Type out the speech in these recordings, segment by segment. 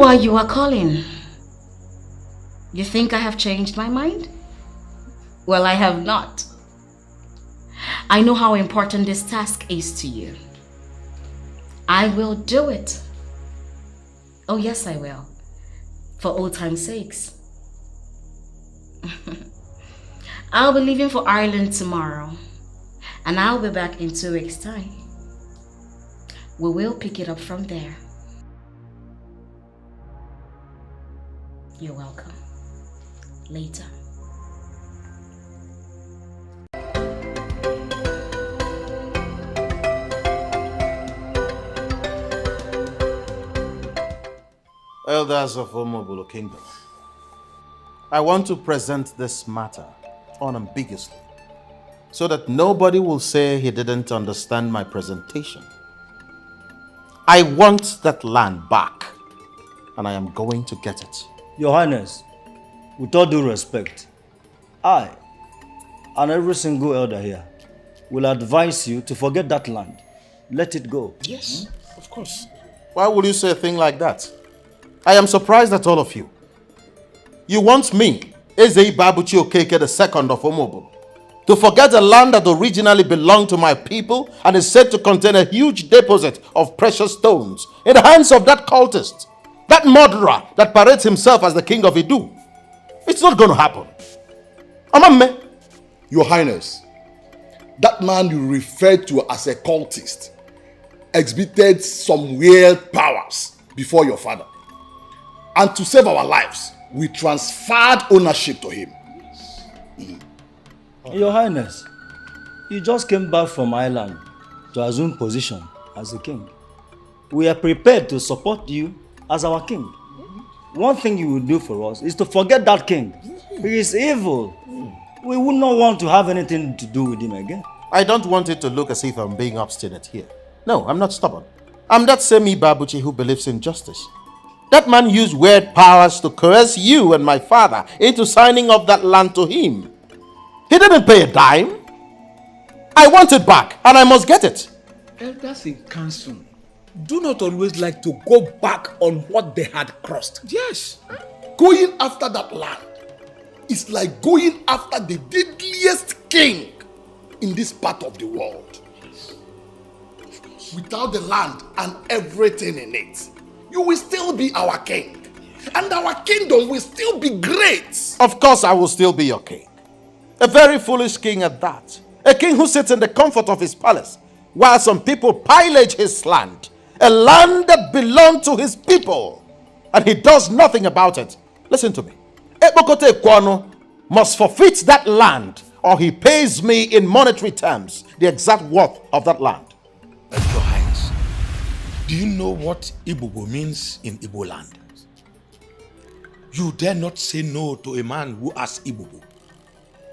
why you are calling. You think I have changed my mind? Well, I have not. I know how important this task is to you. I will do it. Oh yes, I will. For old time's sakes. I'll be leaving for Ireland tomorrow. And I'll be back in 2 weeks' time. We will pick it up from there. You're welcome. Later. Elders of Omobolo Kingdom, I want to present this matter unambiguously so that nobody will say he didn't understand my presentation. I want that land back, and I am going to get it. Your Highness, with all due respect, I and every single elder here will advise you to forget that land. Let it go. Yes, of course. Why would you say a thing like that? I am surprised at all of you. You want me, Eze Babuchi Okeke II of Omobolo, to forget a land that originally belonged to my people and is said to contain a huge deposit of precious stones in the hands of that cultist, that murderer that parades himself as the king of Idu. It's not going to happen. Amamme. Your Highness, that man you referred to as a cultist exhibited some weird powers before your father. And to save our lives, we transferred ownership to him. Your Highness, you just came back from Ireland to assume position as the king. We are prepared to support you as our king. One thing you will do for us is to forget that king. He is evil. We would not want to have anything to do with him again. I don't want it to look as if I'm being obstinate here. No, I'm not stubborn. I'm that same Ibabuchi who believes in justice. That man used weird powers to coerce you and my father into signing up that land to him. He didn't pay a dime. I want it back, and I must get it. Elders in council do not always like to go back on what they had crossed. Yes. Going after that land is like going after the deadliest king in this part of the world. Without the land and everything in it, you will still be our king. And our kingdom will still be great. Of course I will still be your king. A very foolish king at that. A king who sits in the comfort of his palace while some people pillage his land. A land that belonged to his people. And he does nothing about it. Listen to me. EKPOKOTA Ekwonu must forfeit that land, or he pays me in monetary terms the exact worth of that land. Your Highness, do you know what Ibubo means in Igbo land? You dare not say no to a man who has Ibubo.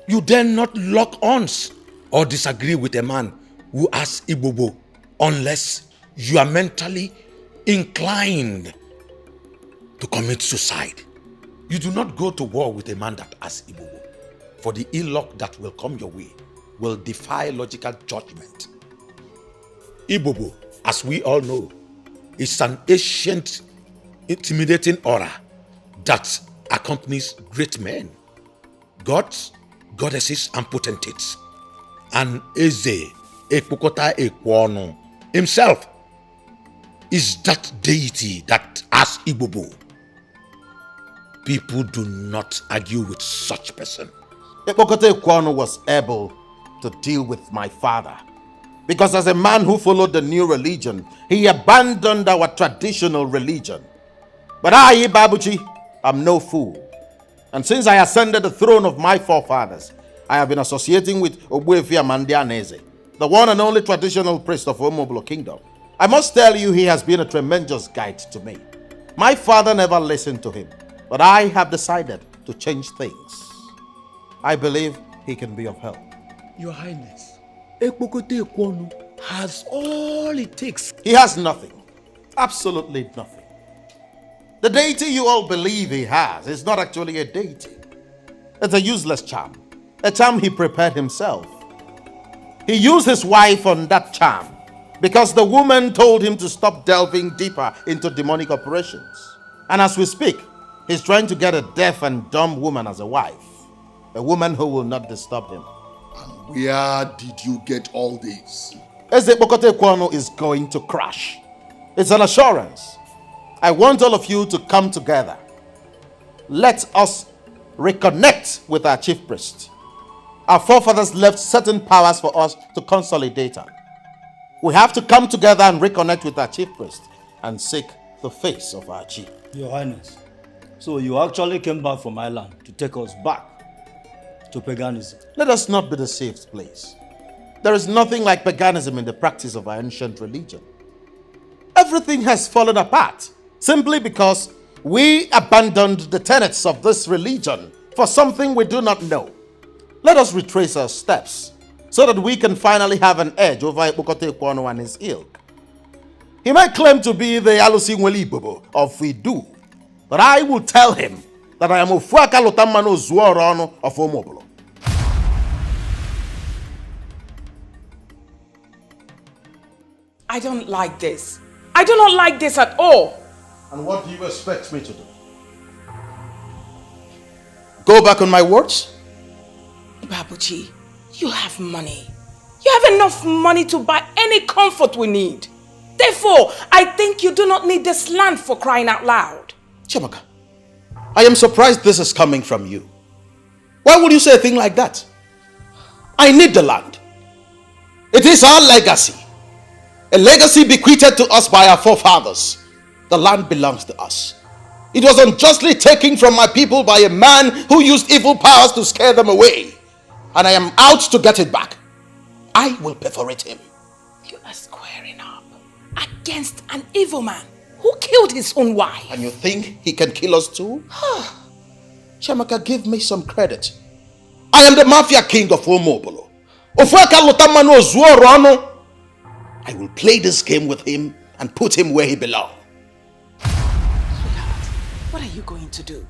You dare not lock arms or disagree with a man who has Ibubo unless you are mentally inclined to commit suicide. You do not go to war with a man that has Ibubo, for the ill luck that will come your way will defy logical judgment. Ibubo, as we all know, is an ancient, intimidating aura that accompanies great men, gods, goddesses, and potentates. And Eze EKPOKOTA Ekwonu himself is that deity that has Ibubo. People do not argue with such person. EKPOKOTA Ekwonu was able to deal with my father, because as a man who followed the new religion, he abandoned our traditional religion. But I, Ibabuchi, am no fool. And since I ascended the throne of my forefathers, I have been associating with Ogbuefi Amandi Aneze, the one and only traditional priest of Omobolo Kingdom. I must tell you, he has been a tremendous guide to me. My father never listened to him, but I have decided to change things. I believe he can be of help. Your Highness, EKPOKOTA Ekwonu has all it takes. He has nothing. Absolutely nothing. The deity you all believe he has is not actually a deity. It's a useless charm. A charm he prepared himself. He used his wife on that charm because the woman told him to stop delving deeper into demonic operations. And as we speak, he's trying to get a deaf and dumb woman as a wife. A woman who will not disturb him. And where did you get all this? EKPOKOTA is going to crash. It's an assurance. I want all of you to come together. Let us reconnect with our chief priest. Our forefathers left certain powers for us to consolidate on. We have to come together and reconnect with our chief priest and seek the face of our chief. Your Highness, so you actually came back from Ireland to take us back to paganism. Let us not be deceived, please. There is nothing like paganism in the practice of our ancient religion. Everything has fallen apart simply because we abandoned the tenets of this religion for something we do not know. Let us retrace our steps so that we can finally have an edge over EKPOKOTA and his ilk. He might claim to be the Alusi Nwelibobo of Idu, but I will tell him that I am Ofuaka Lotamano Zuorono of Omobolo. I don't like this. I do not like this at all. And what do you expect me to do? Go back on my words? Babuji, you have money. You have enough money to buy any comfort we need. Therefore, I think you do not need this land, for crying out loud. Chiamaka, I am surprised this is coming from you. Why would you say a thing like that? I need the land. It is our legacy. A legacy bequeathed to us by our forefathers. The land belongs to us. It was unjustly taken from my people by a man who used evil powers to scare them away. And I am out to get it back. I will perforate him. You are squaring up against an evil man who killed his own wife. And you think he can kill us too? Chiamaka, give me some credit. I am the mafia king of Omobolo. Ofuaka Lotamano Zuorono. I will play this game with him and put him where he belongs. Sweetheart, what are you going to do?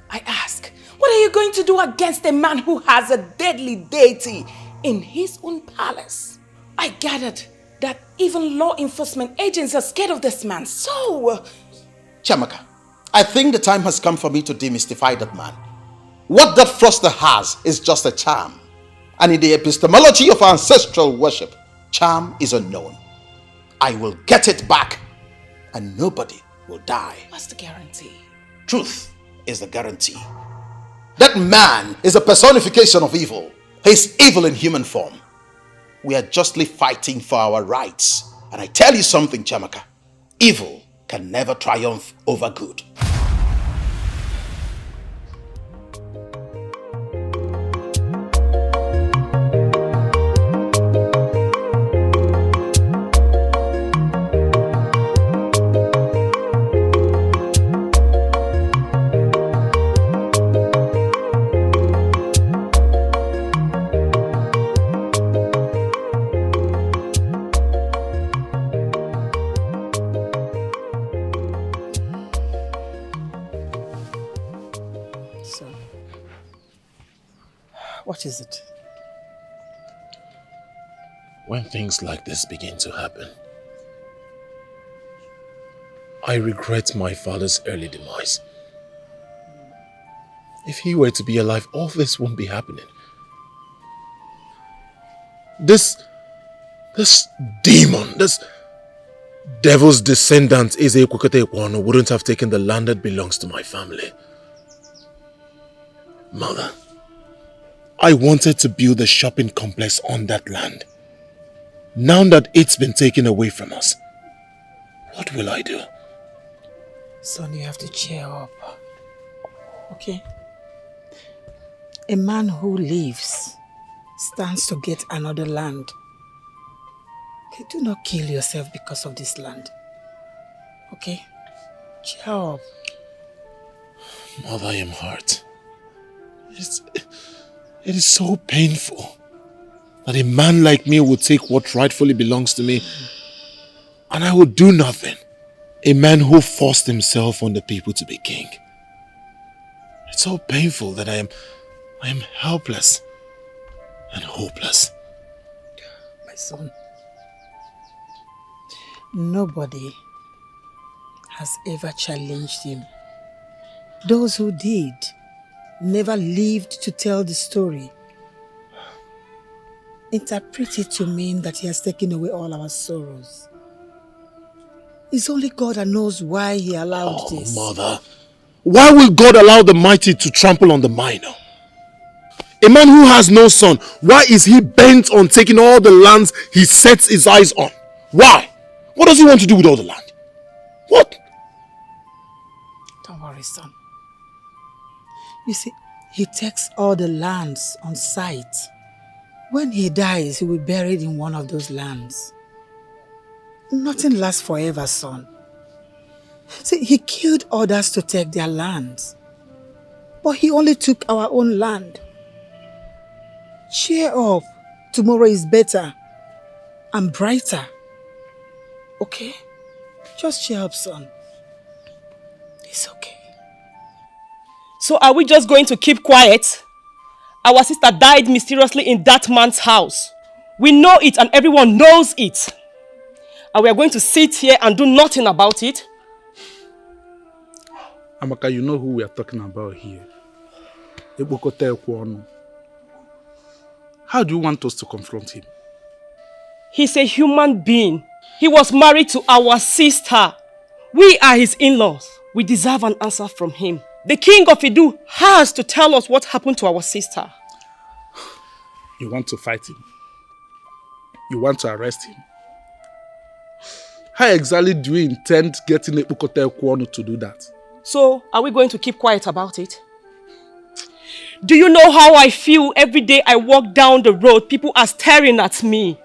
I ask, what are you going to do against a man who has a deadly deity in his own palace? I gathered that even law enforcement agents are scared of this man, so... Chiamaka, I think the time has come for me to demystify that man. What that froster has is just a charm. And in the epistemology of ancestral worship, charm is unknown. I will get it back and nobody will die. What's the guarantee? Truth is the guarantee. That man is a personification of evil. He's evil in human form. We are justly fighting for our rights. And I tell you something, Chiamaka. Evil can never triumph over good. What is it? When things like this begin to happen, I regret my father's early demise. If he were to be alive, all this won't be happening. This demon, this devil's descendant, EKPOKOTA, wouldn't have taken the land that belongs to my family. Mother, I wanted to build a shopping complex on that land. Now that it's been taken away from us, what will I do? Son, you have to cheer up. Okay? A man who lives stands to get another land. Okay, do not kill yourself because of this land. Okay? Cheer up. Mother, I am hurt. It is so painful that a man like me would take what rightfully belongs to me and I would do nothing. A man who forced himself on the people to be king. It's so painful that I am helpless and hopeless. My son, nobody has ever challenged him. Those who did never lived to tell the story. Interpret it to mean that he has taken away all our sorrows. It's only God that knows why he allowed this. Mother, why will God allow the mighty to trample on the minor? A man who has no son, why is he bent on taking all the lands he sets his eyes on? Why? What does he want to do with all the land? What? Don't worry, son. You see, he takes all the lands on sight. When he dies, he will be buried in one of those lands. Nothing lasts forever, son. See, he killed others to take their lands. But he only took our own land. Cheer up. Tomorrow is better and brighter. Okay? Just cheer up, son. It's okay. So are we just going to keep quiet? Our sister died mysteriously in that man's house. We know it and everyone knows it. And we are going to sit here and do nothing about it? Amaka, you know who we are talking about here. EKPOKOTA. How do you want us to confront him? He's a human being. He was married to our sister. We are his in-laws. We deserve an answer from him. The king of Idu has to tell us what happened to our sister. You want to fight him? You want to arrest him? How exactly do you intend getting EKPOKOTA to do that? So, are we going to keep quiet about it? Do you know how I feel every day I walk down the road? People are staring at me.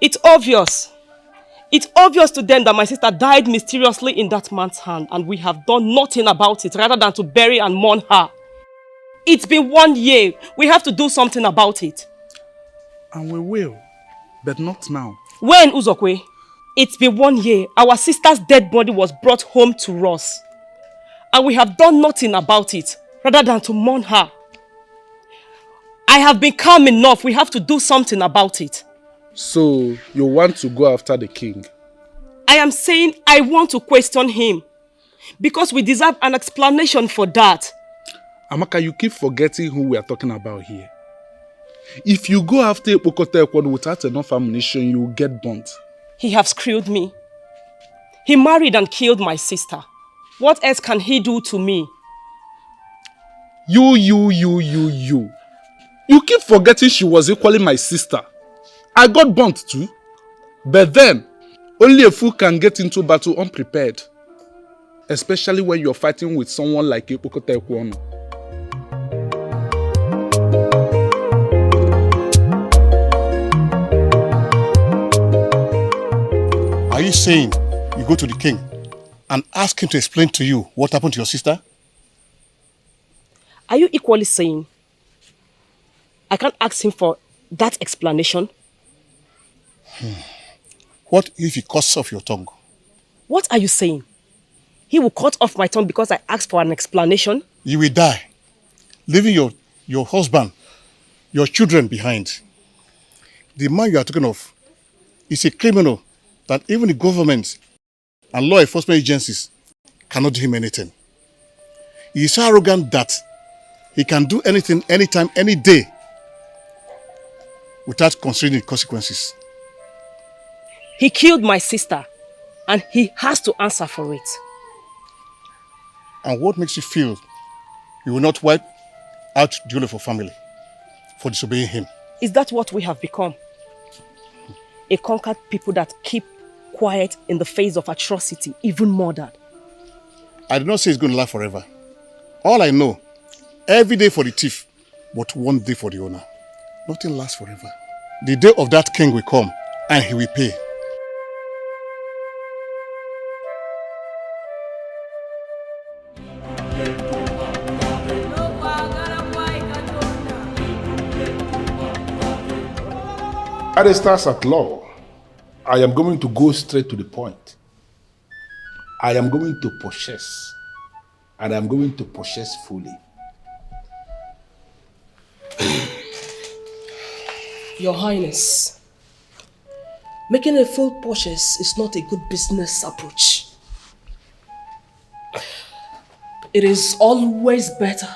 It's obvious. It's obvious to them that my sister died mysteriously in that man's hand and we have done nothing about it rather than to bury and mourn her. It's been 1 year. We have to do something about it. And we will, but not now. When, Uzokwe? It's been 1 year. Our sister's dead body was brought home to us. And we have done nothing about it rather than to mourn her. I have been calm enough. We have to do something about it. So, you want to go after the king? I am saying I want to question him. Because we deserve an explanation for that. Amaka, you keep forgetting who we are talking about here. If you go after EKPOKOTA without enough ammunition, you will get burnt. He has screwed me. He married and killed my sister. What else can he do to me? You. You keep forgetting she was equally my sister. I got burnt too. But then, only a fool can get into battle unprepared. Especially when you're fighting with someone like EKPOKOTA. Are you saying you go to the king and ask him to explain to you what happened to your sister? Are you equally saying I can't ask him for that explanation? What if he cuts off your tongue? What are you saying? He will cut off my tongue because I asked for an explanation? You will die, leaving your husband, your children behind. The man you are talking of is a criminal that even the government and law enforcement agencies cannot do him anything. He is so arrogant that he can do anything, anytime, any day without considering the consequences. He killed my sister and he has to answer for it. And what makes you feel you will not wipe out the whole of your family for disobeying him? Is that what we have become? A conquered people that keep quiet in the face of atrocity, even murder. I do not say it's going to last forever. All I know, every day for the thief, but 1 day for the owner. Nothing lasts forever. The day of that king will come and he will pay. At the stars at law, I am going to go straight to the point. I am going to possess, and I am going to possess fully. Your Highness, making a full purchase is not a good business approach. It is always better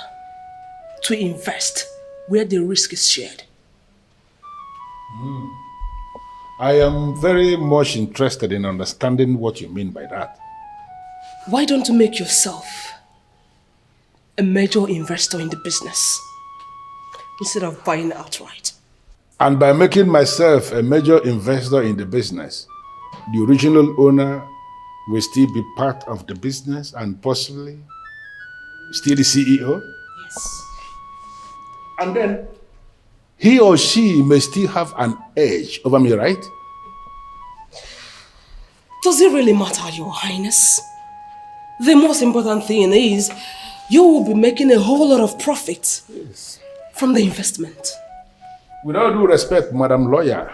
to invest where the risk is shared. I am very much interested in understanding what you mean by that. Why don't you make yourself a major investor in the business instead of buying outright? And by making myself a major investor in the business, the original owner will still be part of the business and possibly still the CEO? Yes. And then he or she may still have an edge over me, right? Does it really matter, Your Highness? The most important thing is you will be making a whole lot of profit from the investment. With all due respect, Madam Lawyer,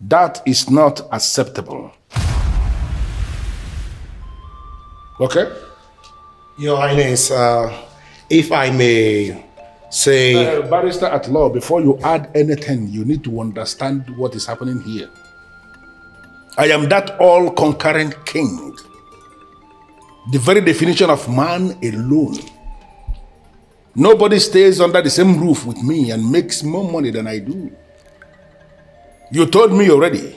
that is not acceptable. Okay? Your Highness, if I may say... Barrister at law, before you add anything, you need to understand what is happening here. I am that all-conquering king. The very definition of man alone. Nobody stays under the same roof with me and makes more money than I do. You told me already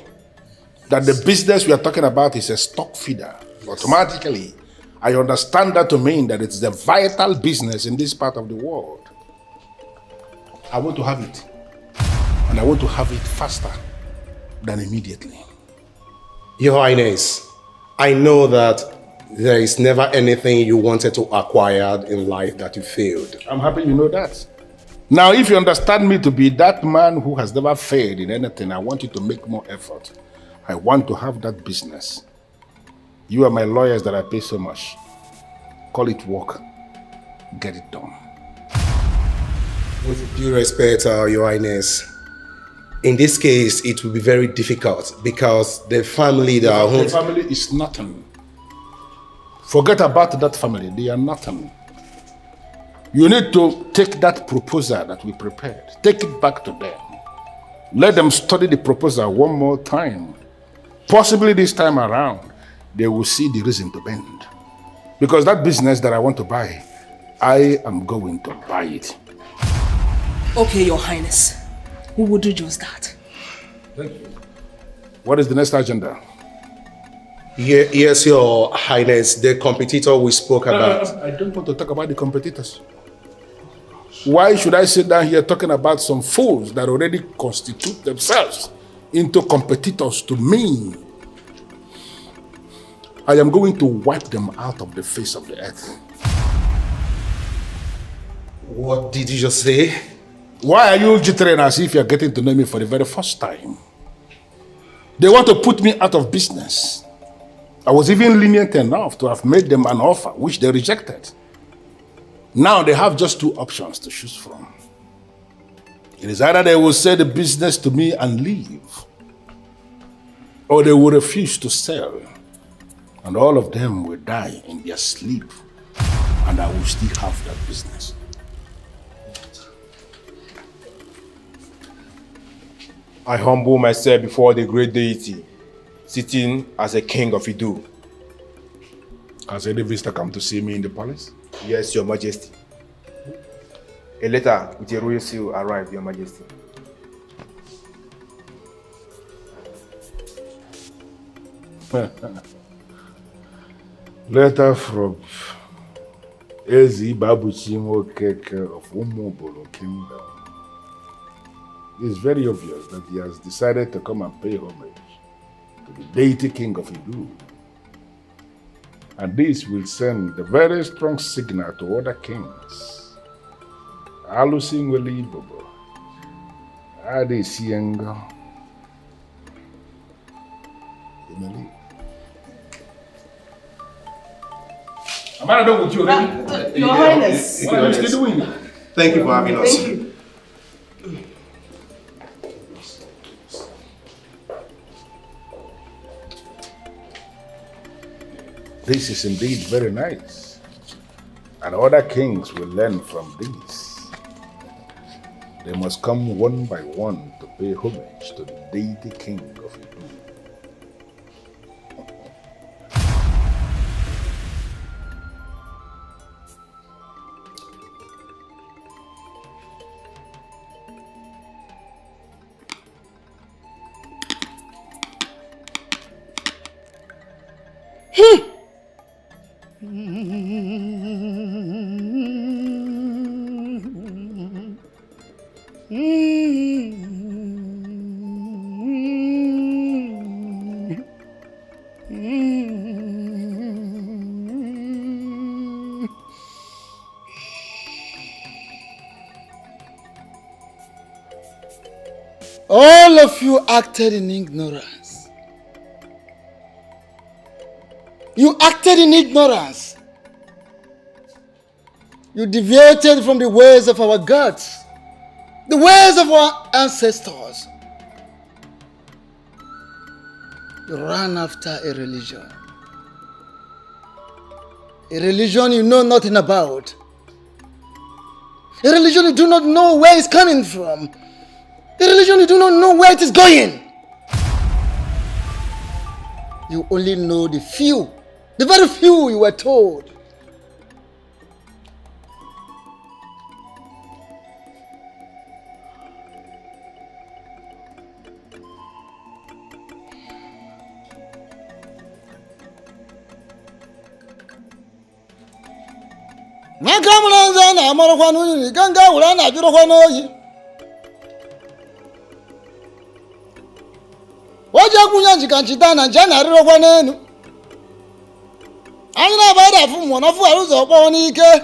that the business we are talking about is a stock feeder. Automatically, I understand that to mean that it's a vital business in this part of the world. I want to have it. And I want to have it faster than immediately. Your Highness, I know that there is never anything you wanted to acquire in life that you failed. I'm happy you know that. Now, if you understand me to be that man who has never failed in anything, I want you to make more effort. I want to have that business. You are my lawyers that I pay so much. Call it work. Get it done. With due respect, Your Highness, in this case, it will be very difficult because the family that The family is nothing. Forget about that family. They are nothing. You need to take that proposal that we prepared. Take it back to them. Let them study the proposal one more time. Possibly this time around, they will see the reason to bend. Because that business that I want to buy, I am going to buy it. Okay, Your Highness. We will do just that. Thank you. What is the next agenda? Yes, Your Highness, the competitor we spoke about. I don't want to talk about the competitors. Why should I sit down here talking about some fools that already constitute themselves into competitors to me? I am going to wipe them out of the face of the earth. What did you just say? Why are you jittering as if you're getting to know me for the very first time? They want to put me out of business. I was even lenient enough to have made them an offer, which they rejected. Now they have just two options to choose from. It is either they will sell the business to me and leave, or they will refuse to sell, and all of them will die in their sleep, and I will still have that business. I humble myself before the great deity, sitting as a king of Idu. Has any visitor come to see me in the palace? Yes, Your Majesty. A letter with a royal seal arrived, Your Majesty. Letter from Ezi Babuchi Keke of Umobolo Kingdom. It's very obvious that he has decided to come and pay homage to the deity king of Idu. And this will send a very strong signal to other kings. Alusi Weli Bobo. Adi Sienga. Am I done with you already? Your Highness. What are you still doing? Thank you for having us. Thank you. This is indeed very nice. And other kings will learn from this. They must come one by one to pay homage to the deity king of Idu. All of you acted in ignorance. You acted in ignorance. You deviated from the ways of our gods, the ways of our ancestors. You ran after a religion you know nothing about, a religion you do not know where it's coming from, a religion you do not know where it is going. You only know the few, the very few you were told. Nakamulanza na amarakwa n'uyi ganga ura na juro kwa n'oyi. Waje kunyanji kanchitana njana riro kwa n'enu. Anyina bada fumu na fu aruzo kwa onike.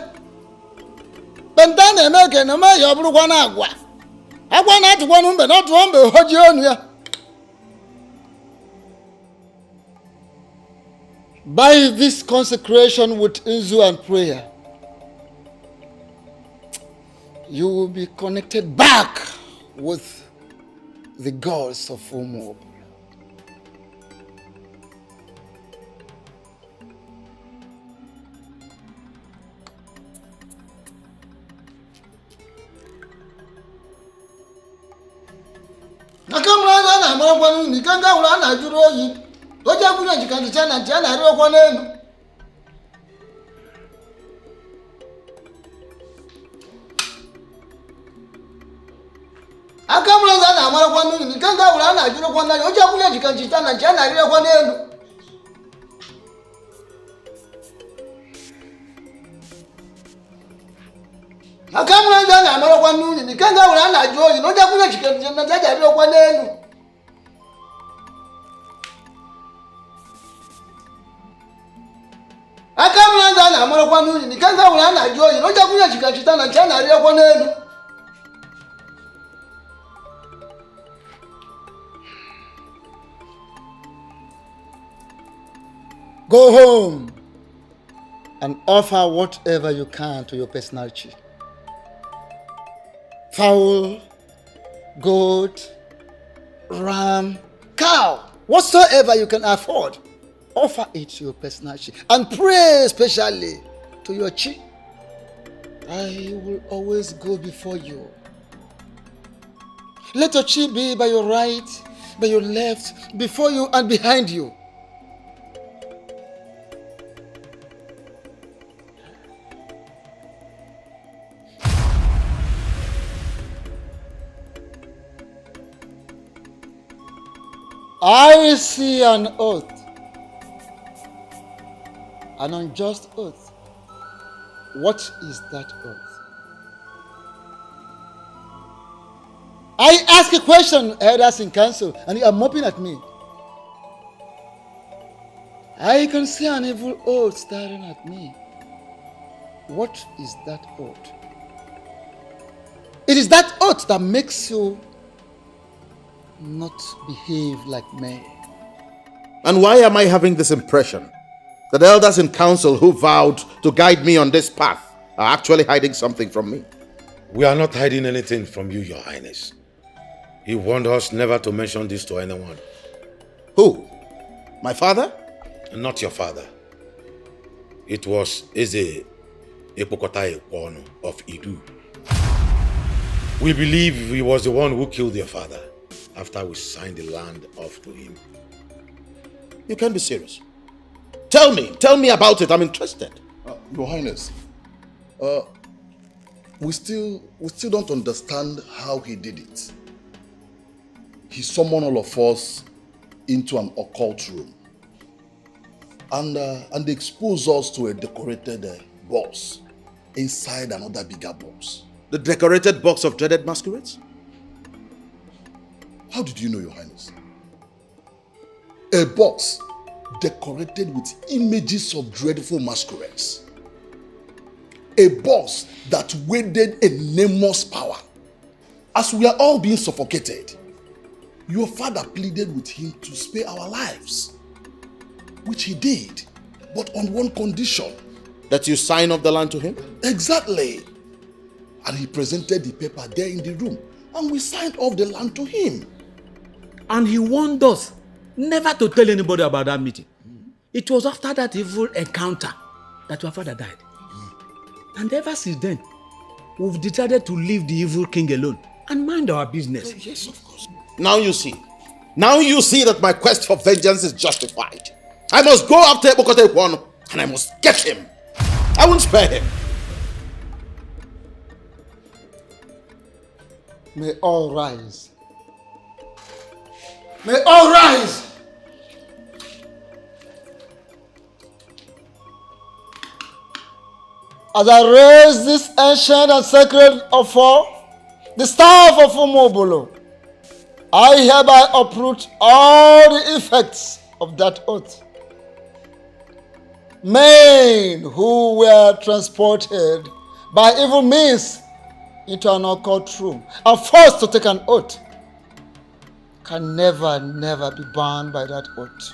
Bentane emeke na me yoburu kwa na agwa. Agwa na atu kwa numbe na tuombe hoji onu ya. By this consecration with Ugezu and prayer, you will be connected back with the gods of Umo. Nakamura na mara ni kanga ula na juro yi. Oja kunya jikandi chana chana rio kwa nenu. Akamura na mara kwa ni kanga ula na juro kwa nenu. Oja kunya jikandi chana chana rio kwa nenu. Akamura na mara kwa ni kanga ula na juro yi. Oja kunya jikandi chana chana rio kwa nenu. Akamlanza na amara kwa nuni nikanga ula na Joyce noja kunya chikachitana chana aria kwa nenu. Go home and offer whatever you can to your personality. Fowl, goat, ram, cow, whatsoever you can afford. Offer it to your personality and pray especially to your chi. I will always go before you. Let your chi be by your right, by your left, before you and behind you. I see an oath. An unjust oath. What is that oath? I ask a question, elders in council, and you are mopping at me. I can see an evil oath staring at me. What is that oath? It is that oath that makes you not behave like men. And why am I having this impression that the elders in council who vowed to guide me on this path are actually hiding something from me? We are not hiding anything from you, Your Highness. He warned us never to mention this to anyone. Who? My father? Not your father. It was EKPOKOTA of Idu. We believe he was the one who killed your father after we signed the land off to him. You can't be serious. Tell me about it. I'm interested. Your Highness, we still don't understand how he did it. He summoned all of us into an occult room and exposed us to a decorated box inside another bigger box. The decorated box of dreaded masquerades? How did you know, Your Highness? A box decorated with images of dreadful masquerades. A boss that wielded enormous power. As we are all being suffocated, your father pleaded with him to spare our lives, which he did, but on one condition. That you sign off the land to him? Exactly. And he presented the paper there in the room, and we signed off the land to him. And he warned us never to tell anybody about that meeting. It was after that evil encounter that your father died. And ever since then, we've decided to leave the evil king alone and mind our business. Oh, yes, of course. Now you see. Now you see that my quest for vengeance is justified. I must go after EKPOKOTA and I must get him. I won't spare him. May all rise. May all rise. As I raise this ancient and sacred offer, the staff of Umobolo, I hereby uproot all the effects of that oath. Men who were transported by evil means into an occult room and forced to take an oath can never be bound by that oath.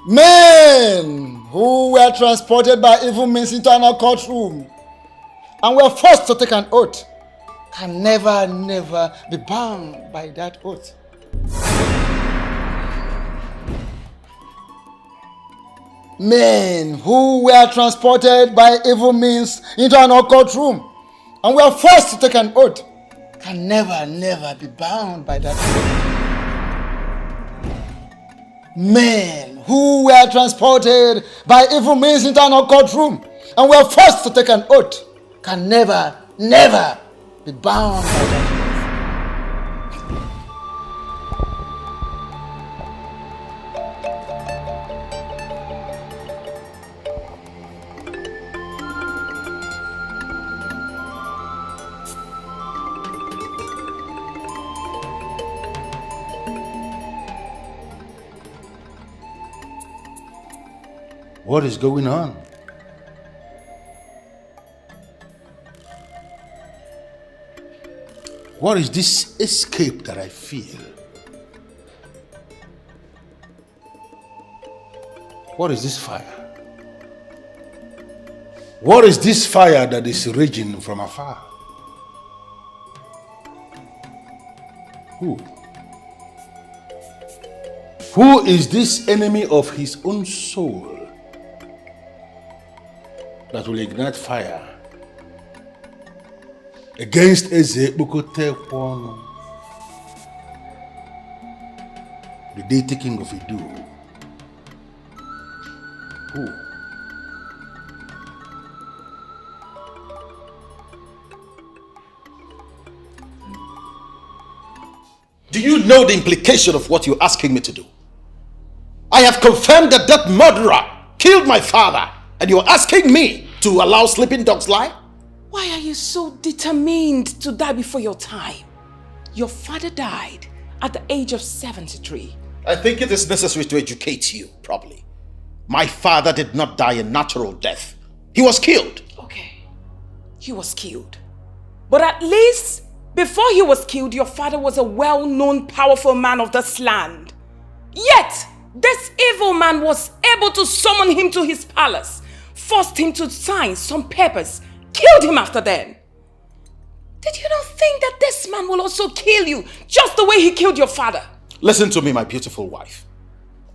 Men who were transported by evil means into an occult room and were forced to take an oath can never be bound by that oath. Men who were transported by evil means into an occult room and were forced to take an oath can never be bound by that oath. Men who were transported by evil means into an occult room and were forced to take an oath can never be bound by that oath. What is going on? What is this escape that I feel? What is this fire? What is this fire that is raging from afar? Who? Who is this enemy of his own soul that will ignite fire against EKPOKOTA, the deity king of Idu? Who? Do you know the implication of what you're asking me to do? I have confirmed that that murderer killed my father, and you're asking me to allow sleeping dogs lie? Why are you so determined to die before your time? Your father died at the age of 73. I think it is necessary to educate you properly. My father did not die a natural death. He was killed. Okay, he was killed. But at least before he was killed, your father was a well-known, powerful man of this land. Yet, this evil man was able to summon him to his palace, forced him to sign some papers, killed him after then. Did you not think that this man will also kill you, just the way he killed your father? Listen to me, my beautiful wife.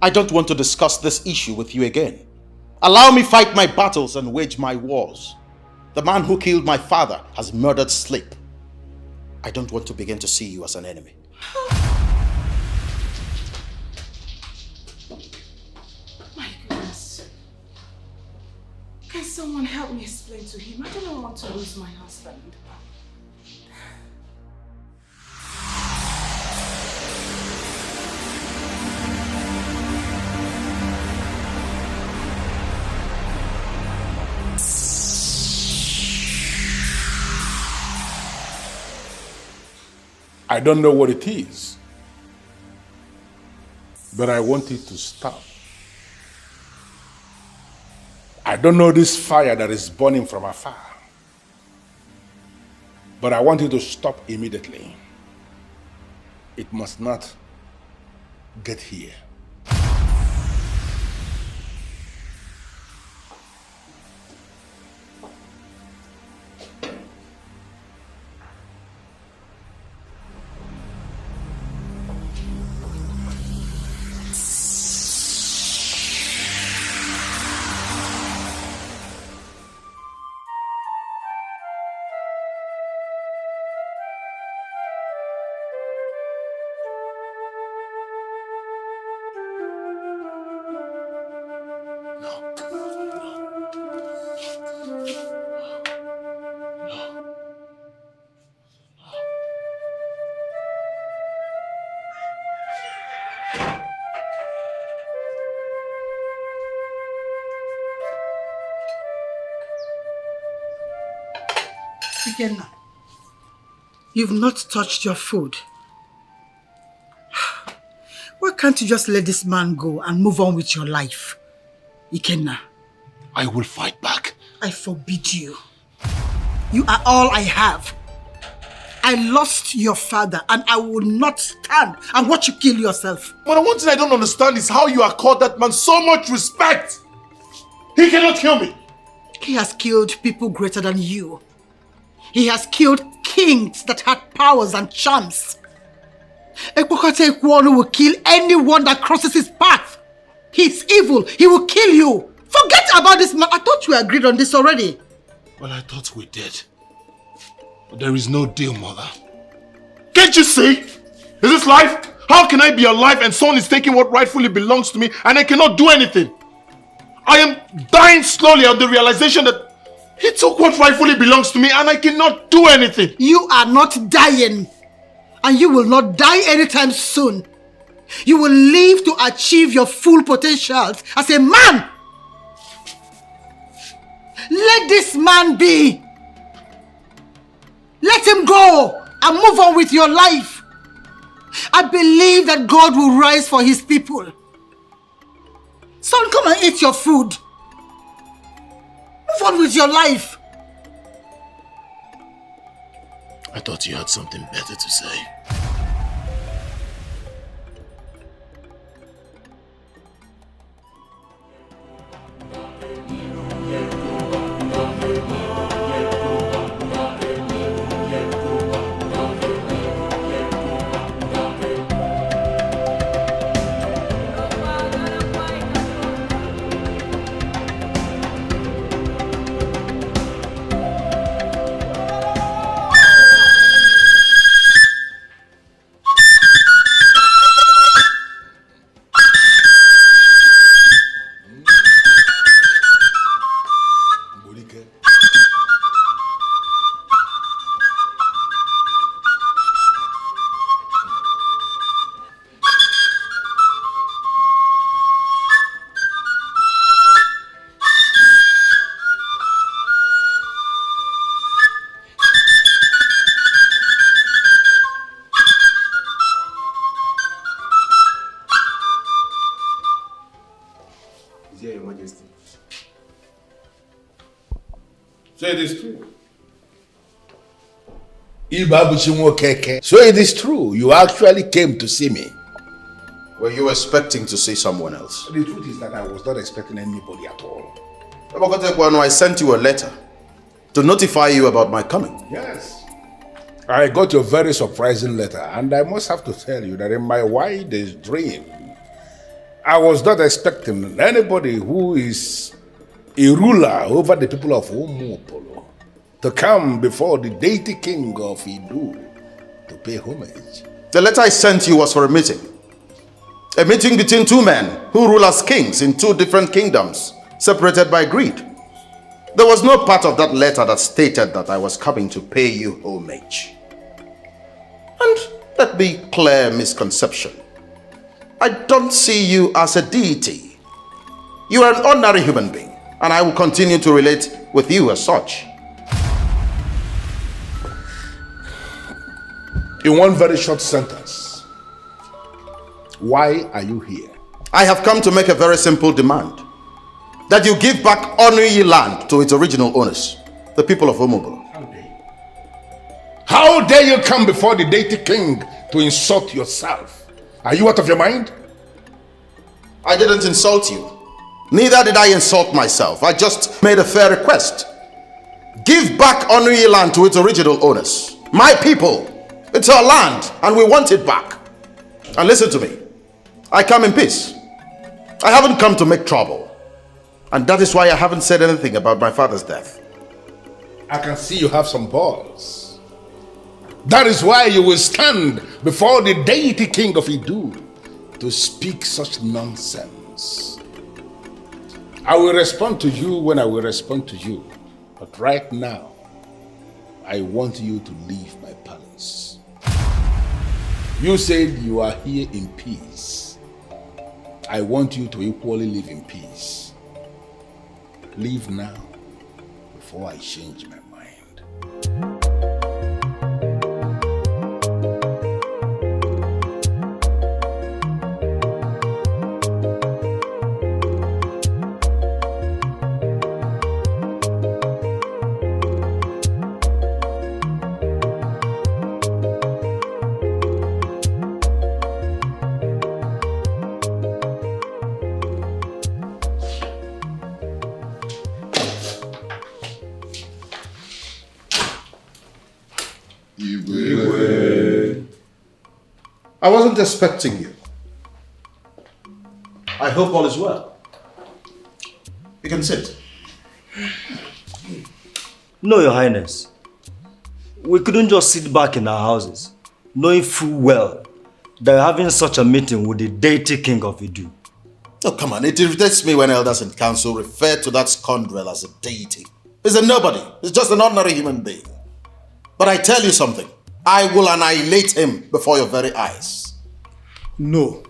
I don't want to discuss this issue with you again. Allow me fight my battles and wage my wars. The man who killed my father has murdered Sleep. I don't want to begin to see you as an enemy. My goodness. Can someone help me explain to him? I don't want to lose my husband. I don't know what it is, but I want it to stop. I don't know this fire that is burning from afar, but I want it to stop immediately. It must not get here. Ikenna, you've not touched your food. Why can't you just let this man go and move on with your life? Ikenna. I will fight back. I forbid you. You are all I have. I lost your father and I will not stand and watch you kill yourself. But one thing I don't understand is how you accord that man so much respect. He cannot kill me. He has killed people greater than you. He has killed kings that had powers and charms. EKPOKOTA will kill anyone that crosses his path. He's evil. He will kill you. Forget about this man. I thought we agreed on this already. Well, I thought we did. But there is no deal, mother. Can't you see? Is this life? How can I be alive and someone is taking what rightfully belongs to me and I cannot do anything? I am dying slowly of the realization that he took what rightfully belongs to me and I cannot do anything. You are not dying. And you will not die anytime soon. You will live to achieve your full potentials as a man. Let this man be. Let him go and move on with your life. I believe that God will rise for his people. Son, come and eat your food. Move on with your life. I thought you had something better to say. So it is true. So it is true. You actually came to see me. Were you expecting to see someone else? The truth is that I was not expecting anybody at all. I sent you a letter to notify you about my coming. Yes. I got your very surprising letter, and I must have to tell you that in my wildest dream, I was not expecting anybody who is a ruler over the people of Umupolo to come before the deity king of Idu to pay homage. The letter I sent you was for a meeting. A meeting between two men who rule as kings in two different kingdoms, separated by greed. There was no part of that letter that stated that I was coming to pay you homage. And let me clear misconception. I don't see you as a deity. You are an ordinary human being, and I will continue to relate with you as such. In one very short sentence, why are you here? I have come to make a very simple demand. That you give back Onuyi land to its original owners, the people of Omobolo. How dare you come before the deity king to insult yourself? Are you out of your mind? I didn't insult you. Neither did I insult myself. I just made a fair request. Give back Onuyi land to its original owners. My people. It's our land and we want it back. And listen to me. I come in peace. I haven't come to make trouble. And that is why I haven't said anything about my father's death. I can see you have some balls. That is why you will stand before the deity king of Idu to speak such nonsense. I will respond to you when I will respond to you. But right now, I want you to leave my palace. You said you are here in peace. I want you to equally live in peace. Leave now before I change my mind. I wasn't expecting you. I hope all is well. You can sit. No, Your Highness. We couldn't just sit back in our houses, knowing full well that we're having such a meeting with the deity king of Idu. Oh, come on. It irritates me when elders in council refer to that scoundrel as a deity. He's a nobody. He's just an ordinary human being. But I tell you something. I will annihilate him before your very eyes. No,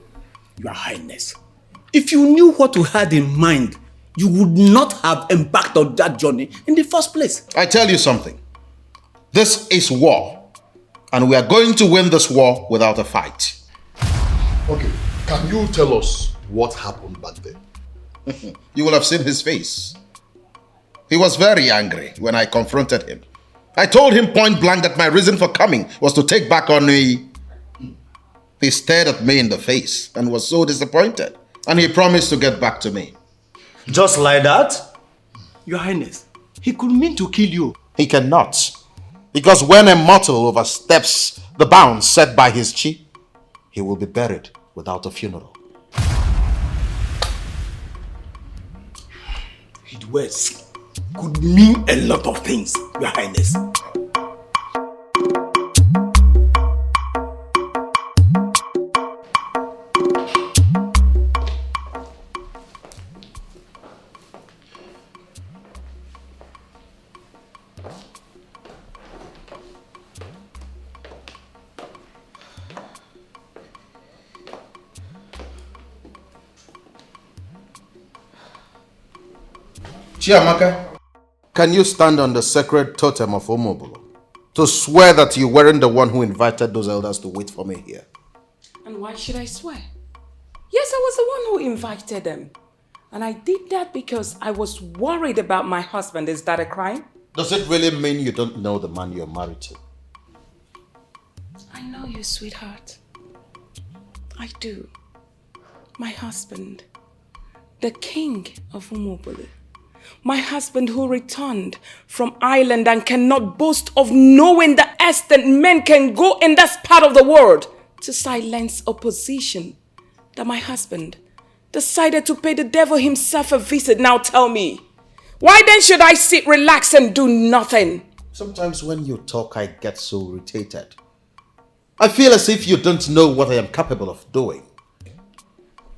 Your Highness. If you knew what we had in mind, you would not have embarked on that journey in the first place. I tell you something. This is war. And we are going to win this war without a fight. Okay, can you tell us what happened back then? You will have seen his face. He was very angry when I confronted him. I told him point blank that my reason for coming was to take back Onuyi. He stared at me in the face and was so disappointed. And he promised to get back to me. Just like that? Your Highness, he could mean to kill you. He cannot. Because when a mortal oversteps the bounds set by his chi, he will be buried without a funeral. His words could mean a lot of things, Your Highness. Chiamaka, can you stand on the sacred totem of Omobolo to swear that you weren't the one who invited those elders to wait for me here? And why should I swear? Yes, I was the one who invited them. And I did that because I was worried about my husband. Is that a crime? Does it really mean you don't know the man you're married to? I know you, sweetheart. I do. My husband, the king of Umobole. My husband who returned from Ireland and cannot boast of knowing the extent men can go in that part of the world to silence opposition. That my husband decided to pay the devil himself a visit. Now tell me, why then should I sit, relax and do nothing? Sometimes when you talk, I get so irritated. I feel as if you don't know what I am capable of doing.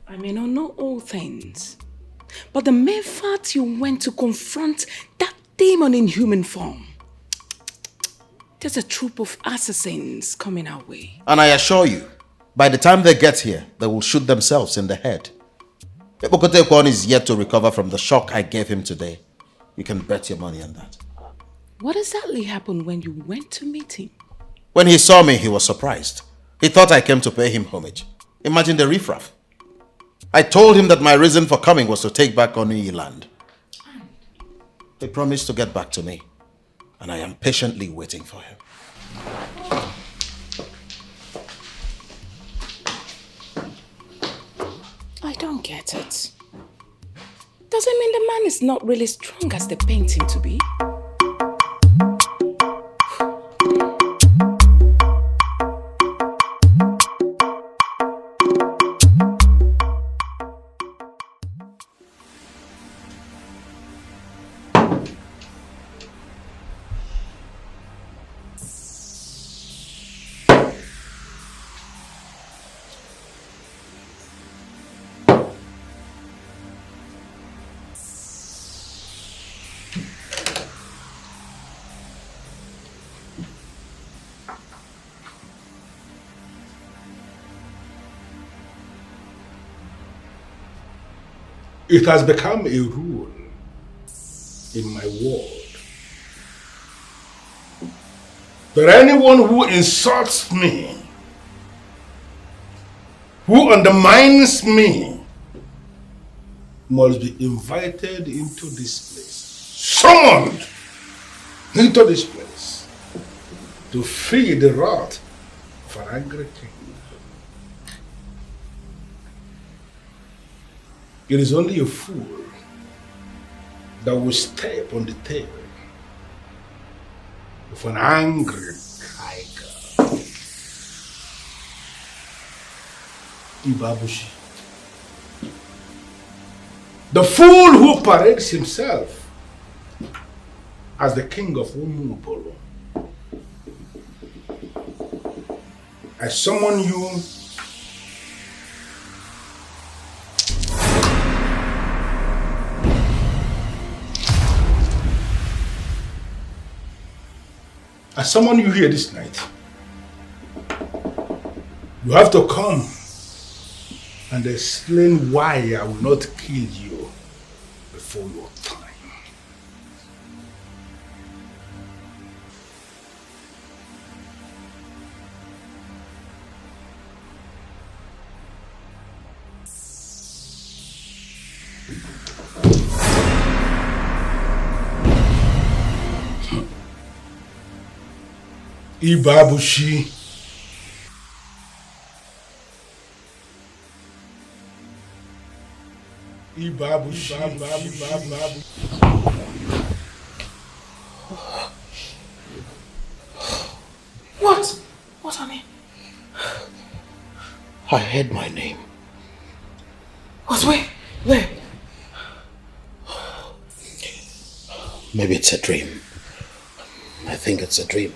I may not know all things, but the mere fact you went to confront that demon in human form, there's a troop of assassins coming our way. And I assure you, by the time they get here, they will shoot themselves in the head. EKPOKOTA is yet to recover from the shock I gave him today. You can bet your money on that. What exactly happened when you went to meet him? When he saw me, he was surprised. He thought I came to pay him homage. Imagine the riffraff. I told him that my reason for coming was to take back Onuyi land. He promised to get back to me, and I am patiently waiting for him. I don't get it. Does it mean the man is not really strong as they paint him to be? It has become a rule in my world that anyone who insults me, who undermines me, must be invited into this place, summoned into this place to feel the wrath of an angry king. It is only a fool that will step on the tail of an angry tiger. Ibabushi. The fool who parades himself as the king of Umupolo. I summon you here this night. You have to come and explain why I will not kill you before your time. Ibabushi. What? What, honey? I heard my name. What? Where? Maybe it's a dream. I think it's a dream.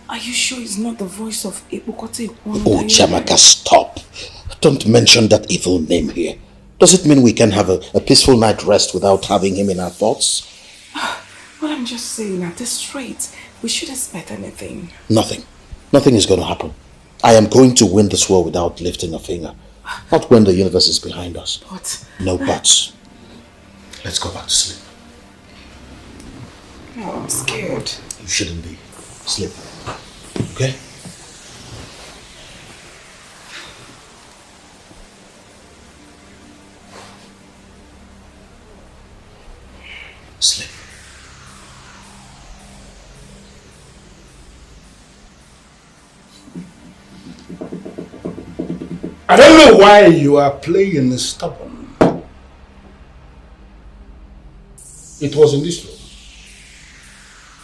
Are you sure it's not the voice of EKPOKOTA? Oh, Jamaka, stop. Don't mention that evil name here. Does it mean we can have a peaceful night rest without having him in our thoughts? Well, I'm just saying at this rate, we should expect anything. Nothing. Nothing is going to happen. I am going to win this war without lifting a finger. Not when the universe is behind us. But... No buts. Let's go back to sleep. Oh, I'm scared. You shouldn't be. Sleep. Okay? Sleep. I don't know why you are playing stubborn. It was in this room.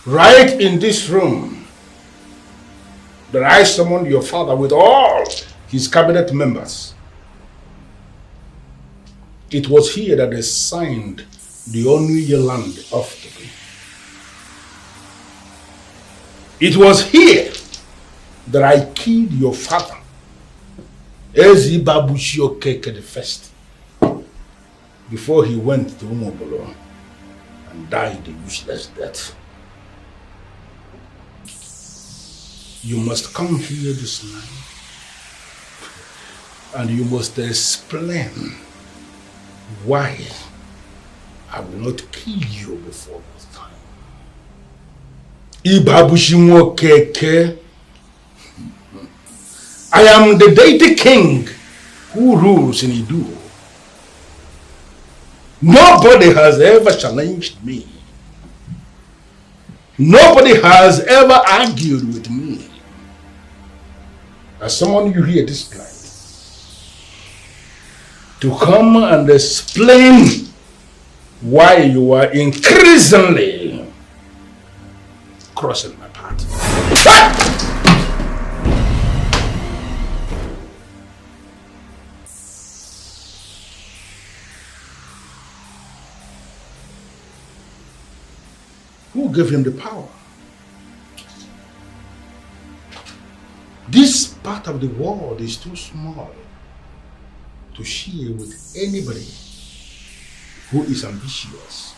Right in this room that I summoned your father with all his cabinet members. It was here that they signed the Onuyi land off to me. It was here that I killed your father, Ezi Babushio Keke the first, before he went to Umobolo and died a useless death. You must come here this night and you must explain why I will not kill you before this time. Ibabushimo Keke I am the deity king who rules in Idu. Nobody has ever challenged me. Nobody has ever argued with me. I summon you here this night to come and explain why you are increasingly crossing my path. Who gave him the power? This part of the world is too small to share with anybody who is ambitious.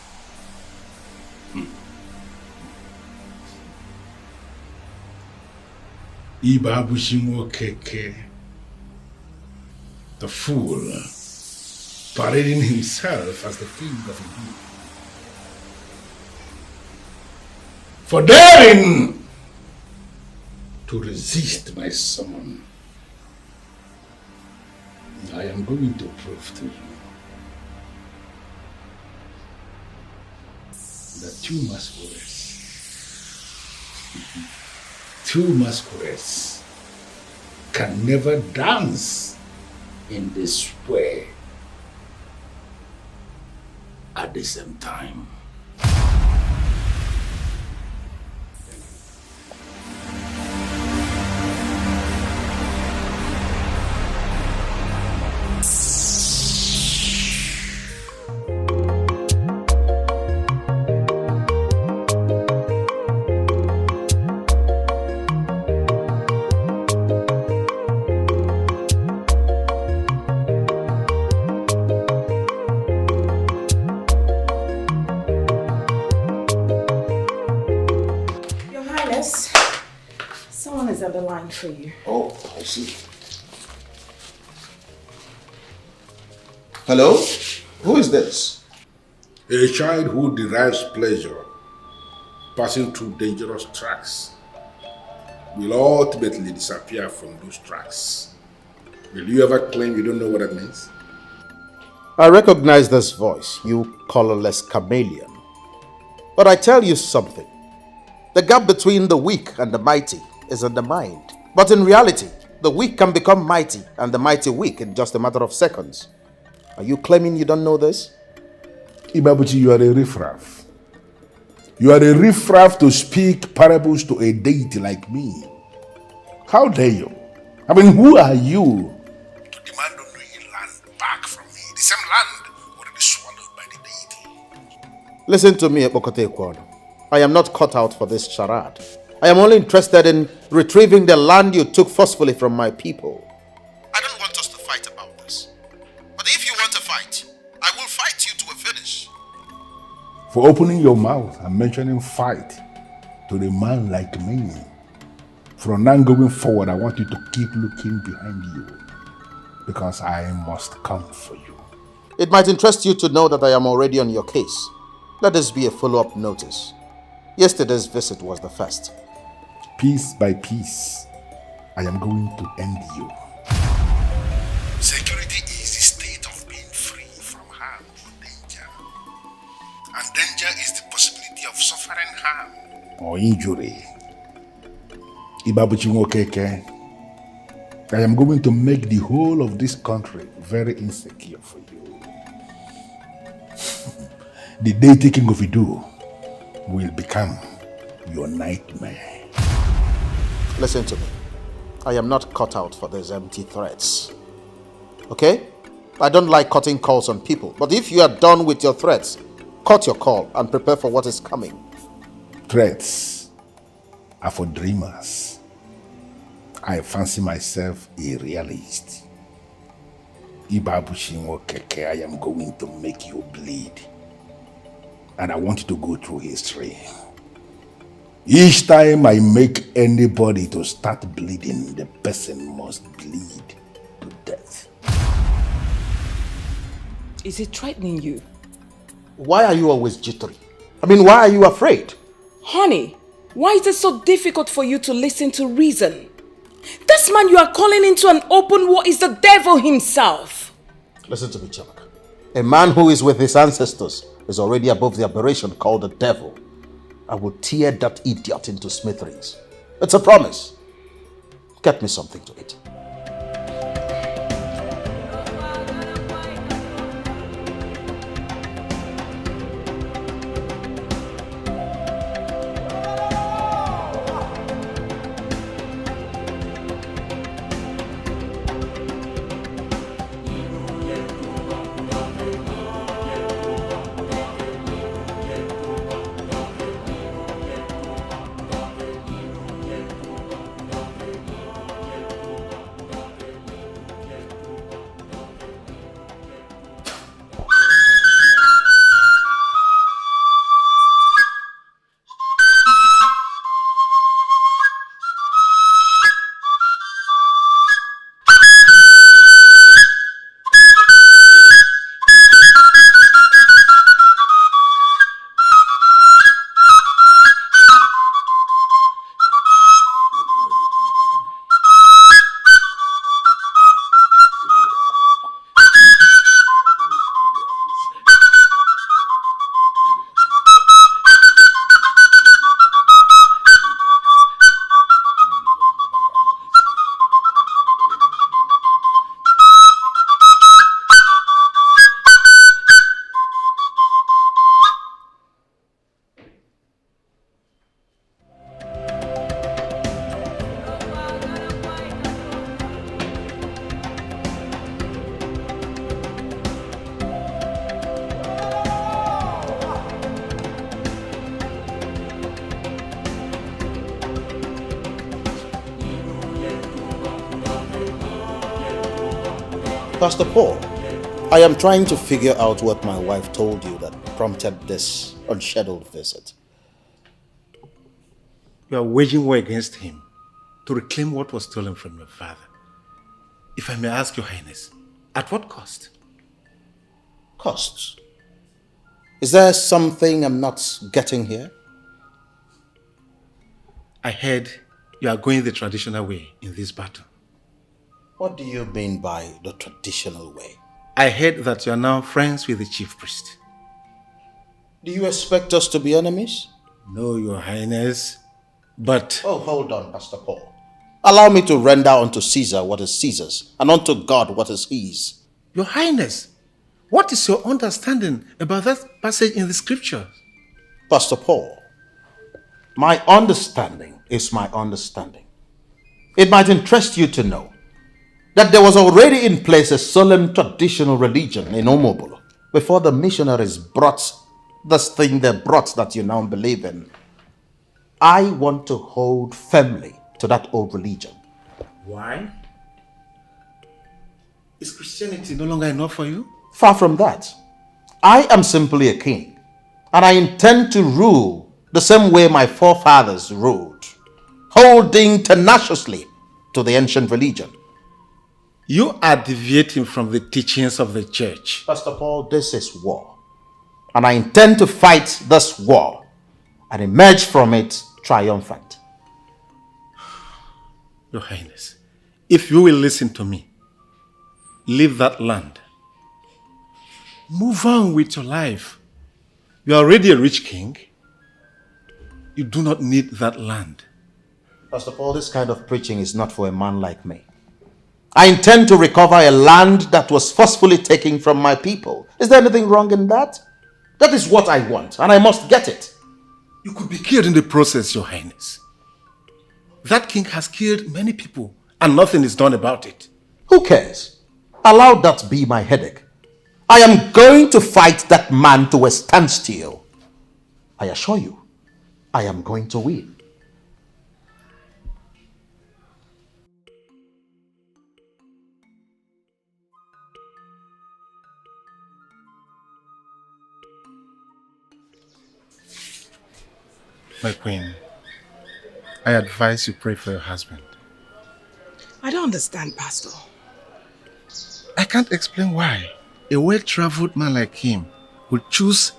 Ibabushimo Keke, the fool, parading himself as the king of Ibu. For daring to resist my summon, I am going to prove to you that two masquerades can never dance in this way at the same time. For you. Oh, I see. Hello? Who is this? A child who derives pleasure passing through dangerous tracks will ultimately disappear from those tracks. Will you ever claim you don't know what that means? I recognize this voice, you colorless chameleon. But I tell you something. The gap between the weak and the mighty is in the mind. But in reality, the weak can become mighty and the mighty weak in just a matter of seconds. Are you claiming you don't know this? Ibabuchi, you are a riffraff. You are a riffraff to speak parables to a deity like me. How dare you? I mean, who are you to demand unknowing land back from me? The same land already swallowed by the deity. Listen to me, EKPOKOTA. I am not cut out for this charade. I am only interested in retrieving the land you took forcefully from my people. I don't want us to fight about this. But if you want to fight, I will fight you to a finish. For opening your mouth and mentioning fight to a man like me. From now going forward, I want you to keep looking behind you, because I must come for you. It might interest you to know that I am already on your case. Let this be a follow-up notice. Yesterday's visit was the first. Piece by piece, I am going to end you. Security is the state of being free from harm or danger. And danger is the possibility of suffering harm or injury. Ibabuchi Nwokeke, I am going to make the whole of this country very insecure for you. The deity king of Idu will become your nightmare. Listen to me. I am not cut out for these empty threats. Okay? I don't like cutting calls on people, but if you are done with your threats, cut your call and prepare for what is coming. Threats are for dreamers. I fancy myself a realist. Ibabuchi Nwokeke, I am going to make you bleed. And I want you to go through history. Each time I make anybody to start bleeding, the person must bleed to death. Is it threatening you? Why are you always jittery? I mean, why are you afraid? Honey, why is it so difficult for you to listen to reason? This man you are calling into an open war is the devil himself. Listen to me, Chamaka. A man who is with his ancestors is already above the aberration called the devil. I will tear that idiot into smithereens. It's a promise. Get me something to eat. Pastor Paul, I am trying to figure out what my wife told you that prompted this unscheduled visit. You are waging war against him to reclaim what was stolen from your father. If I may ask your highness, at what cost? Costs? Is there something I'm not getting here? I heard you are going the traditional way in this battle. What do you mean by the traditional way? I heard that you are now friends with the chief priest. Do you expect us to be enemies? No, your highness, but... Oh, hold on, Pastor Paul. Allow me to render unto Caesar what is Caesar's, and unto God what is his. Your highness, what is your understanding about that passage in the scriptures? Pastor Paul, my understanding is my understanding. It might interest you to know that there was already in place a solemn traditional religion in Omobolo before the missionaries brought this thing they brought that you now believe in. I want to hold firmly to that old religion. Why? Is Christianity no longer enough for you? Far from that. I am simply a king, and I intend to rule the same way my forefathers ruled, holding tenaciously to the ancient religion. You are deviating from the teachings of the church. Pastor Paul, this is war. And I intend to fight this war and emerge from it triumphant. Your Highness, if you will listen to me, leave that land. Move on with your life. You are already a rich king. You do not need that land. Pastor Paul, this kind of preaching is not for a man like me. I intend to recover a land that was forcefully taken from my people. Is there anything wrong in that? That is what I want, and I must get it. You could be killed in the process, Your Highness. That king has killed many people, and nothing is done about it. Who cares? Allow that be my headache. I am going to fight that man to a standstill. I assure you, I am going to win. My queen, I advise you pray for your husband. I don't understand, Pastor. I can't explain why a well-traveled man like him would choose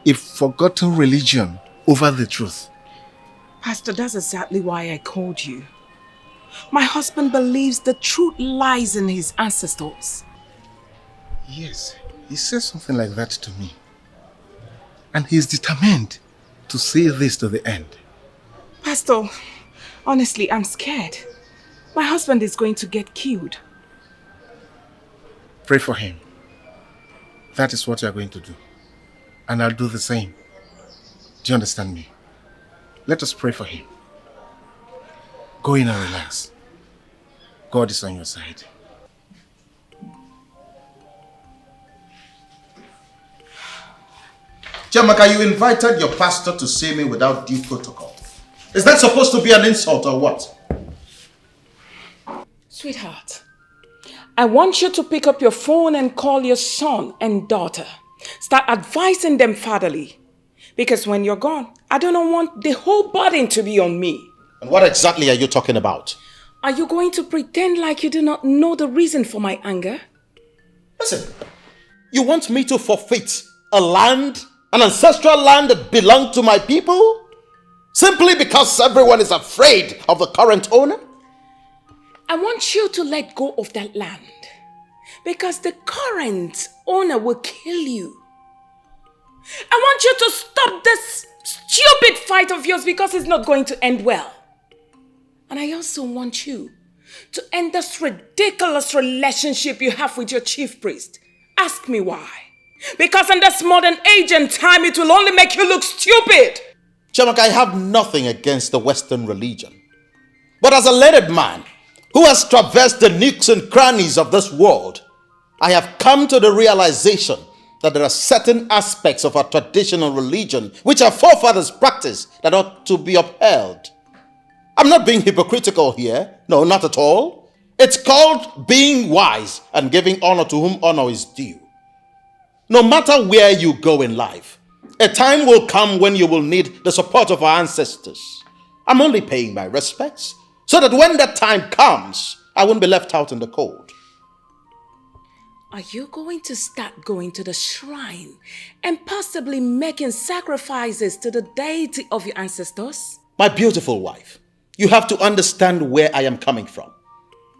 a forgotten religion over the truth. Pastor, that's exactly why I called you. My husband believes the truth lies in his ancestors. Yes, he said something like that to me. And he's determined to see this to the end. Pastor, honestly, I'm scared. My husband is going to get killed. Pray for him. That is what you are going to do. And I'll do the same. Do you understand me? Let us pray for him. Go in and relax. God is on your side. Jamaka, you invited your pastor to see me without due protocol. Is that supposed to be an insult or what? Sweetheart, I want you to pick up your phone and call your son and daughter. Start advising them fatherly. Because when you're gone, I don't want the whole burden to be on me. And what exactly are you talking about? Are you going to pretend like you do not know the reason for my anger? Listen, you want me to forfeit a land, an ancestral land that belonged to my people? Simply because everyone is afraid of the current owner? I want you to let go of that land. Because the current owner will kill you. I want you to stop this stupid fight of yours because it's not going to end well. And I also want you to end this ridiculous relationship you have with your chief priest. Ask me why. Because in this modern age and time, it will only make you look stupid. Chamak, I have nothing against the Western religion. But as a learned man who has traversed the nooks and crannies of this world, I have come to the realization that there are certain aspects of our traditional religion which our forefathers practiced that ought to be upheld. I'm not being hypocritical here. No, not at all. It's called being wise and giving honor to whom honor is due. No matter where you go in life, a time will come when you will need the support of our ancestors. I'm only paying my respects so that when that time comes, I won't be left out in the cold. Are you going to start going to the shrine and possibly making sacrifices to the deity of your ancestors? My beautiful wife, you have to understand where I am coming from.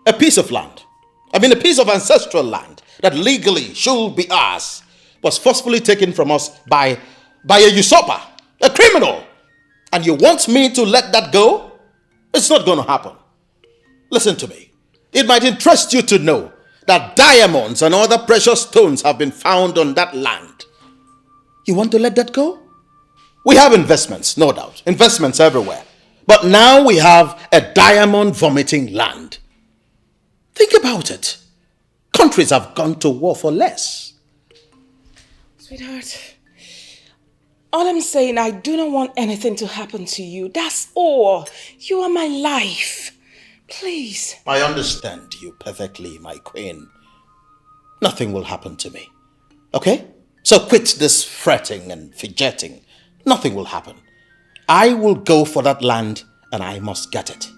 A piece of land, a piece of ancestral land that legally should be ours, was forcefully taken from us by a usurper, a criminal. And you want me to let that go? It's not going to happen. Listen to me. It might interest you to know that diamonds and other precious stones have been found on that land. You want to let that go? We have investments, no doubt. Investments everywhere. But now we have a diamond vomiting land. Think about it. Countries have gone to war for less. Sweetheart, all I'm saying, I do not want anything to happen to you. That's all. You are my life. Please. I understand you perfectly, my queen. Nothing will happen to me. Okay? So quit this fretting and fidgeting. Nothing will happen. I will go for that land and I must get it.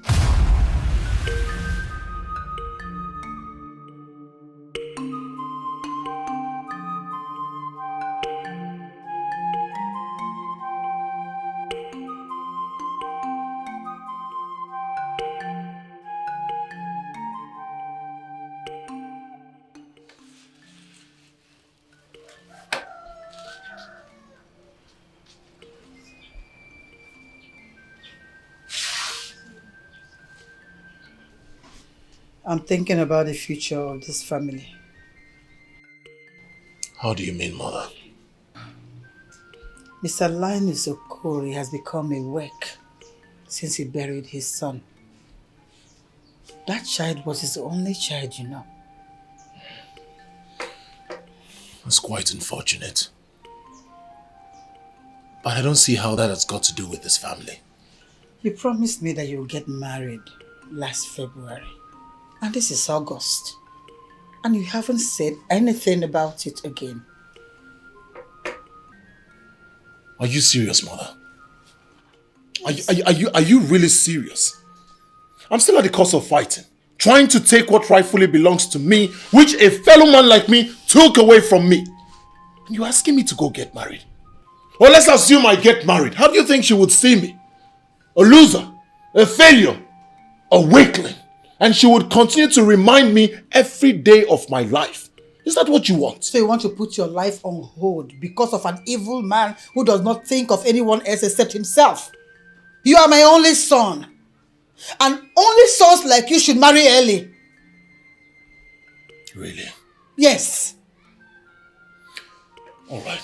I'm thinking about the future of this family. How do you mean, Mother? Mr. Linus Okori has become a wreck since he buried his son. That child was his only child, you know. That's quite unfortunate. But I don't see how that has got to do with this family. You promised me that you would get married last February. And this is August. And you haven't said anything about it again. Are you serious, Mother? Are you really serious? I'm still at the cost of fighting, trying to take what rightfully belongs to me, which a fellow man like me took away from me. And you're asking me to go get married? Or let's assume I get married. How do you think she would see me? A loser? A failure? A weakling? And she would continue to remind me every day of my life. Is that what you want? So you want to put your life on hold because of an evil man who does not think of anyone else except himself? You are my only son. And only sons like you should marry early. Really? Yes. All right.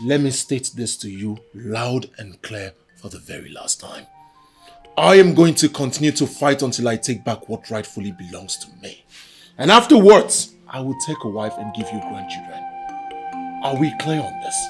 Let me state this to you loud and clear for the very last time. I am going to continue to fight until I take back what rightfully belongs to me. And afterwards, I will take a wife and give you grandchildren. Are we clear on this?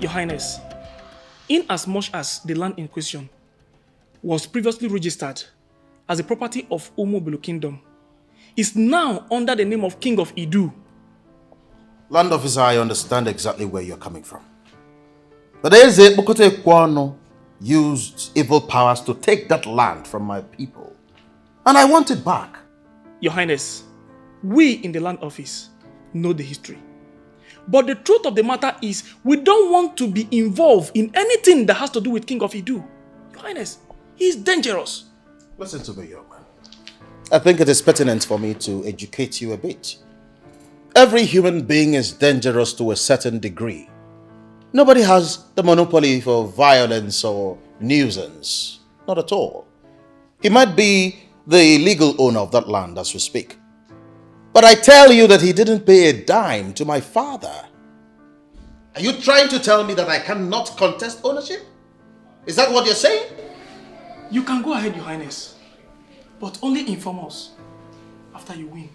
Your Highness, in as much as the land in question was previously registered as the property of Umobulu Kingdom, is now under the name of King of Idu. Land officer, I understand exactly where you're coming from. But EKPOKOTA used evil powers to take that land from my people. And I want it back. Your Highness, we in the land office know the history. But the truth of the matter is, we don't want to be involved in anything that has to do with King of Idu. Your Highness, he's dangerous. Listen to me, young man. I think it is pertinent for me to educate you a bit. Every human being is dangerous to a certain degree. Nobody has the monopoly for violence or nuisance. Not at all. He might be the legal owner of that land as we speak. But I tell you that he didn't pay a dime to my father. Are you trying to tell me that I cannot contest ownership? Is that what you're saying? You can go ahead, Your Highness, but only inform us after you win.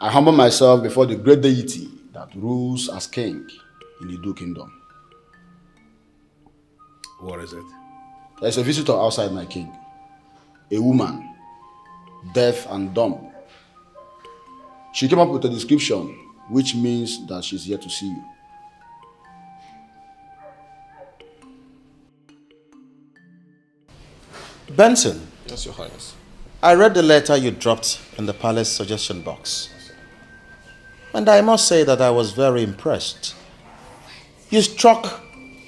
I humble myself before the great deity that rules as king in the Idu kingdom. What is it? There is a visitor outside, my king. A woman, deaf and dumb. She came up with a description which means that she's here to see you. Benson. Yes, Your Highness. I read the letter you dropped in the palace suggestion box. And I must say that I was very impressed. You struck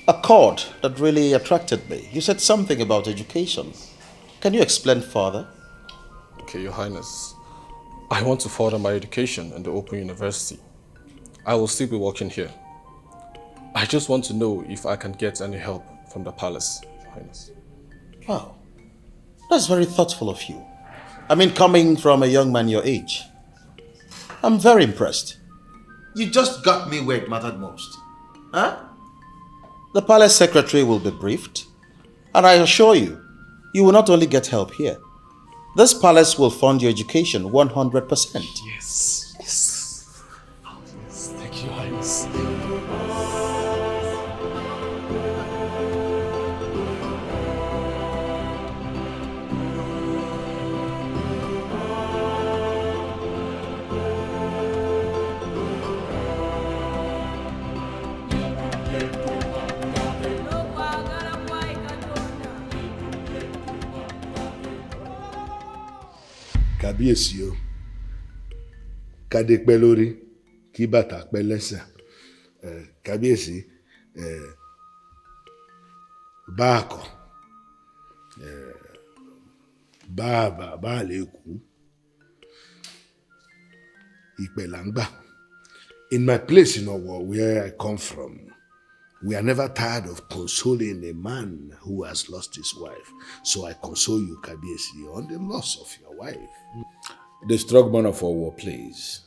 a chord that really attracted me. You said something about education. Can you explain further? Okay, Your Highness. I want to further my education in the Open University. I will still be working here. I just want to know if I can get any help from the palace, Your Highness. Wow. That's very thoughtful of you. I mean, coming from a young man your age. I'm very impressed. You just got me where it mattered most. Huh? The palace secretary will be briefed, and I assure you, you will not only get help here. This palace will fund your education 100%. Yes. Yes. Oh, yes. Thank you, Highness. Kábíyèsí o. Kádé pẹ́ lórí, kí bàtà pẹ́ lẹ́sẹ̀. Kábíyèsí, báàkọ̀, bá lè kú. Ìpẹ̀ là ń gbà. In my place in Owo, where I come from, we are never tired of consoling a man who has lost his wife. So I console you, Kábíyèsí, on the loss of your wife. The strong man of Owo, please.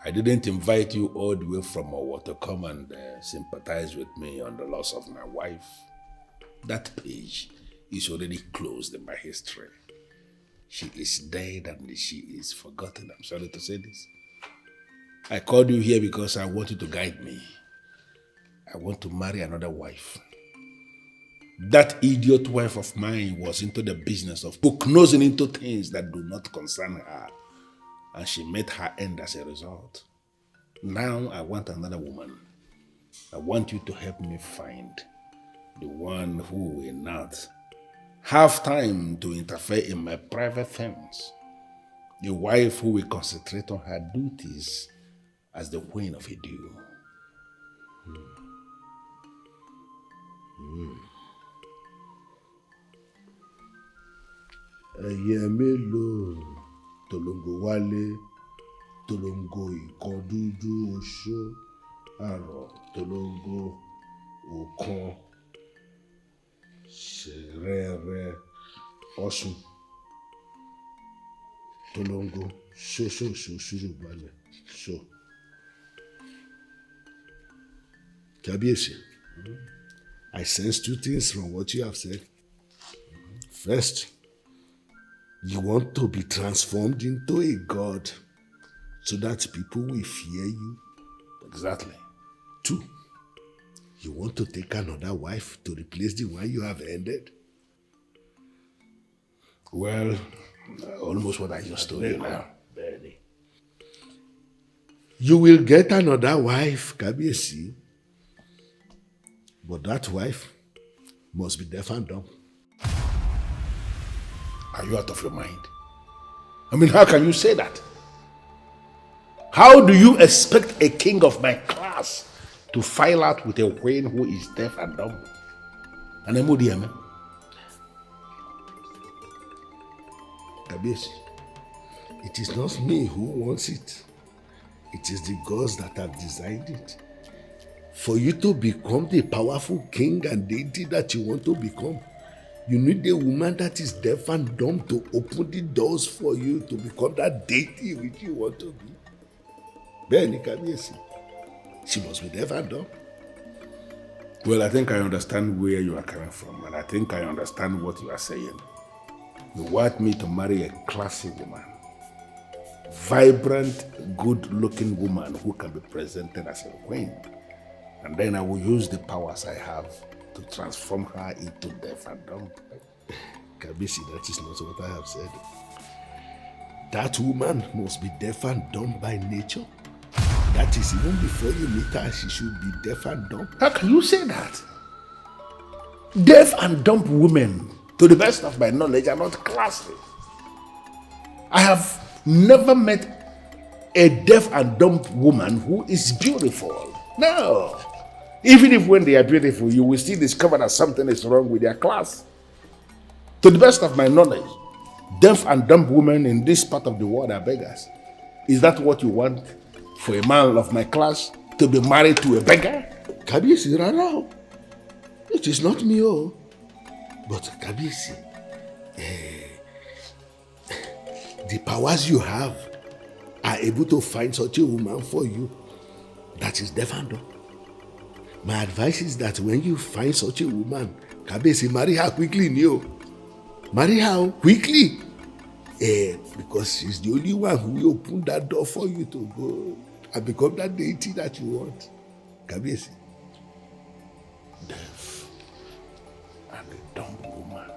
I didn't invite you all the way from Owo to come and sympathize with me on the loss of my wife. That page is already closed in my history. She is dead and she is forgotten. I'm sorry to say this. I called you here because I want you to guide me. I want to marry another wife. That idiot wife of mine was into the business of nosing into things that do not concern her. And she met her end as a result. Now I want another woman. I want you to help me find the one who will not have time to interfere in my private things. The wife who will concentrate on her duties as the queen of Edu. Ẹyẹ mélòó tolongo wálé, tolongo ìkan dúdú oṣó, àrọ̀ tolongo òkan, ṣẹ̀rẹ̀rẹ̀ ọ̀ṣun, tolongo ṣóṣóṣó ṣùrùgbálẹ̀ ṣó. Kábíyèsí, I sense two things from what you have said. First, you want to be transformed into a god so that people will fear you. Exactly. Two, you want to take another wife to replace the one you have ended. Well, almost what I just told you now. You will get another wife, Kábíyèsí, but that wife must be deaf and dumb. Are you out of your mind? I mean, how can you say that? How do you expect a king of my class to file out with a queen who is deaf and dumb? And Kábíyèsí, it is not me who wants it. It is the gods that have designed it. For you to become the powerful king and deity that you want to become, you need a woman that is deaf and dumb to open the doors for you to become that deity which you want to be. Bẹ́ẹ̀ni Kábíyèsí, she must be deaf and dumb. Well, I think I understand where you are coming from, and I think I understand what you are saying. You want me to marry a classy woman, vibrant, good-looking woman who can be presented as a queen, and then I will use the powers I have to transform her into deaf and dumb. Kábíyèsí, that is not what I have said. That woman must be deaf and dumb by nature. That is, even before you meet her, she should be deaf and dumb. How can you say that? Deaf and dumb women, to the best of my knowledge, are not classy. I have never met a deaf and dumb woman who is beautiful. No. Even if when they are beautiful, you will still discover that something is wrong with their class. To the best of my knowledge, deaf and dumb women in this part of the world are beggars. Is that what you want for a man of my class to be married to a beggar? Kábíyèsí, rárá. It is not me, oh. But Kábíyèsí, the powers you have are able to find such a woman for you that is deaf and dumb. My advice is that when you find such a woman, Kábíyèsí, marry her quickly, Neo. Marry her quickly. Because she's the only one who will open that door for you to go and become that deity that you want. Kábíyèsí. Deaf and a dumb woman.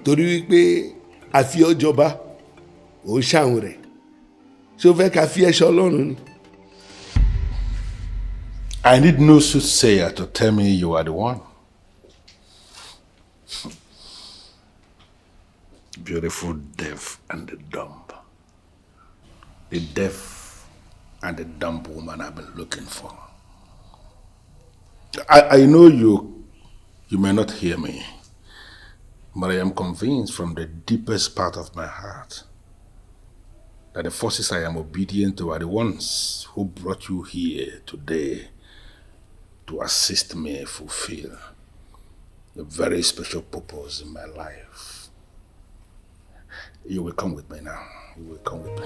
Torí wípé a fi ọ́ jọba, ò ń ṣàwọn rẹ̀. Ṣé o fẹ́ ká fi ẹ́ ṣọlọ́run ni? I need no soothsayer to tell me you are the one. Beautiful deaf and the dumb. The deaf and the dumb woman I've been looking for. I know you may not hear me, but I am convinced from the deepest part of my heart that the forces I am obedient to are the ones who brought you here today to assist me fulfill a very special purpose in my life. You will come with me now. You will come with me.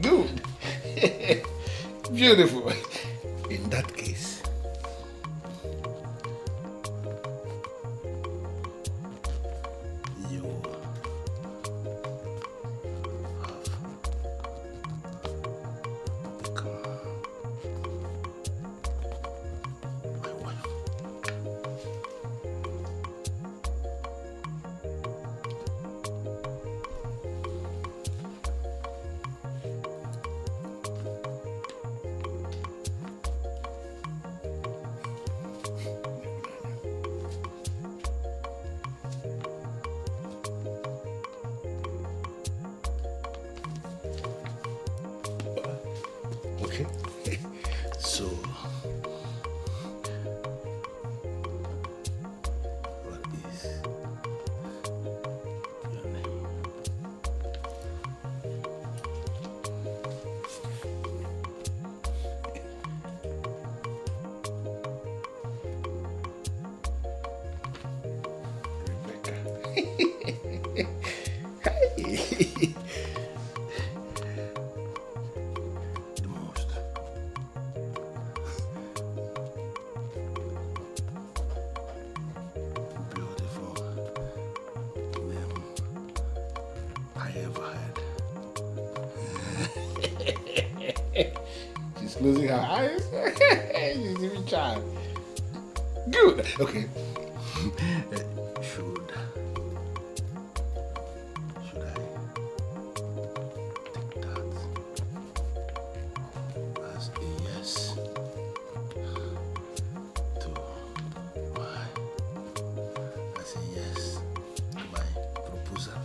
Good. Beautiful. In that case, you have become my wife. Okay. So, what is your name? Rebecca. Hey. She's closing her eyes. She's even trying. Good. Okay. Should I take that as a yes to my proposal?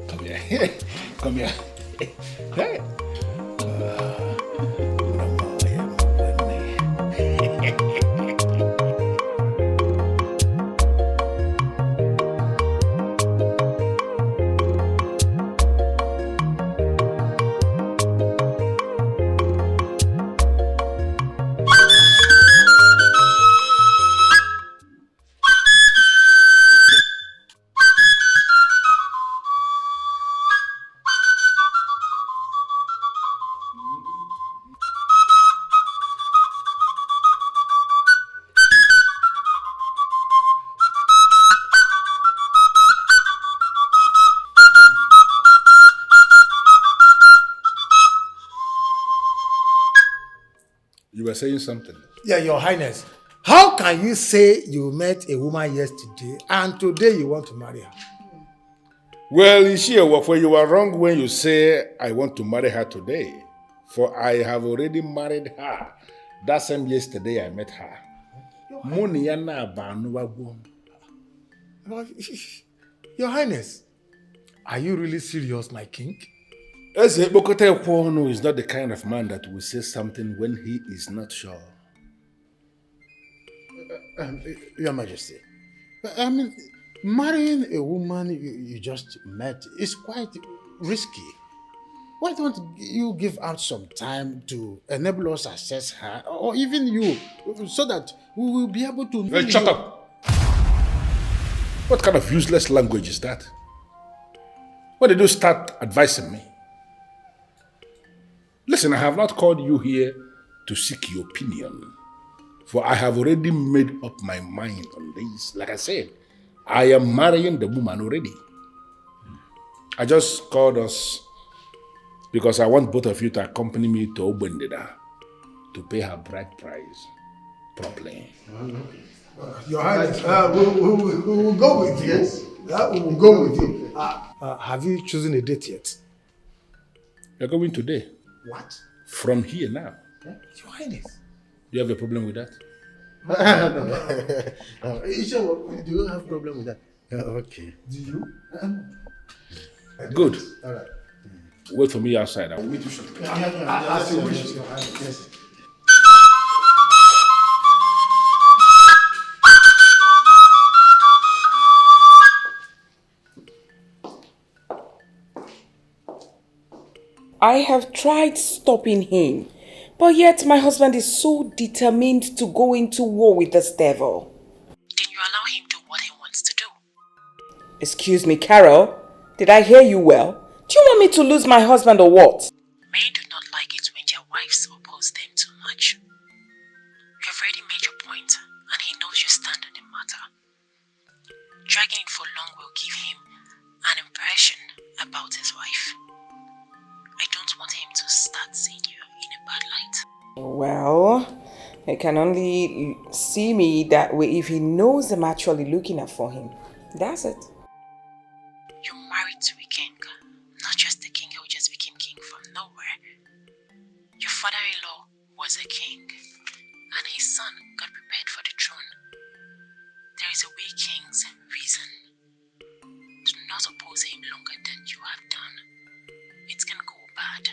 Come here. Come here. Hey. You were saying something. Yeah, Your Highness. How can you say you met a woman yesterday and today you want to marry her? Well, Ishiawafo, you are wrong when you say I want to marry her today. For I have already married her. That same yesterday I met her. Your Highness, are you really serious, my king? EKPOKOTA is not the kind of man that will say something when he is not sure. Your Majesty, I mean, marrying a woman you just met is quite risky. Why don't you give out some time to enable us assess her, or even you, so that we will be able to know Shut up! What kind of useless language is that? When did you start advising me? Listen, I have not called you here to seek your opinion, for I have already made up my mind on this. Like I said, I am marrying the woman already. I just called us because I want both of you to accompany me to Obendida to pay her bride price properly. Your Highness, we will go with you. Yes. We will go with you. Have you chosen a date yet? You're going today. What? From here now. Your Highness. Do you have a problem with that? No. Do you have a problem with that? Okay. Do you? Good. All right. Wait for me outside. I will meet you shortly. As you wish, Your Highness. Yes. I have tried stopping him, but yet my husband is so determined to go into war with this devil. Then you allow him to do what he wants to do. Excuse me, Carol, did I hear you well? Do you want me to lose my husband or what? Men do not like it when their wives oppose them too much. You have already made your point, and he knows your stand on the matter. Dragging it for long will give him an impression about his wife. I don't want him to start seeing you in a bad light. Well, he can only see me that way if he knows I'm actually looking out for him. That's it. You're married to a king, not just a king who just became king from nowhere. Your father-in-law was a king, and his son got prepared for the throne. There is a way kings reason. Do not oppose him longer than you have done. It can go bad.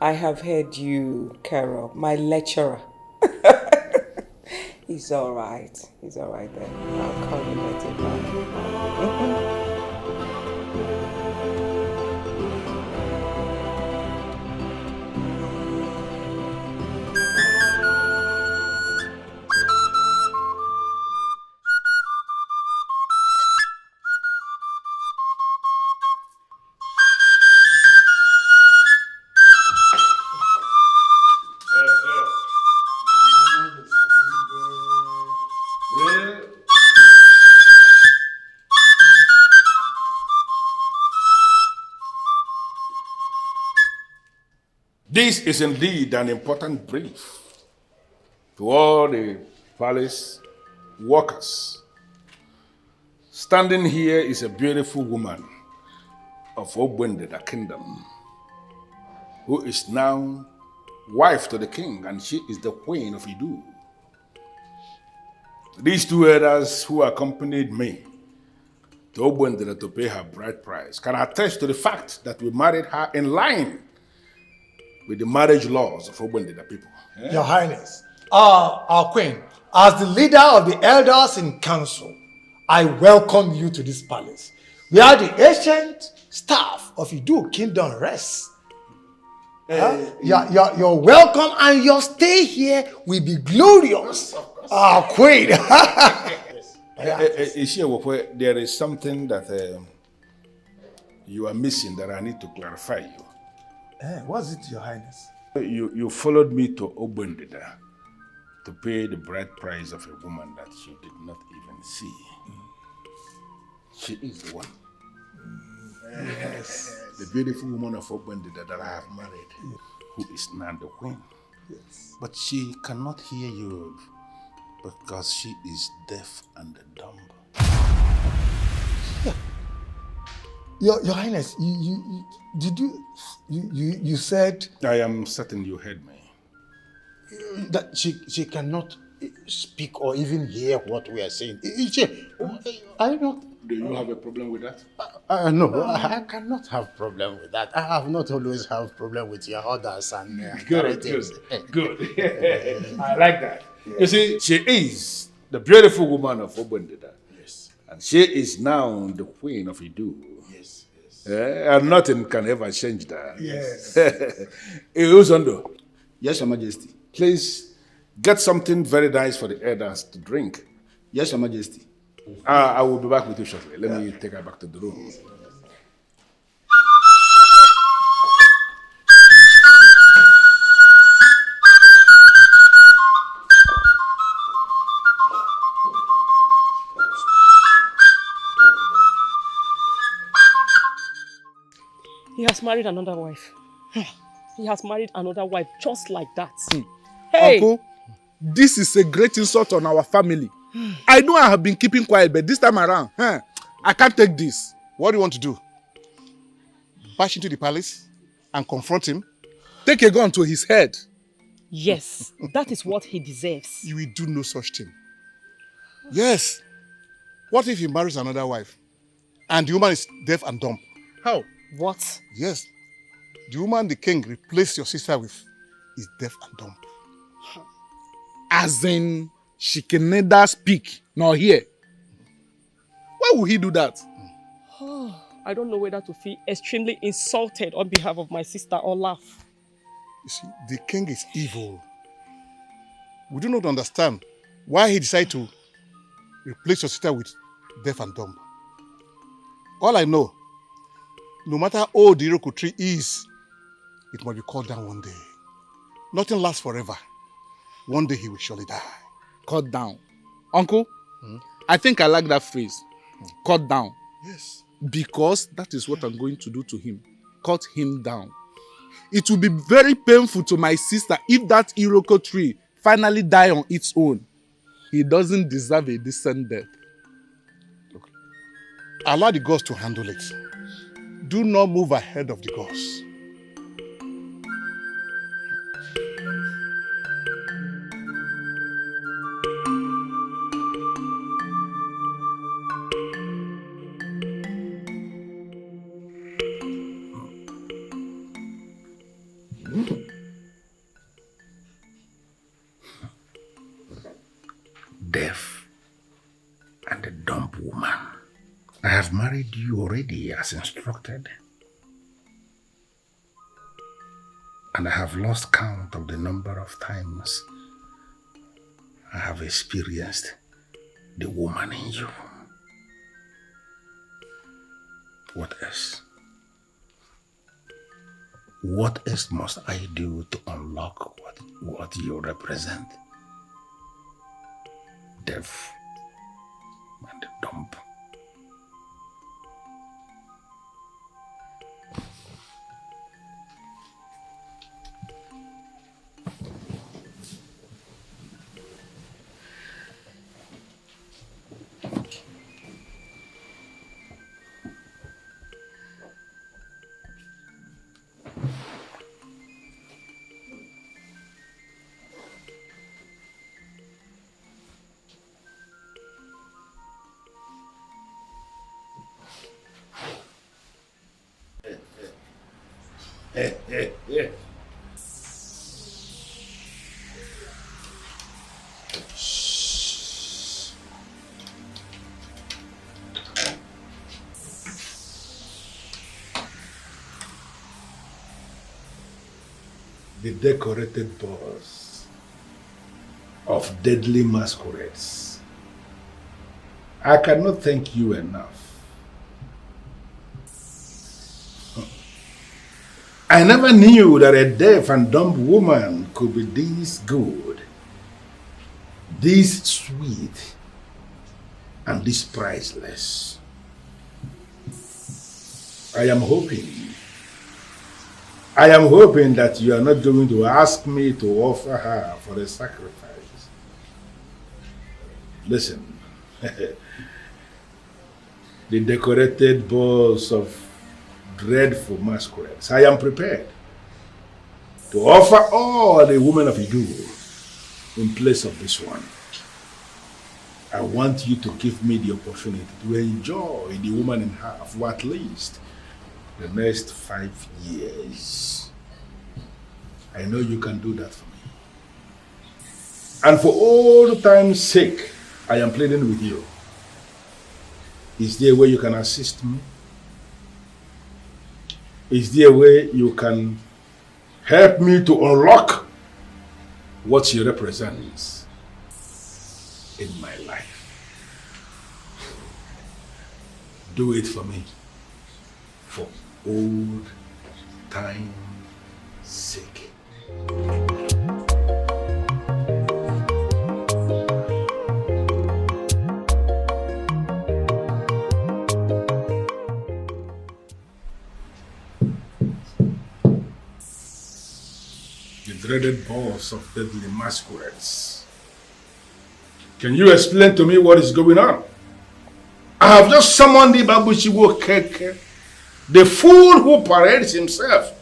I have heard you, Carol, my lecturer. He's alright. He's alright then. I'll call you later. Bye. This is indeed an important brief to all the palace workers. Standing here is a beautiful woman of Obendida Kingdom, who is now wife to the king, and she is the queen of Idu. These two elders who accompanied me to Obendida to pay her bride price can attest to the fact that we married her in line with the marriage laws of Obendida people. Your Highness, our queen, as the leader of the elders in council, I welcome you to this palace, where the ancient staff of Idu Kingdom rests. You're welcome, and your stay here will be glorious. Our queen. There is something that you are missing that I need to clarify you. What's it, Your Highness? You followed me to Obendida to pay the bride price of a woman that you did not even see. She is the one. Yes. The beautiful woman of Obendida that I have married, who is now the queen. Yes. But she cannot hear you because she is deaf and dumb. Your Highness, you said I am certain you heard me. That she cannot speak or even hear what we are saying. I don't. Do you have a problem with that? No, I cannot have problem with that. I have not always have problem with your orders and Good. I like that. You see, she is the beautiful woman of Obundida. Yes. And she is now the queen of Idu. Yes. And nothing can ever change that. Yes. Uzondo. Yes, Your Majesty. Please get something very nice for the elders to drink. Yes, Your Majesty. I will be back with you shortly. Let me take her back to the room. He has married another wife. He has married another wife just like that. Hey! Uncle, this is a great insult on our family. I know I have been keeping quiet, but this time around, I can't take this. What do you want to do? Bash into the palace and confront him? Take a gun to his head. Yes, that is what he deserves. You will do no such thing. Yes. What if he marries another wife and the woman is deaf and dumb? How? What? Yes. The woman the king replaced your sister with is deaf and dumb. As in, she can neither speak nor hear. Why would he do that? I don't know whether to feel extremely insulted on behalf of my sister or laugh. You see, the king is evil. We do not understand why he decided to replace your sister with deaf and dumb. All I know, no matter how old the Iroko tree is, it must be cut down one day. Nothing lasts forever. One day he will surely die. Cut down. Uncle, I think I like that phrase. Cut down. Yes. Because that is what I'm going to do to him. Cut him down. It will be very painful to my sister if that Iroko tree finally die on its own. He doesn't deserve a decent death. Look, allow the gods to handle it. Do not move ahead of the gods. Deaf and a dumb woman. I have married you already as instructed. And I have lost count of the number of times I have experienced the woman in you. What else? What else must I do to unlock what you represent? Deaf and dumb. The decorated boss of deadly masquerades. I cannot thank you enough. I never knew that a deaf and dumb woman could be this good, this sweet, and this priceless. I am hoping that you are not going to ask me to offer her for a sacrifice. Listen, the decorated balls of dreadful masquerades, I am prepared to offer all the women of Idu in place of this one. I want you to give me the opportunity to enjoy the woman in her for at least the next 5 years. I know you can do that for me. And for old time's sake, I am pleading with you. Is there a way you can assist me? Is there a way you can help me to unlock what she represents in my life? Do it for me, for old time's sake. The dreaded boss of deadly masquerades. Can you explain to me what is going on? I have just summoned the Babushiwo Keke, the fool who parades himself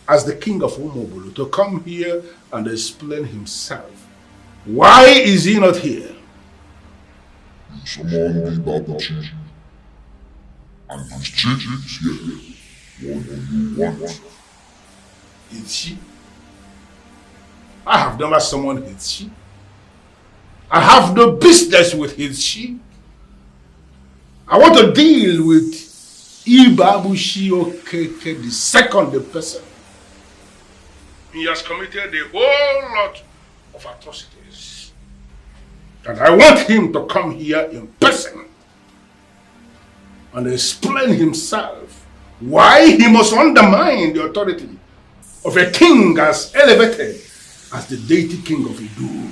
as the king of Umobulu, to come here and explain himself. Why is he not here? You summoned the Babushi, and his chief is here. What do you want? Hitchi? I have never summoned Hitchi. I have no business with Hitchi. I want to deal with Ibabushi Okeke, the second person. He has committed a whole lot of atrocities. And I want him to come here in person and explain himself why he must undermine the authority of a king as elevated as the deity king of Idu.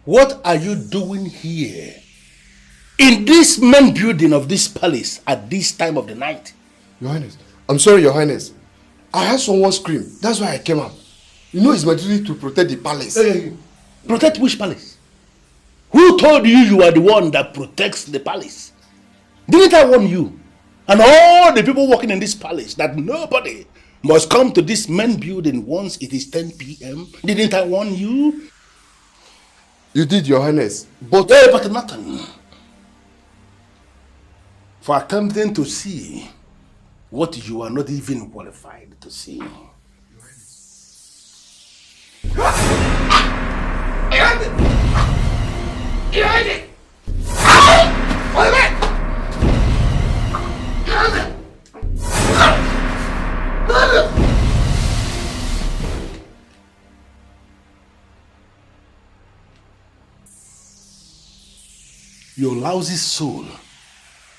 What are you doing here? In this main building of this palace at this time of the night? Your Highness, I'm sorry, Your Highness. I heard someone scream. That's why I came out. You know it's my duty to protect the palace. Hey, protect which palace? Who told you you are the one that protects the palace? Didn't I warn you and all the people working in this palace that nobody must come to this main building once it is 10 p.m.? Didn't I warn you? You did, Your Highness. But nothing. For attempting to see what you are not even qualified to see. Your lousy soul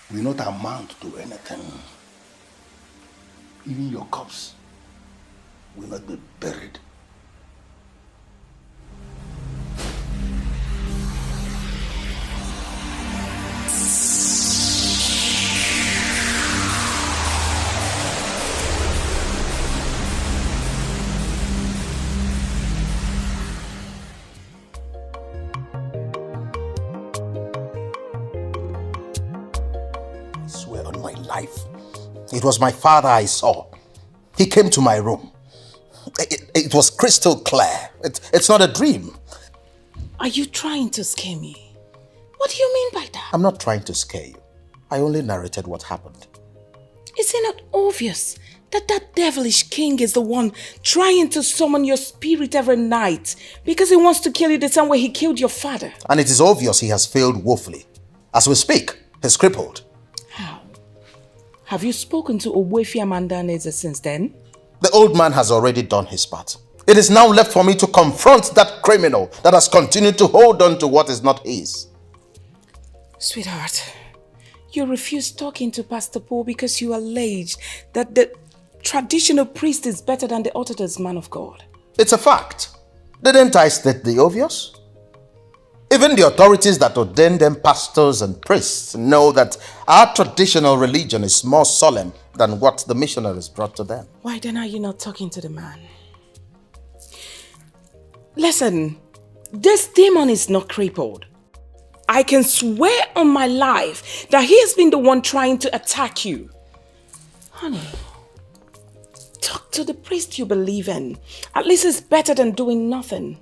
will not amount to anything. Even your corpse will not be buried. It was my father I saw. He came to my room. It was crystal clear. It's not a dream. Are you trying to scare me? What do you mean by that? I'm not trying to scare you. I only narrated what happened. Is it not obvious that that devilish king is the one trying to summon your spirit every night because he wants to kill you the same way he killed your father? And it is obvious he has failed woefully. As we speak, he's crippled. How? Have you spoken to Ogbuefi Amandaneze since then? The old man has already done his part. It is now left for me to confront that criminal that has continued to hold on to what is not his. Sweetheart, you refused talking to Pastor Paul because you alleged that the traditional priest is better than the Orthodox man of God. It's a fact. Didn't I state the obvious? Even the authorities that ordain them pastors and priests know that our traditional religion is more solemn than what the missionaries brought to them. Why then are you not talking to the man? Listen, this demon is not crippled. I can swear on my life that he has been the one trying to attack you. Honey, talk to the priest you believe in. At least it's better than doing nothing.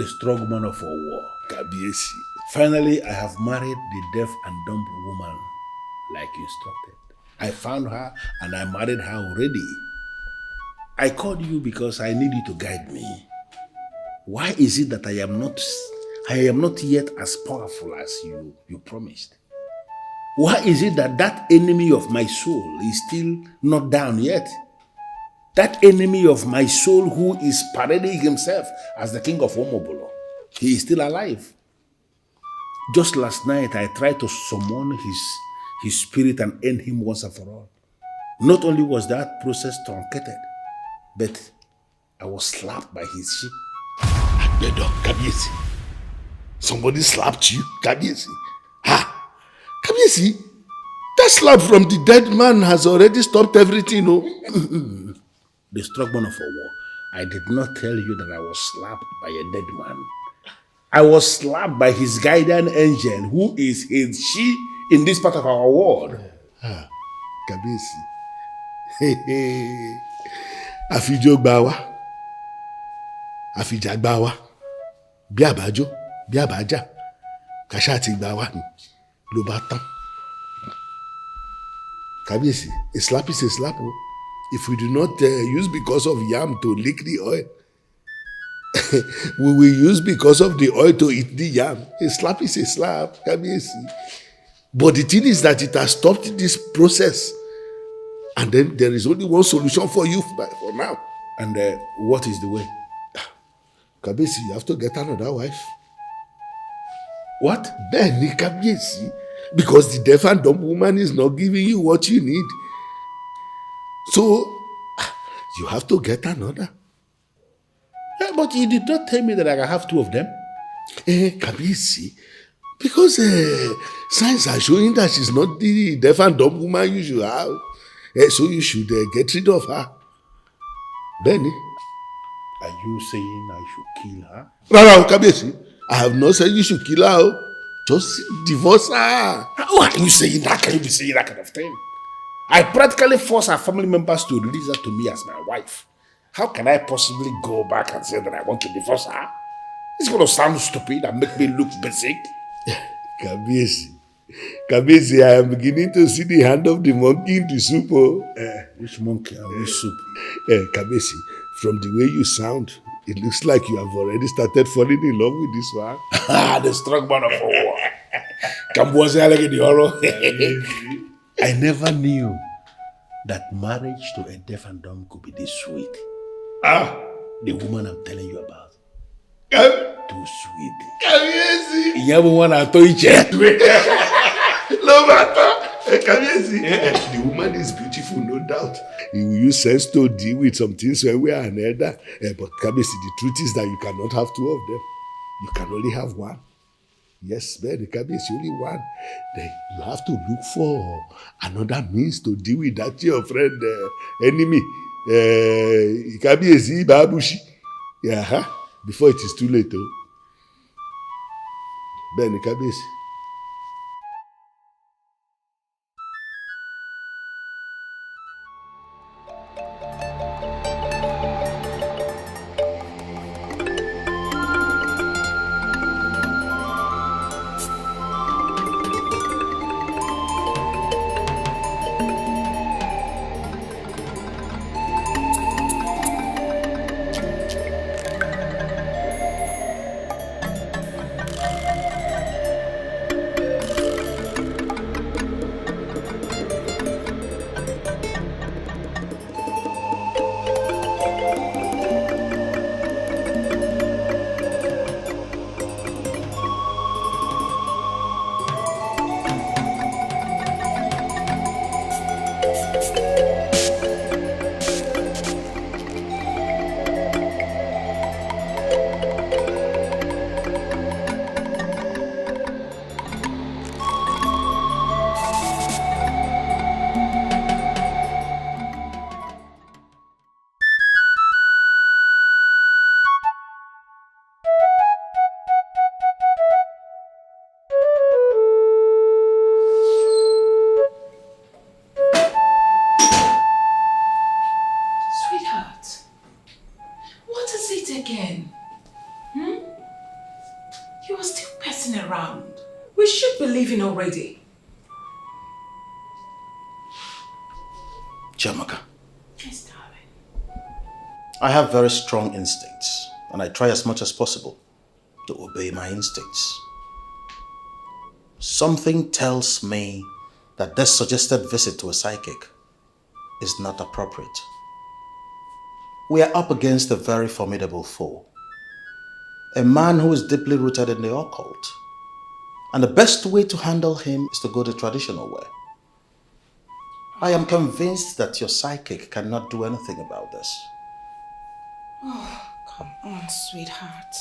the strongman of our war. Kabiesi. Finally, I have married the deaf and dumb woman like instructed. I found her and I married her already. I called you because I need you to guide me. Why is it that I am not yet as powerful as you promised? Why is it that enemy of my soul is still not down yet? That enemy of my soul who is parading himself as the king of Omobolo, he is still alive. Just last night, I tried to summon his spirit and end him once and for all. Not only was that process truncated, but I was slapped by his sheep. Agbedo, Kabiesi. Somebody slapped you, Kabiesi. Ha! Kabiesi, that slap from the dead man has already stopped everything, no? The strongman of a war. I did not tell you that I was slapped by a dead man. I was slapped by his guardian angel, who is his she in this part of our world. Ah, Kabiesi. Àfijó gbà wá. Àfijá gbà wá. Bí àbájó, bí àbájá. Kàṣá ti gbà wá ni. Ló bá tán. Kabiesi, a slap is a slap. If we do not use because of yam to lick the oil, we will use because of the oil to eat the yam. A slap is a slap, Kabiesi. But the thing is that it has stopped this process. And then there is only one solution for you for now. And what is the way? Kabiesi, you have to get another wife. What? Benny Kabiesi. Because the deaf and dumb woman is not giving you what you need. So, you have to get another. But you did not tell me that I can have two of them. Kabiesi, because signs are showing that she's not the deaf and dumb woman you should have. So you should get rid of her. Benny. Are you saying I should kill her? No, Kabiesi. I have not said you should kill her. Just divorce her. Why are you saying that? Can you be saying that kind of thing? I practically force her family members to release her to me as my wife. How can I possibly go back and say that I want to divorce her? It's going to sound stupid and make me look basic. Kabiesi, I am beginning to see the hand of the monkey in the soup. Which monkey and which soup? Kabiesi, from the way you sound, it looks like you have already started falling in love with this one. The strong man of war. I never knew that marriage to a deaf and dumb could be this sweet. The woman I'm telling you about. Too sweet. Kabiesi. You ever want to touch it? No matter. Kabiesi. The woman is beautiful, no doubt. You will use sense to deal with some things when we are another. But Kabiesi, the truth is that you cannot have two of them. You can only have one. Yes, man, Kabiesi, only one. Then you have to look for another means to deal with that your friend, enemy. Kabiesi, Babushi. Yeah, before it is too late. Ben, Kabiesi. talking already? Chiamaka, Yes, darling. I have very strong instincts, and I try as much as possible to obey my instincts. Something tells me that this suggested visit to a psychic is not appropriate. We are up against a very formidable foe. A man who is deeply rooted in the occult. And the best way to handle him is to go the traditional way. I am convinced that your psychic cannot do anything about this. Oh, come on, sweetheart.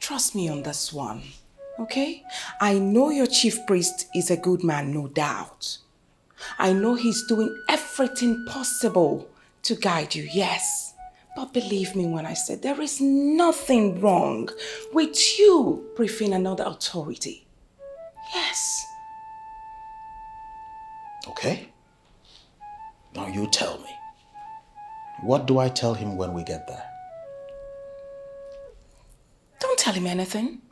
Trust me on this one, okay? I know your chief priest is a good man, no doubt. I know he's doing everything possible to guide you, yes. But believe me when I say there is nothing wrong with you briefing another authority. Yes. Okay? Now you tell me. What do I tell him when we get there? Don't tell him anything.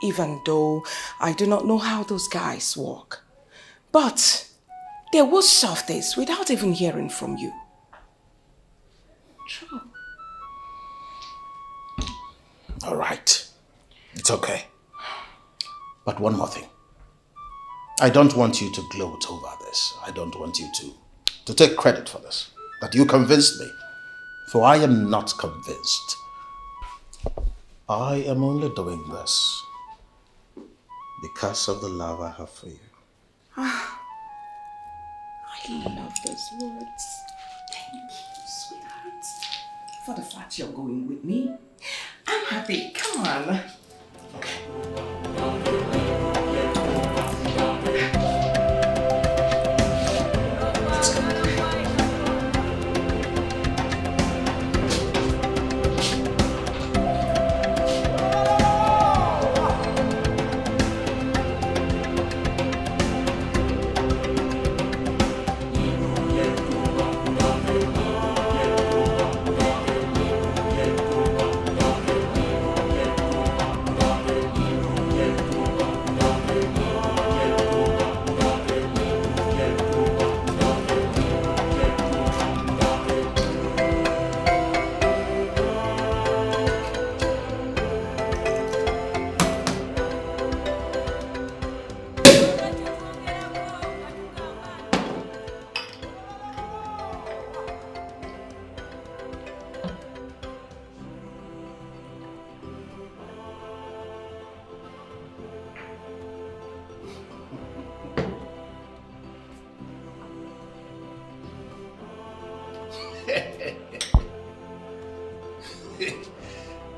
Even though I do not know how those guys work. But they will solve this without even hearing from you. True. All right. It's okay. But one more thing. I don't want you to gloat over this. I don't want you to take credit for this. That you convinced me. For I am not convinced. I am only doing this because of the love I have for you. I love those words. Thank you, sweetheart. For the fact you're going with me. I'm happy. Come on.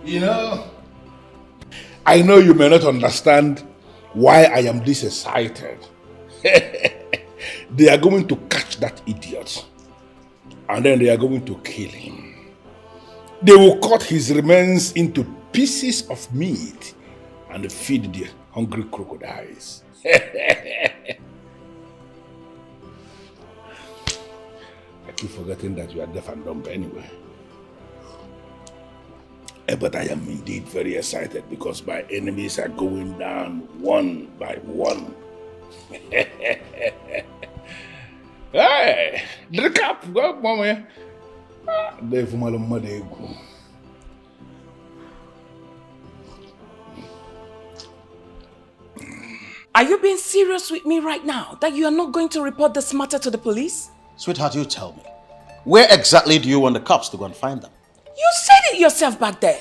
You know, I know you may not understand why I am this excited. They are going to catch that idiot. And then they are going to kill him. They will cut his remains into pieces of meat and feed the hungry crocodiles. I keep forgetting that you are deaf and dumb anyway. But I am indeed very excited because my enemies are going down one by one. Hey, drink up, go, mama. Are you being serious with me right now? That you are not going to report this matter to the police? Sweetheart, you tell me. Where exactly do you want the cops to go and find them? You said it yourself back there.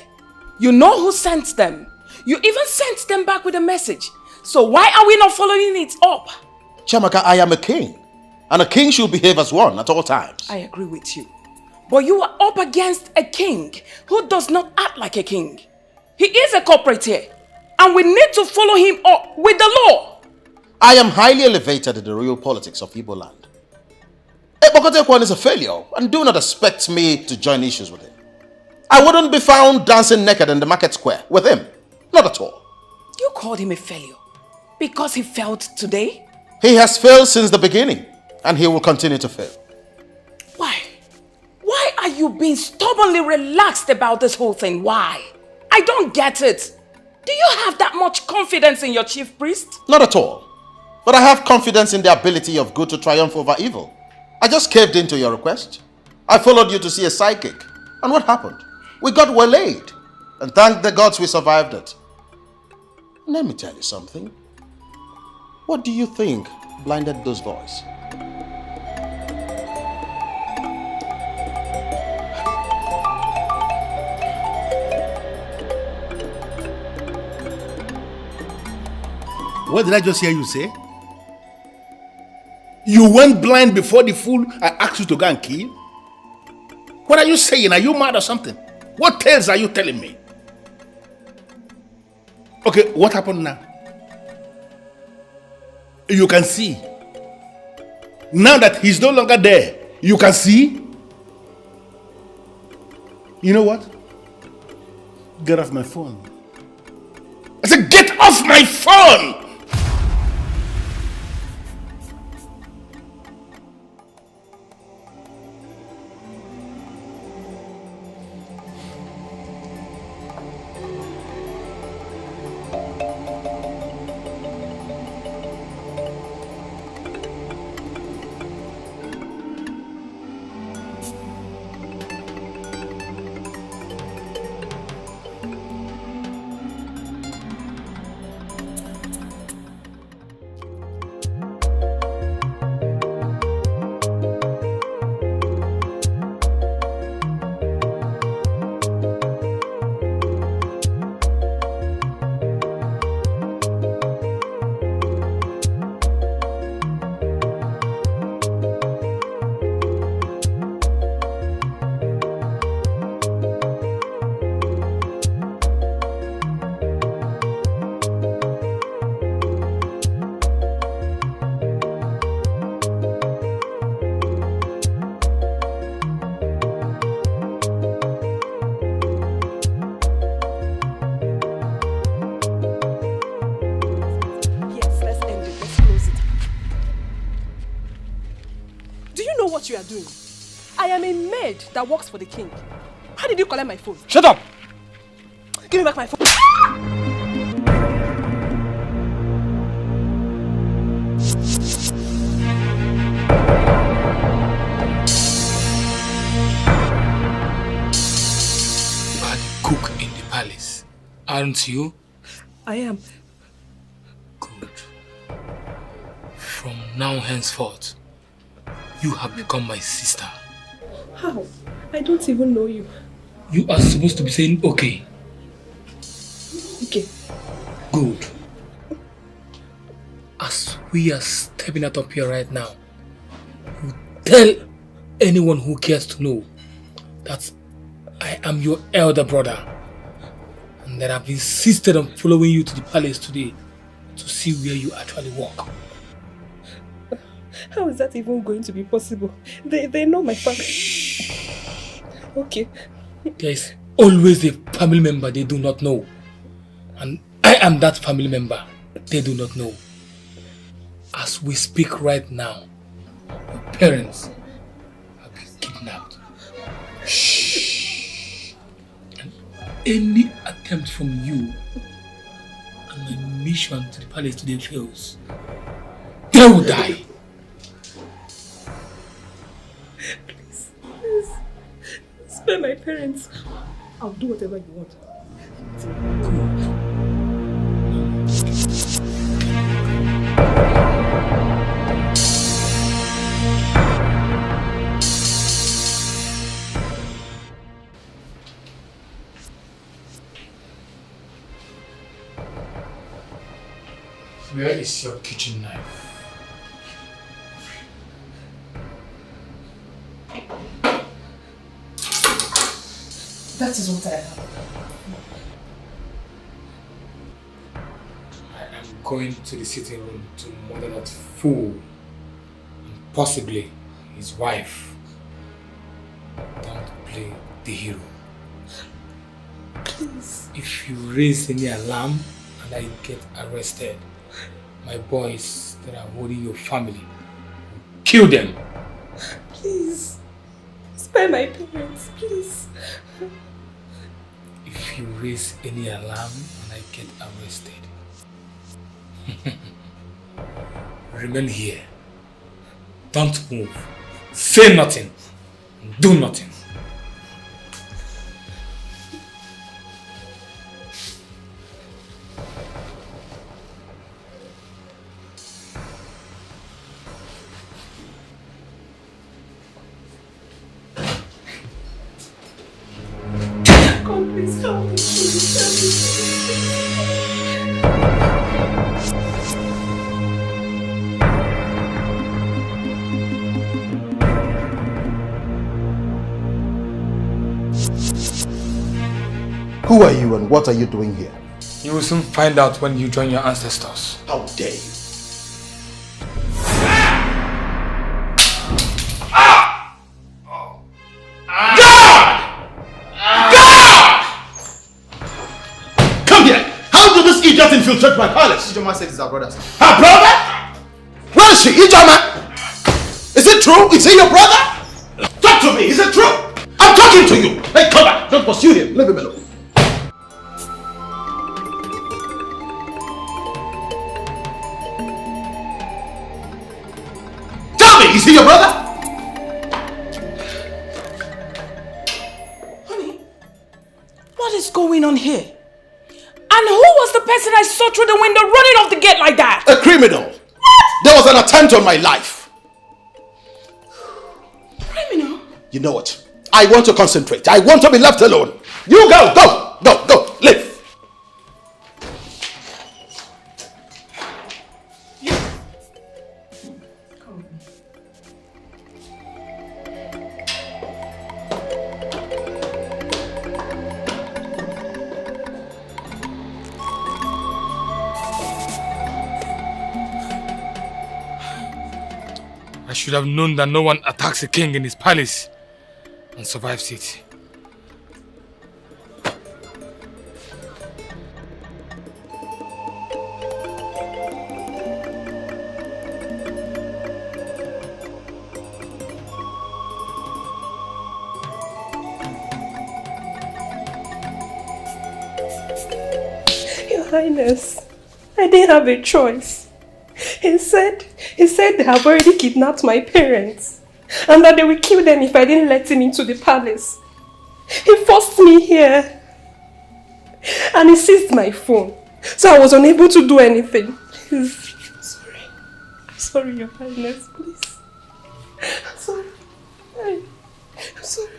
You know who sent them. You even sent them back with a message. So why are we not following it up? Chiamaka, I am a king. And a king should behave as one at all times. I agree with you. But you are up against a king who does not act like a king. He is a corporate here. And we need to follow him up with the law. I am highly elevated in the real politics of Igbo land. EKPOKOTA is a failure, and do not expect me to join issues with him. I wouldn't be found dancing naked in the market square with him. Not at all. You called him a failure because he failed today? He has failed since the beginning, and he will continue to fail. Why? Why are you being stubbornly relaxed about this whole thing? Why? I don't get it. Do you have that much confidence in your chief priest? Not at all. But I have confidence in the ability of good to triumph over evil. I just caved into your request. I followed you to see a psychic. And what happened? We got waylaid. And thank the gods we survived it. Let me tell you something. What do you think blinded those boys? What did I just hear you say? You went blind before the fool I asked you to go and kill? What are you saying? Are you mad or something? What tales are you telling me? Okay, what happened now? You can see. Now that he's no longer there, you can see. You know what? Get off my phone. I said, get off my phone! What you are doing. I am a maid that works for the king. How did you collect my phone? Shut up! Give me back my phone. You are the cook in the palace, aren't you? I am. Good. From now henceforth, you have become my sister. How? I don't even know you. You are supposed to be saying okay. Okay. Good. As we are stepping out of here right now, you tell anyone who cares to know that I am your elder brother and that I've insisted on following you to the palace today to see where you actually work. How is that even going to be possible? They know my family. Okay. There is always a family member they do not know. And I am that family member they do not know. As we speak right now, your parents have been kidnapped. Shh. And any attempt from you and my mission to the palace today fails, they will die. Spare my parents. I'll do whatever you want. Where is your kitchen knife? That is what I have. I am going to the sitting room to murder that fool and possibly his wife. Don't play the hero. Please. If you raise any alarm and I get arrested, my boys that are holding your family, kill them. Please. Spare my parents, please. If you raise any alarm and I get arrested. Remain here. Don't move. Say nothing. Do nothing. God, please help me. Please help me. Who are you and what are you doing here? You will soon find out when you join your ancestors. How dare you? Come here! How did this idiot infiltrate my palace? Ijoma said it's our brothers. Her brother? Where is she? Ijoma? Is it true? Is he your brother? Talk to me! Is it true? I'm talking to you! Hey, come back! Don't pursue him! Leave him alone. Tell me! Is he your brother? What is going on here? And who was the person I saw through the window running off the gate like that? A criminal. What? There was an attempt on my life. Criminal? You know what? I want to concentrate. I want to be left alone. You go, go, go, go, live. I should have known that no one attacks a king in his palace and survives it. Your Highness, I didn't have a choice. He said they have already kidnapped my parents and that they will kill them if I didn't let him into the palace. He forced me here and he seized my phone, so I was unable to do anything. Please, I'm sorry, Your Highness, please. I'm sorry. I'm sorry.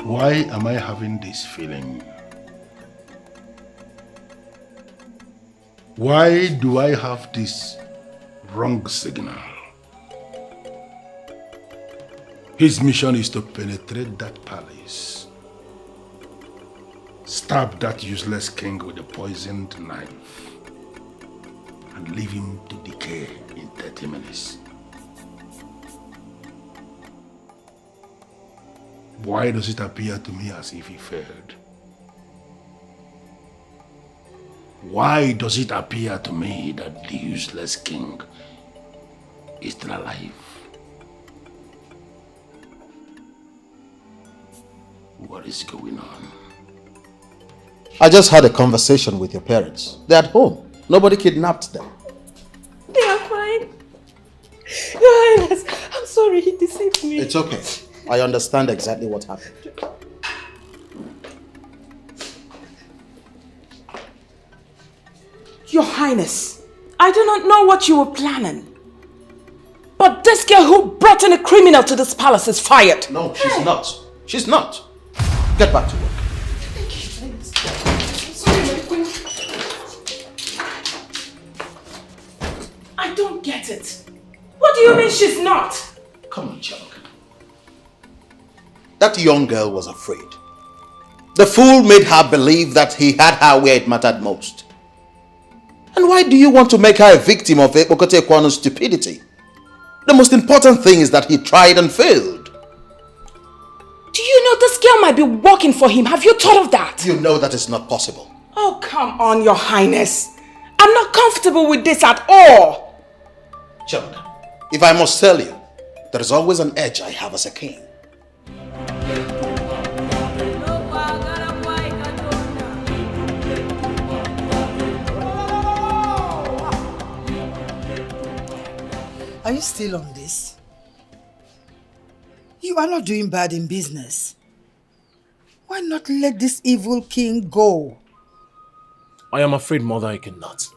Why am I having this feeling? Why do I have this wrong signal? His mission is to penetrate that palace, stab that useless king with a poisoned knife, and leave him to decay in 30 minutes. Why does it appear to me as if he failed? Why does it appear to me that the useless king is still alive? What is going on? I just had a conversation with your parents. They're at home. Nobody kidnapped them. They are fine. Your Highness, I'm sorry, he deceived me. It's okay. I understand exactly what happened. Your Highness, I do not know what you were planning. But this girl who brought in a criminal to this palace is fired. No, she's not. She's not. Get back to work. Thank you, Highness. I'm sorry, my queen. I don't get it. What do you mean she's not? Come on, Chuck. That young girl was afraid. The fool made her believe that he had her where it mattered most. And why do you want to make her a victim of EKPOKOTA's stupidity? The most important thing is that he tried and failed. this girl might be working for him. Have you thought of that? You know that is not possible. Oh, come on, Your Highness. I'm not comfortable with this at all. Children, if I must tell you, there is always an edge I have as a king. Are you still on this? You are not doing bad in business. Why not let this evil king go? I am afraid, Mother, I cannot.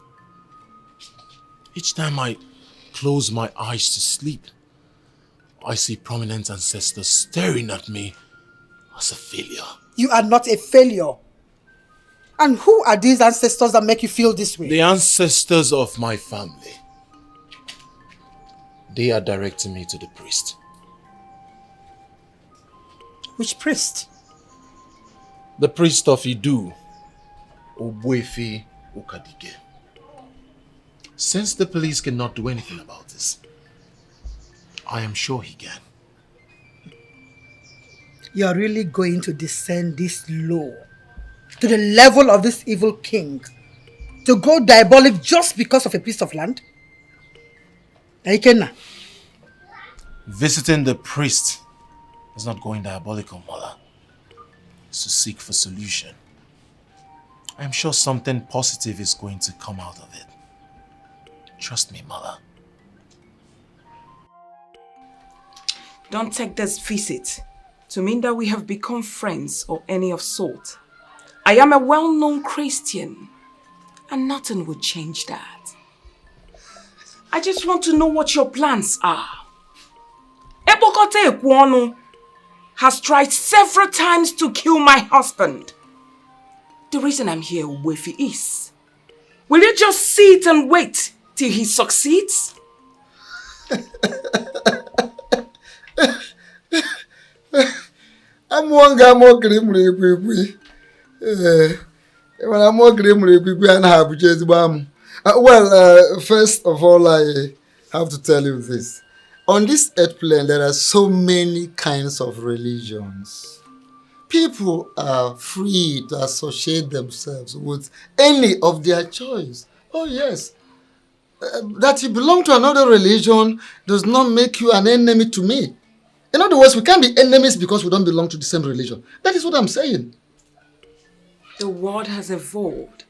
Each time I close my eyes to sleep, I see prominent ancestors staring at me as a failure. You are not a failure. And who are these ancestors that make you feel this way? The ancestors of my family. They are directing me to the priest. Which priest? The priest of Idu, Ogbuefi Okadige. Since the police cannot do anything about this, I am sure he can. You are really going to descend this low to the level of this evil king to go diabolic just because of a piece of land? Aikenna. Visiting the priest is not going diabolical, Mother. It's to seek for solution. I am sure something positive is going to come out of it. Trust me, Mother. Don't take this visit to mean that we have become friends or any of sort. I am a well-known Christian, and nothing would change that. I just want to know what your plans are. EKPOKOTA has tried several times to kill my husband. The reason I'm here, Wefi, is, will you just sit and wait till he succeeds? I'm one guy more grim. When I'm more grim, and have just bam. Well, first of all, I have to tell you this. On this earth plane, there are so many kinds of religions. People are free to associate themselves with any of their choice. Oh yes. That you belong to another religion does not make you an enemy to me. In other words, we can't be enemies because we don't belong to the same religion. That is what I'm saying. The world has evolved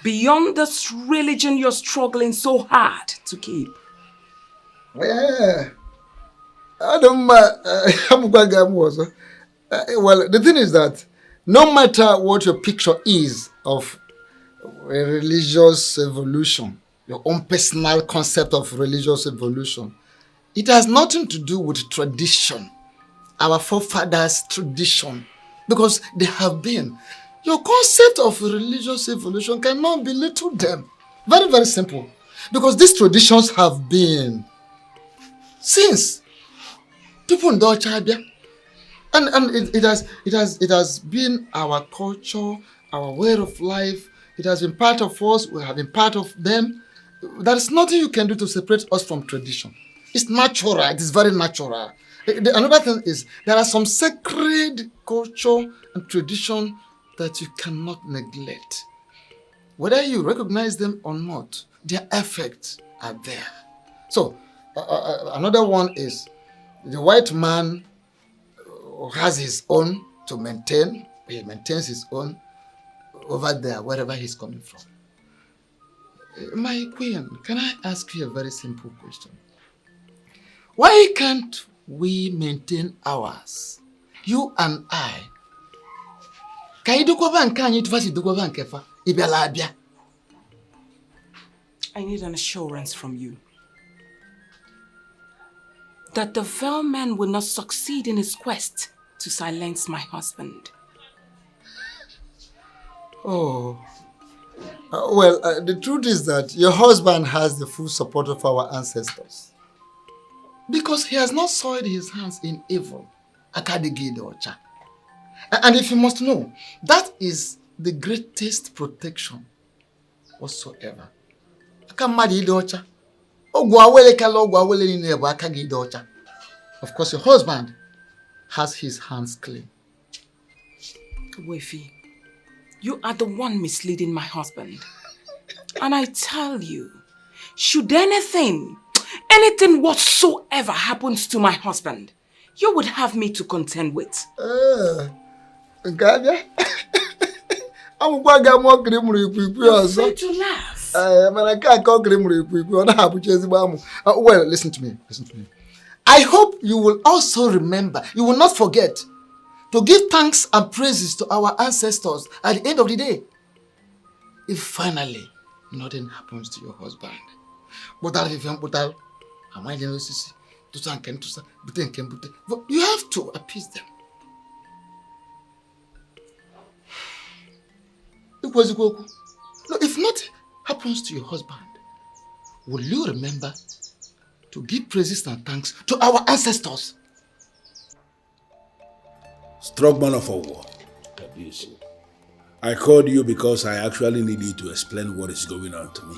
beyond this religion you're struggling so hard to keep. Yeah. Well, the thing is that no matter what your picture is of a religious evolution, your own personal concept of religious evolution, it has nothing to do with tradition, our forefathers' tradition, because they have been. Your concept of religious evolution cannot belittle them. Very, very simple. Because these traditions have been since people in Chabia. And it has been our culture, our way of life. It has been part of us. We have been part of them. There is nothing you can do to separate us from tradition. It's natural. It is very natural. Another thing is there are some sacred culture and tradition that you cannot neglect. Whether you recognize them or not, their effects are there. So, another one is the white man has his own to maintain. He maintains his own over there, wherever he's coming from. My queen, can I ask you a very simple question? Why can't we maintain ours? You and I. I need an assurance from you that the veil man will not succeed in his quest to silence my husband. Oh. The truth is that your husband has the full support of our ancestors. Because he has not soiled his hands in evil. And if you must know, that is the greatest protection whatsoever. Of course, your husband has his hands clean. Wefi, you are the one misleading my husband. And I tell you, should anything whatsoever happens to my husband, you would have me to contend with. I'm going to laugh. Well, listen to me. I hope you will also remember, you will not forget to give thanks and praises to our ancestors at the end of the day. If finally nothing happens to your husband, but you have to appease them. No, if nothing happens to your husband, will you remember to give praises and thanks to our ancestors? Strong man of a war. I called you because I actually need you to explain what is going on to me.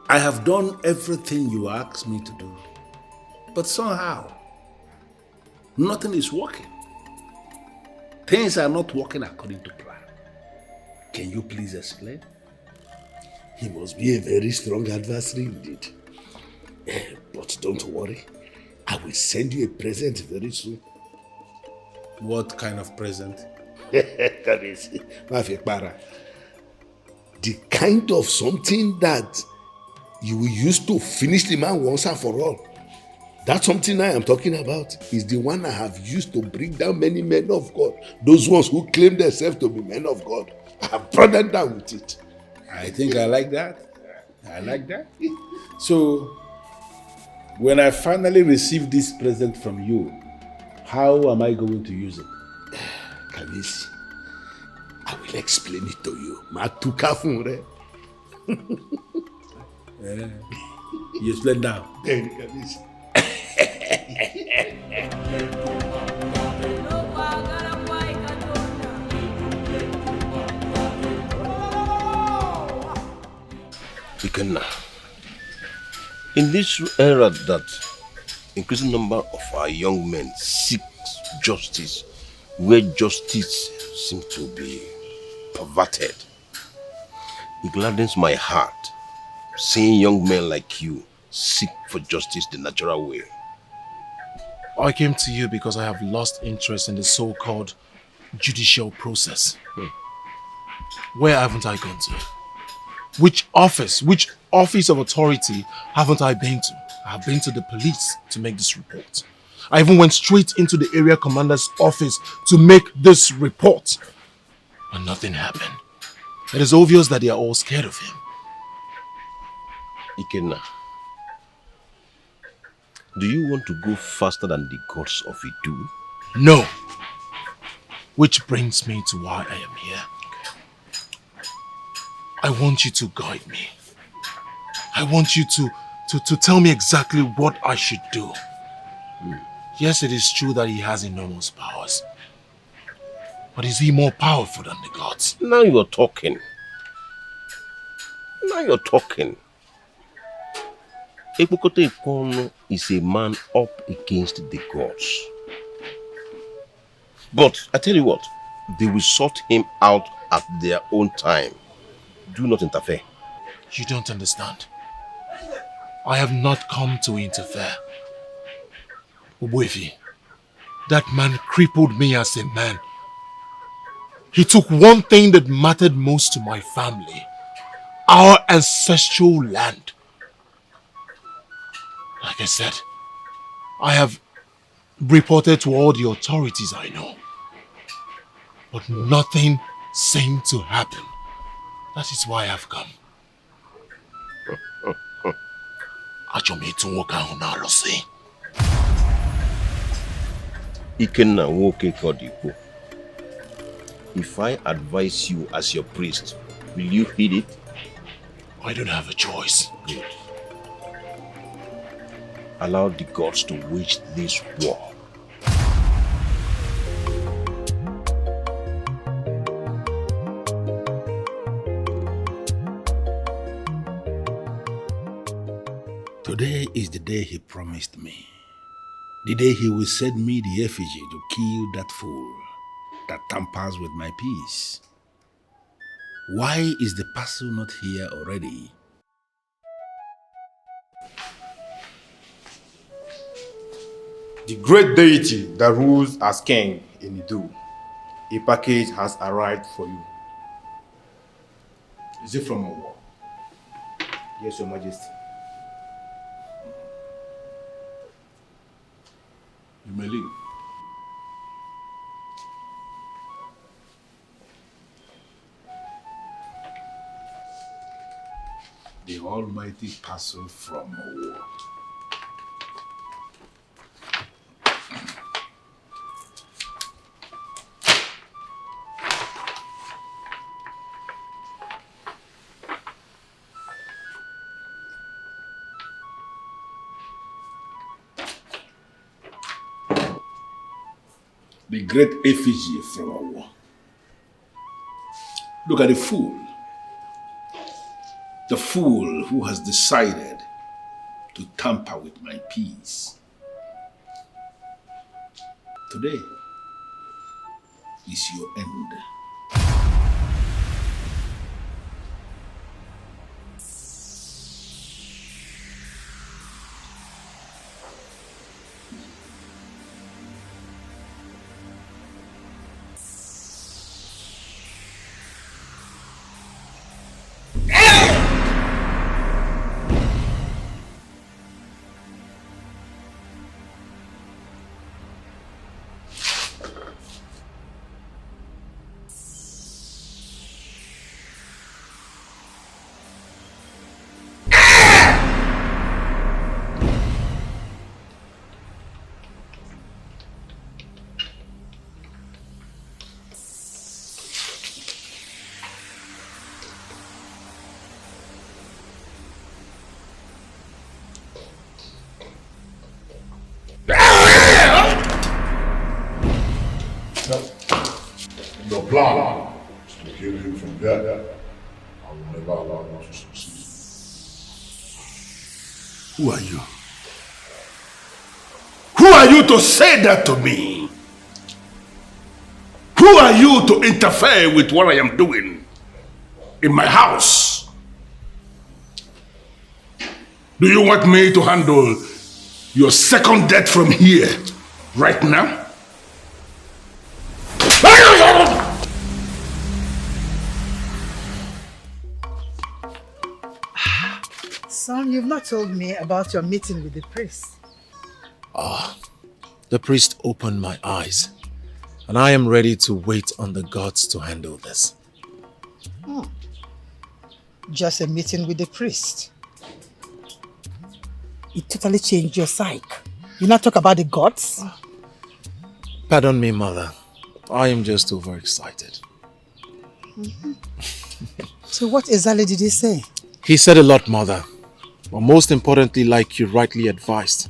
I have done everything you asked me to do, but somehow, nothing is working. Things are not working according to plan. Can you please explain? He must be a very strong adversary indeed. But don't worry, I will send you a present very soon. What kind of present? The kind of something that you will use to finish the man once and for all. That something I am talking about is the one I have used to bring down many men of God. Those ones who claim themselves to be men of God. I have brought them down with it. I think I like that. I like that. So, when I finally receive this present from you, how am I going to use it? Kamisi, I will explain it to you. You explain now. Ikenna, in this era that increasing number of our young men seek justice, where justice seems to be perverted, it gladdens my heart seeing young men like you seek for justice the natural way. I came to you because I have lost interest in the so-called judicial process. Where haven't I gone to? Which office of authority haven't I been to? I have been to the police to make this report. I even went straight into the area commander's office to make this report. And nothing happened. It is obvious that they are all scared of him. Ikenna, do you want to go faster than the gods of Idu? No. Which brings me to why I am here. I want you to guide me. I want you to tell me exactly what I should do. Yes, it is true that he has enormous powers. But is he more powerful than the gods? Now you're talking. EKPOKOTA is a man up against the gods. But I tell you what, they will sort him out at their own time. Do not interfere. You don't understand. I have not come to interfere. Ugezu, that man crippled me as a man. He took one thing that mattered most to my family, our ancestral land. Like I said, I have reported to all the authorities I know, but nothing seemed to happen. That is why I've come. Ikenna Nwoke Kodiko. If I advise you as your priest, will you heed it? I don't have a choice. Good. Allow the gods to wage this war. Today is the day he promised me. The day he will send me the effigy to kill that fool that tampers with my peace. Why is the parcel not here already? The great deity that rules as king in Idu, a package has arrived for you. Is it from a war? Yes, Your Majesty. You may leave. The almighty parcel from a war. The great effigy from a war. Look at the fool. The fool who has decided to tamper with my peace. Today is your end. The plan is to kill him from there. I will never allow you to succeed. Who are you? Who are you to say that to me? Who are you to interfere with what I am doing in my house? Do you want me to handle your second death from here, right now? Son, you've not told me about your meeting with the priest. The priest opened my eyes, and I am ready to wait on the gods to handle this. Just a meeting with the priest. It totally changed your psyche. You not talk about the gods? Pardon me, mother. I am just overexcited. So what exactly did he say? He said a lot, mother. But most importantly, like you rightly advised,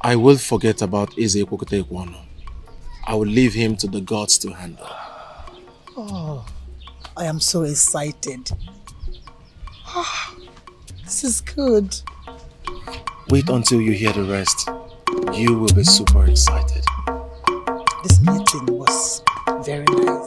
I will forget about EKPOKOTA. I will leave him to the gods to handle. Oh, I am so excited. This is good. Wait until you hear the rest. You will be super excited. This meeting was very nice.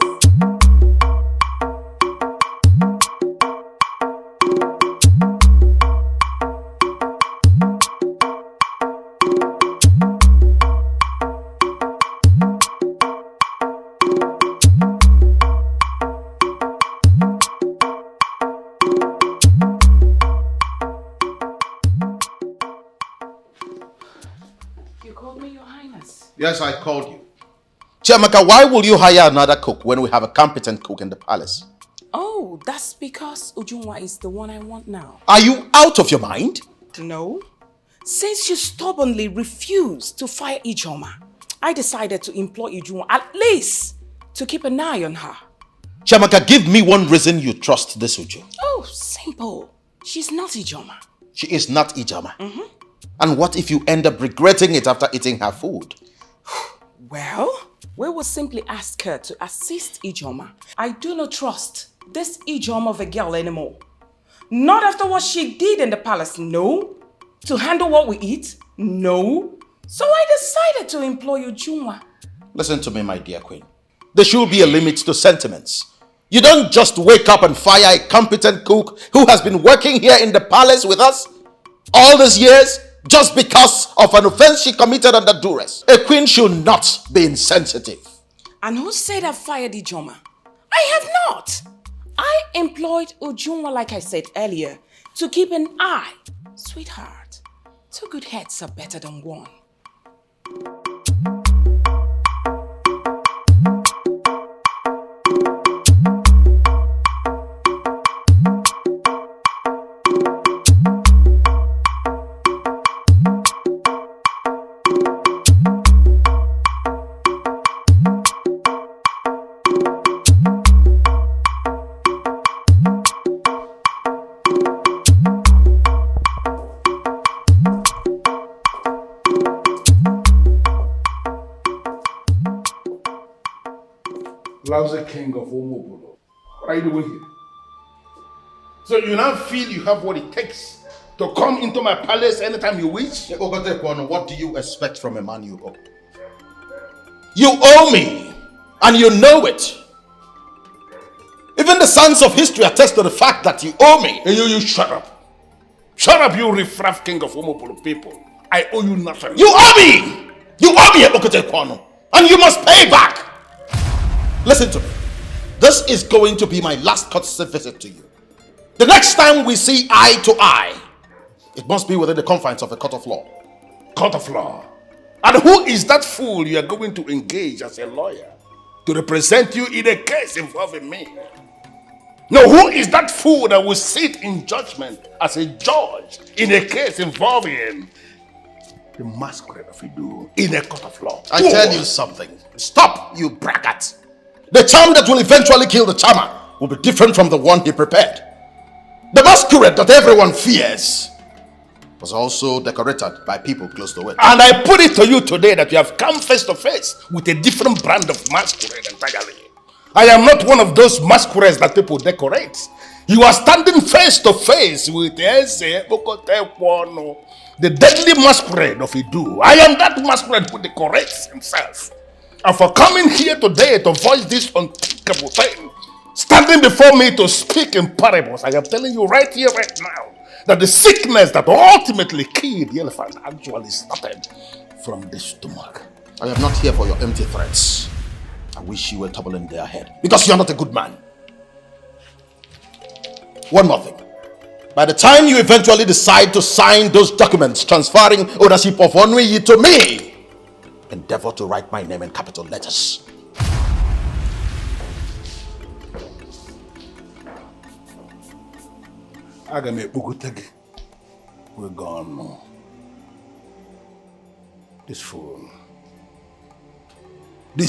Yes, I called you. Chiamaka, why will you hire another cook when we have a competent cook in the palace? Oh, that's because Ujunwa is the one I want now. Are you out of your mind? No. Since you stubbornly refused to fire Ijoma, I decided to employ Ujunwa at least to keep an eye on her. Chiamaka, give me one reason you trust this Uju. Oh, simple. She's not Ijoma. She is not Ijoma. And what if you end up regretting it after eating her food? Well, we will simply ask her to assist Ijoma. I do not trust this Ijoma of a girl anymore. Not after what she did in the palace, no. To handle what we eat, no. So I decided to employ Ujunwa. Listen to me, my dear queen. There should be a limit to sentiments. You don't just wake up and fire a competent cook who has been working here in the palace with us all these years just because of an offense she committed under duress. A queen should not be insensitive. And who said I fired Ijoma? I have not. I employed Ujunwa, like I said earlier, to keep an eye. Sweetheart, 2 good heads are better than 1. Lousy king of Omobolo. What are you doing here? So you now feel you have what it takes to come into my palace anytime you wish? What do you expect from a man you owe? You owe me, and you know it. Even the sons of history attest to the fact that you owe me. Hey, you shut up. Shut up, you riffraff king of Omobolo people. I owe you nothing. You owe me! You owe me, Ebokote Kwano, and you must pay back! Listen to me. This is going to be my last courtesy visit to you. The next time we see eye to eye, it must be within the confines of a court of law. Court of law? And who is that fool you are going to engage as a lawyer to represent you in a case involving me? No, who is that fool that will sit in judgment as a judge in a case involving the masquerade of Idu in a court of law? I tell you something. Stop, you braggart. The charm that will eventually kill the charmer will be different from the one he prepared. The masquerade that everyone fears was also decorated by people close to it. And I put it to you today that you have come face to face with a different brand of masquerade entirely. I am not one of those masquerades that people decorate. You are standing face to face with EKPOKOTA, the deadly masquerade of Idu. I am that masquerade who decorates himself. And for coming here today to voice this unthinkable thing, standing before me to speak in parables, I am telling you right here, right now, that the sickness that ultimately killed the elephant actually started from the stomach. I am not here for your empty threats. I wish you were toppling their head, because you are not a good man. One more thing. By the time you eventually decide to sign those documents transferring ownership of Onwe to me, endeavor to write my name in capital letters. We're gone. This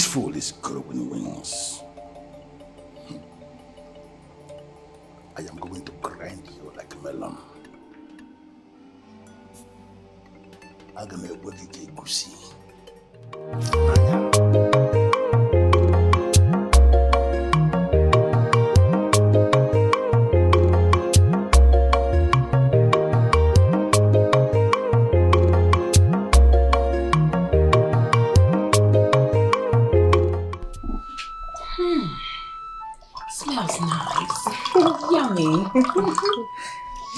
fool is growing wings. I am going to grind you like a melon. I'm going to make you goosey. Smells nice. Yummy.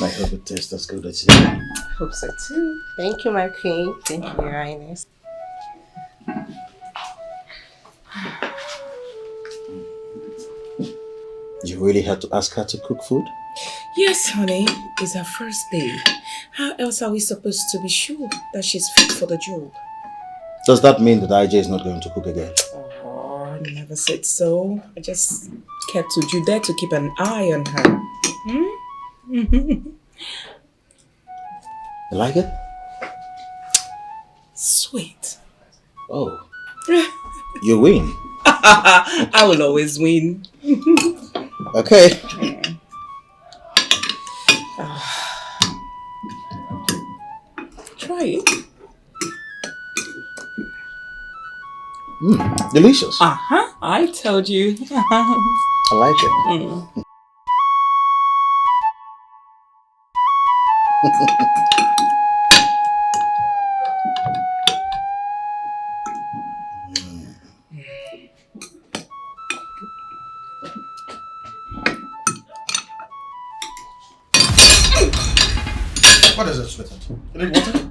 I hope it tastes as good as you. Hope so too. Thank you, my queen. Thank you, Your Highness. You really had to ask her to cook food? Yes, honey. It's her first day. How else are we supposed to be sure that she's fit for the job? Does that mean that IJ is not going to cook again? Oh, I never said so. I just kept Uju there to keep an eye on her. You like it? Sweet. Oh. You win. I will always win. Okay. Try it. Delicious. I told you. I like it. What is it, sweetheart? You need water?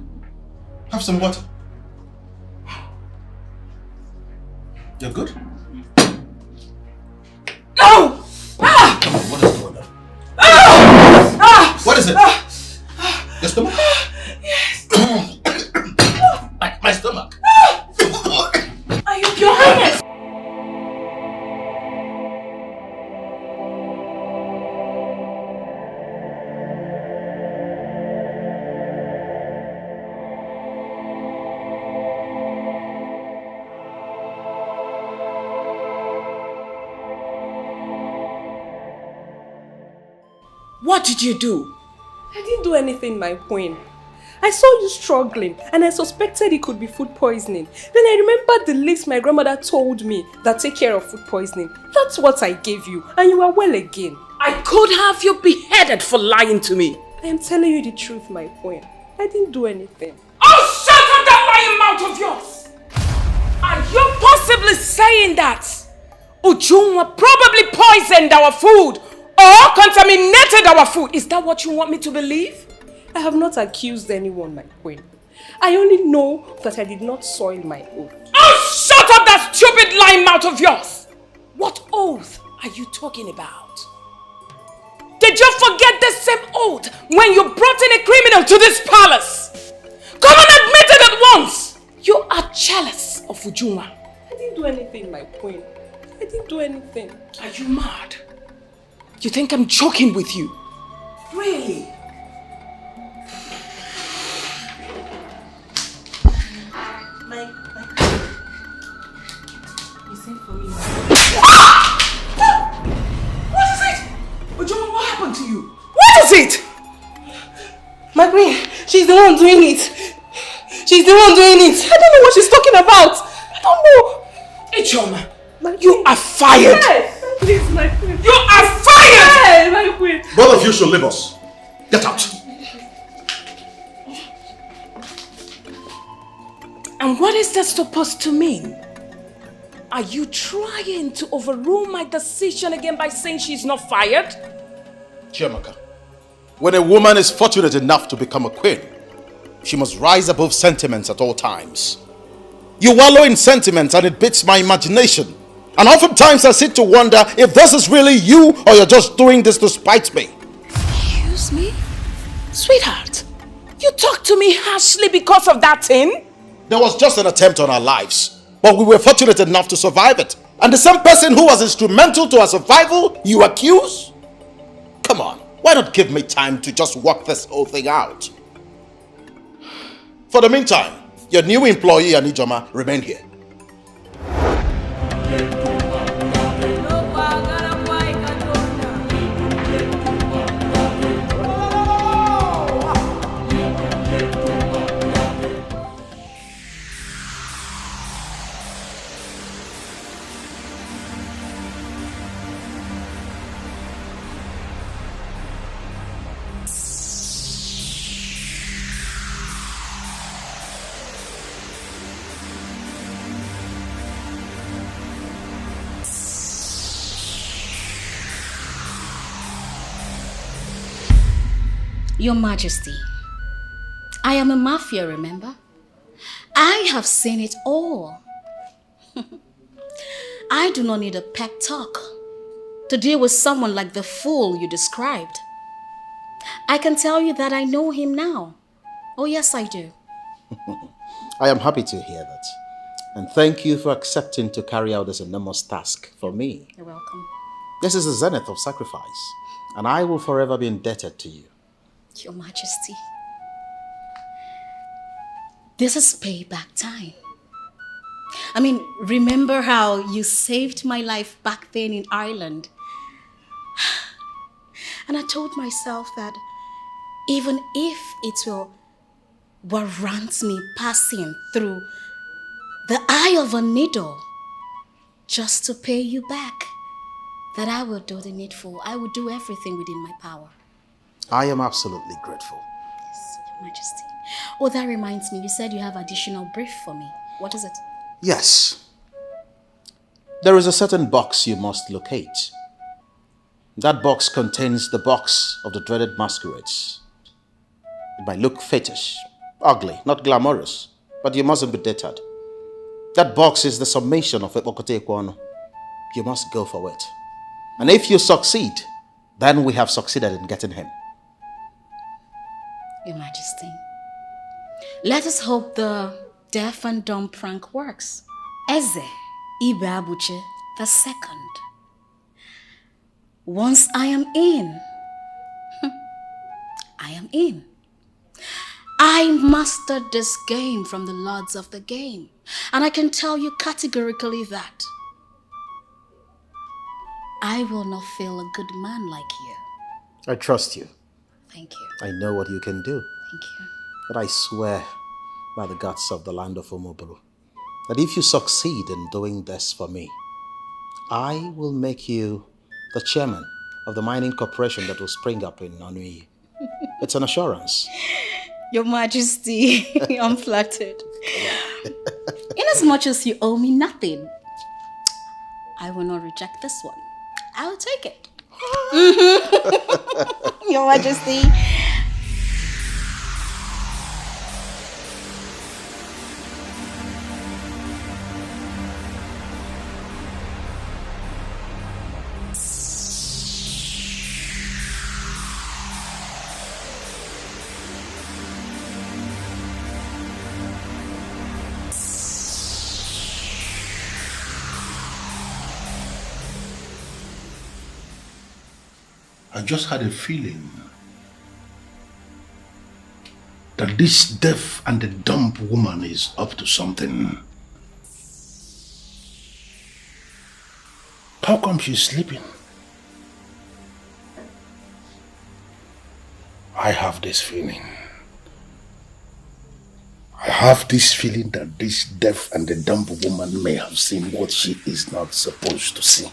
Have some water. You're good? No! Come on, what is going on? What is it? Your stomach? Yes. My stomach. Are you Your Highness? What did you do? I didn't do anything, my queen. I saw you struggling and I suspected it could be food poisoning. Then I remembered the list my grandmother told me that take care of food poisoning. That's what I gave you and you are well again. I could have you beheaded for lying to me. I am telling you the truth, my queen. I didn't do anything. Oh, shut up that lying mouth of yours! Are you possibly saying that Ujunwa probably poisoned our food or contaminated our food? Is that what you want me to believe? I have not accused anyone, my queen. I only know that I did not soil my oath. Oh, shut up that stupid lying mouth of yours! What oath are you talking about? Did you forget the same oath when you brought in a criminal to this palace? Come and admit it at once! You are jealous of Ujunwa. I didn't do anything, my queen. I didn't do anything. Are you mad? You think I'm joking with you? Really? You sent for me. What is it? Ujunwa, what happened to you? What is it? My queen, she's the one doing it. She's the one doing it. I don't know what she's talking about. I don't know. Ichoma, you are fired. Yes, please, my queen. You are fired! Yes, my queen. Both of you should leave us. Get out. And what is that supposed to mean? Are you trying to overrule my decision again by saying she's not fired? Chiamaka, when a woman is fortunate enough to become a queen, she must rise above sentiments at all times. You wallow in sentiments and it beats my imagination. And oftentimes I sit to wonder if this is really you or you're just doing this to spite me. Excuse me? Sweetheart, you talk to me harshly because of that thing? There was just an attempt on our lives, but we were fortunate enough to survive it. And the same person who was instrumental to our survival, you accuse? Come on, why not give me time to just work this whole thing out? For the meantime, your new employee, Anijoma, remain here. Your Majesty, I am a mafia, remember? I have seen it all. I do not need a pep talk to deal with someone like the fool you described. I can tell you that I know him now. Oh yes, I do. I am happy to hear that. And thank you for accepting to carry out this enormous task for me. You're welcome. This is the zenith of sacrifice, and I will forever be indebted to you. Your Majesty, this is payback time. I mean, remember how you saved my life back then in Ireland? And I told myself that even if it will warrant me passing through the eye of a needle just to pay you back, that I will do the needful. I will do everything within my power. I am absolutely grateful. Yes, Your Majesty. Oh, that reminds me, you said you have additional brief for me. What is it? Yes. There is a certain box you must locate. That box contains the box of the dreaded masquerades. It might look fetish, ugly, not glamorous, but you mustn't be deterred. That box is the summation of EKPOKOTA. You must go for it. And if you succeed, then we have succeeded in getting him. Your Majesty, let us hope the deaf and dumb prank works. Eze Ibe Abuche the second. Once I am in, I am in. I mastered this game from the lords of the game, and I can tell you categorically that I will not fail a good man like you. I trust you. Thank you. I know what you can do. Thank you. But I swear by the gods of the land of Umobolo that if you succeed in doing this for me, I will make you the chairman of the mining corporation that will spring up in Onui. It's an assurance. Your Majesty, I'm flattered. Inasmuch as you owe me nothing, I will not reject this one. I will take it. Your Majesty. I just had a feeling that this deaf and the dumb woman is up to something. How come she's sleeping? I have this feeling. I have this feeling that this deaf and the dumb woman may have seen what she is not supposed to see.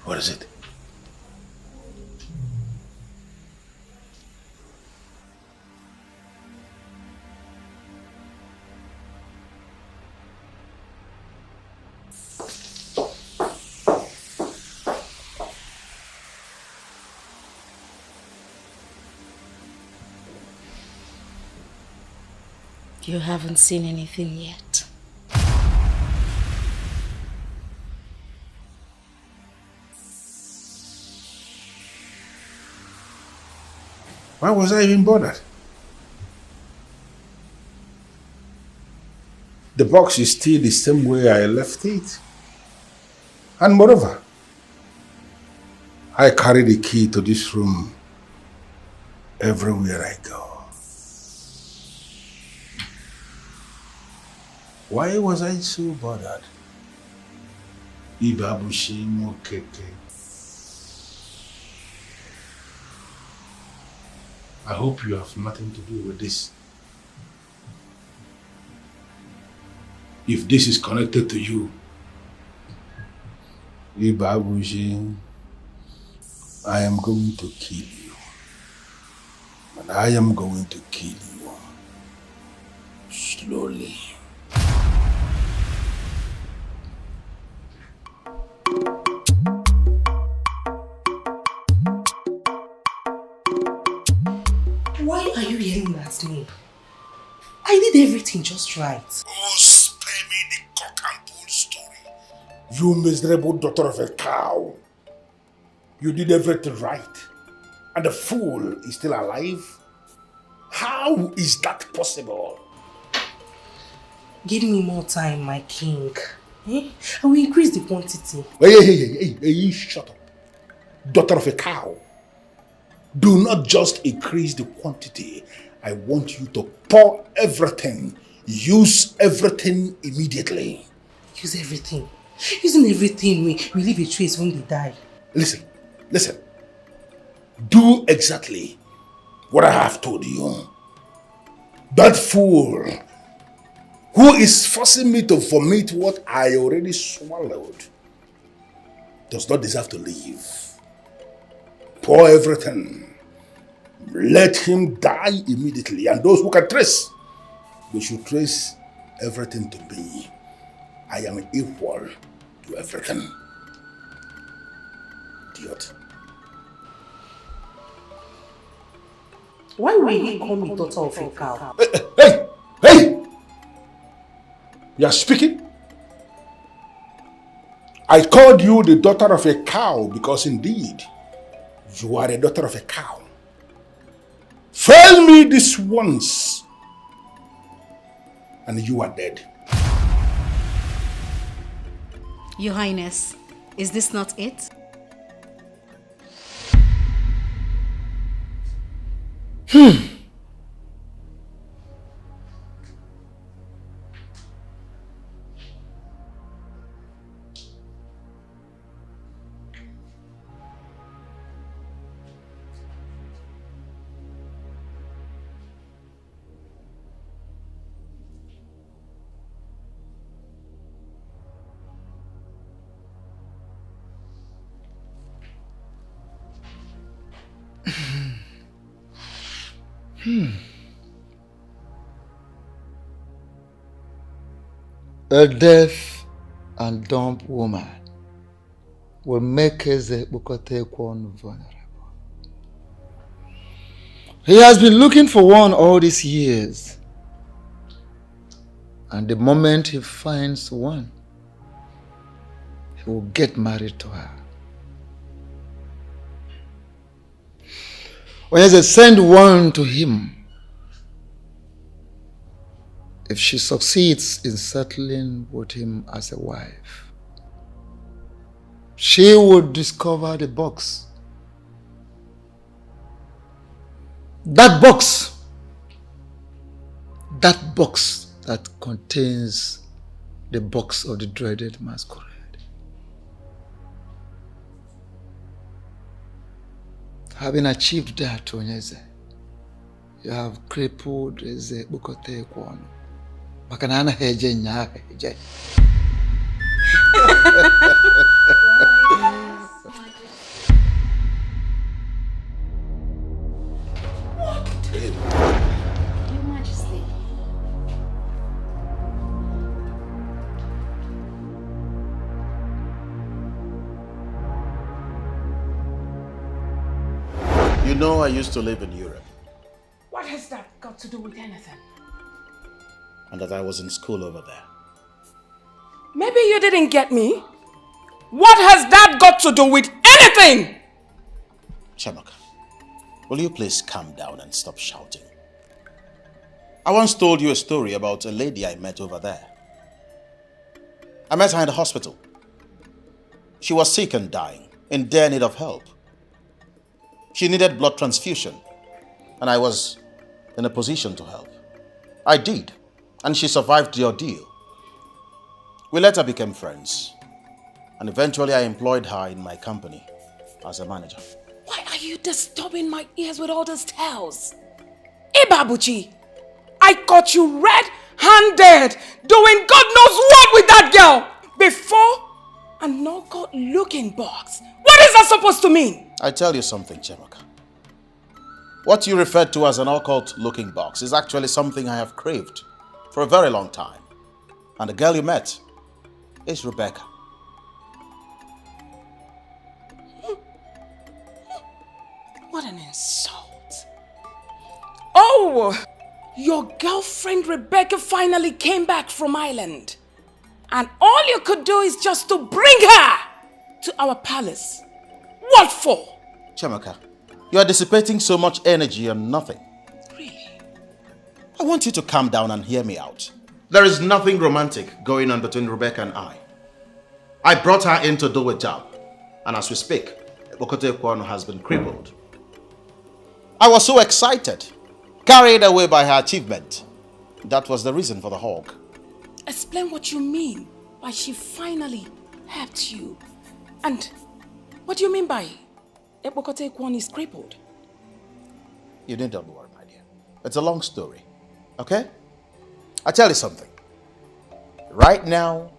What is it? You haven't seen anything yet. Why was I even bothered? The box is still the same way I left it. And moreover, I carry the key to this room everywhere I go. Why was I so bothered? Ibabushi no keke. I hope you have nothing to do with this. If this is connected to you, Ibabushi, I am going to kill you. And I am going to kill you. Slowly. Why are you yelling at me? I did everything just right. Oh, spare me the cock and bull story. You miserable daughter of a cow. You did everything right. And the fool is still alive? How is that possible? Give me more time, my king. I will increase the quantity. Hey, shut up. Daughter of a cow. Do not just increase the quantity. I want you to pour everything. Use everything immediately. Use everything. Using everything, we leave a trace when they die. Listen. Do exactly what I have told you. That fool who is forcing me to vomit what I already swallowed does not deserve to live. Pour everything. Let him die immediately. And those who can trace, they should trace everything to me. I am equal to everything. Idiot. Why will he call me daughter of a cow? Hey! You are speaking? I called you the daughter of a cow because indeed, you are a daughter of a cow. Fail me this once, and you are dead. Your Highness, is this not it? A deaf and dumb woman will make EKPOKOTA vulnerable. He has been looking for one all these years. And the moment he finds one, he will get married to her. When they send one to him, if she succeeds in settling with him as a wife, she would discover the box. That box that contains the box of the dreaded masquerade. Having achieved that, Onyeze, you have crippled EKPOKOTA Ekwono. Makanana heje nya heje. Your Majesty. You know I used to live in Europe. What has that got to do with anything? And that I was in school over there. Maybe you didn't get me. What has that got to do with anything? Chiamaka, will you please calm down and stop shouting? I once told you a story about a lady I met over there. I met her in the hospital. She was sick and dying, in dire need of help. She needed blood transfusion, and I was in a position to help. I did, and she survived the ordeal. We later became friends, and eventually I employed her in my company as a manager. Why are you disturbing my ears with all those tales? Ibabuchi, I caught you red-handed doing God knows what with that girl before an occult-looking box. What is that supposed to mean? I tell you something, Chiamaka. What you referred to as an occult-looking box is actually something I have craved for a very long time. And the girl you met is Rebecca. What an insult. Oh, your girlfriend Rebecca finally came back from Ireland. And all you could do is just to bring her to our palace. What for? Chiamaka, you are dissipating so much energy on nothing. Really? I want you to calm down and hear me out. There is nothing romantic going on between Rebecca and I. I brought her in to do a job. And as we speak, EKPOKOTA Ekwono has been crippled. I was so excited, carried away by her achievement. That was the reason for the hug. Explain what you mean by she finally helped you. And what do you mean by EKPOKOTA Ekwono is crippled? You need not worry, my dear. It's a long story. Okay? I'll tell you something. Right now,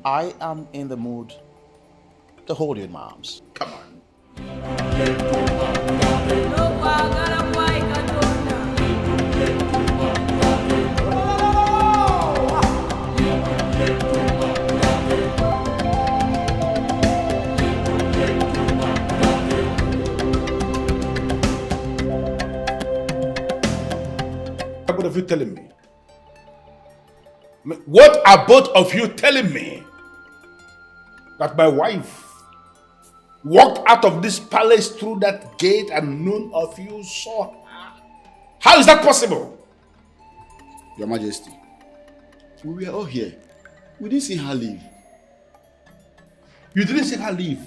I am in the mood to hold you in my arms. Come on. of you telling me? What are both of you telling me? That my wife walked out of this palace through that gate and none of you saw her? How is that possible? Your Majesty, we were all here. We didn't see her leave. You didn't see her leave?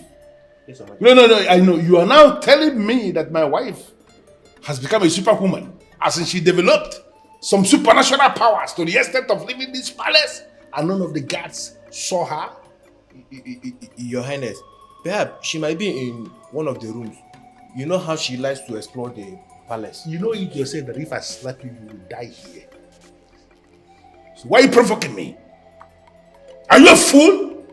Yes, no, I know. You are now telling me that my wife has become a superwoman, as in she developed some supernatural powers to the extent of leaving this palace and none of the guards saw her? Your Highness, perhaps she might be in one of the rooms. You know how she likes to explore the palace. You know it yourself that if I slap you, you will die here. So why are you provoking me? Are you a fool?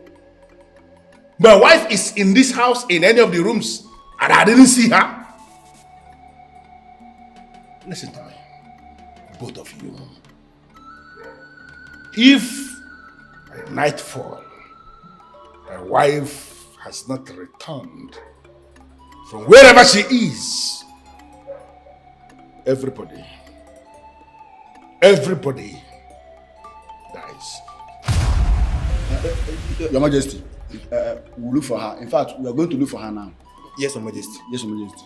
My wife is in this house in any of the rooms and I didn't see her. Listen to me, both of you. If by nightfall my wife has not returned from wherever she is, everybody dies. Your Majesty, we'll look for her. In fact, we are going to look for her now. Yes, Your Majesty. Yes, Your Majesty.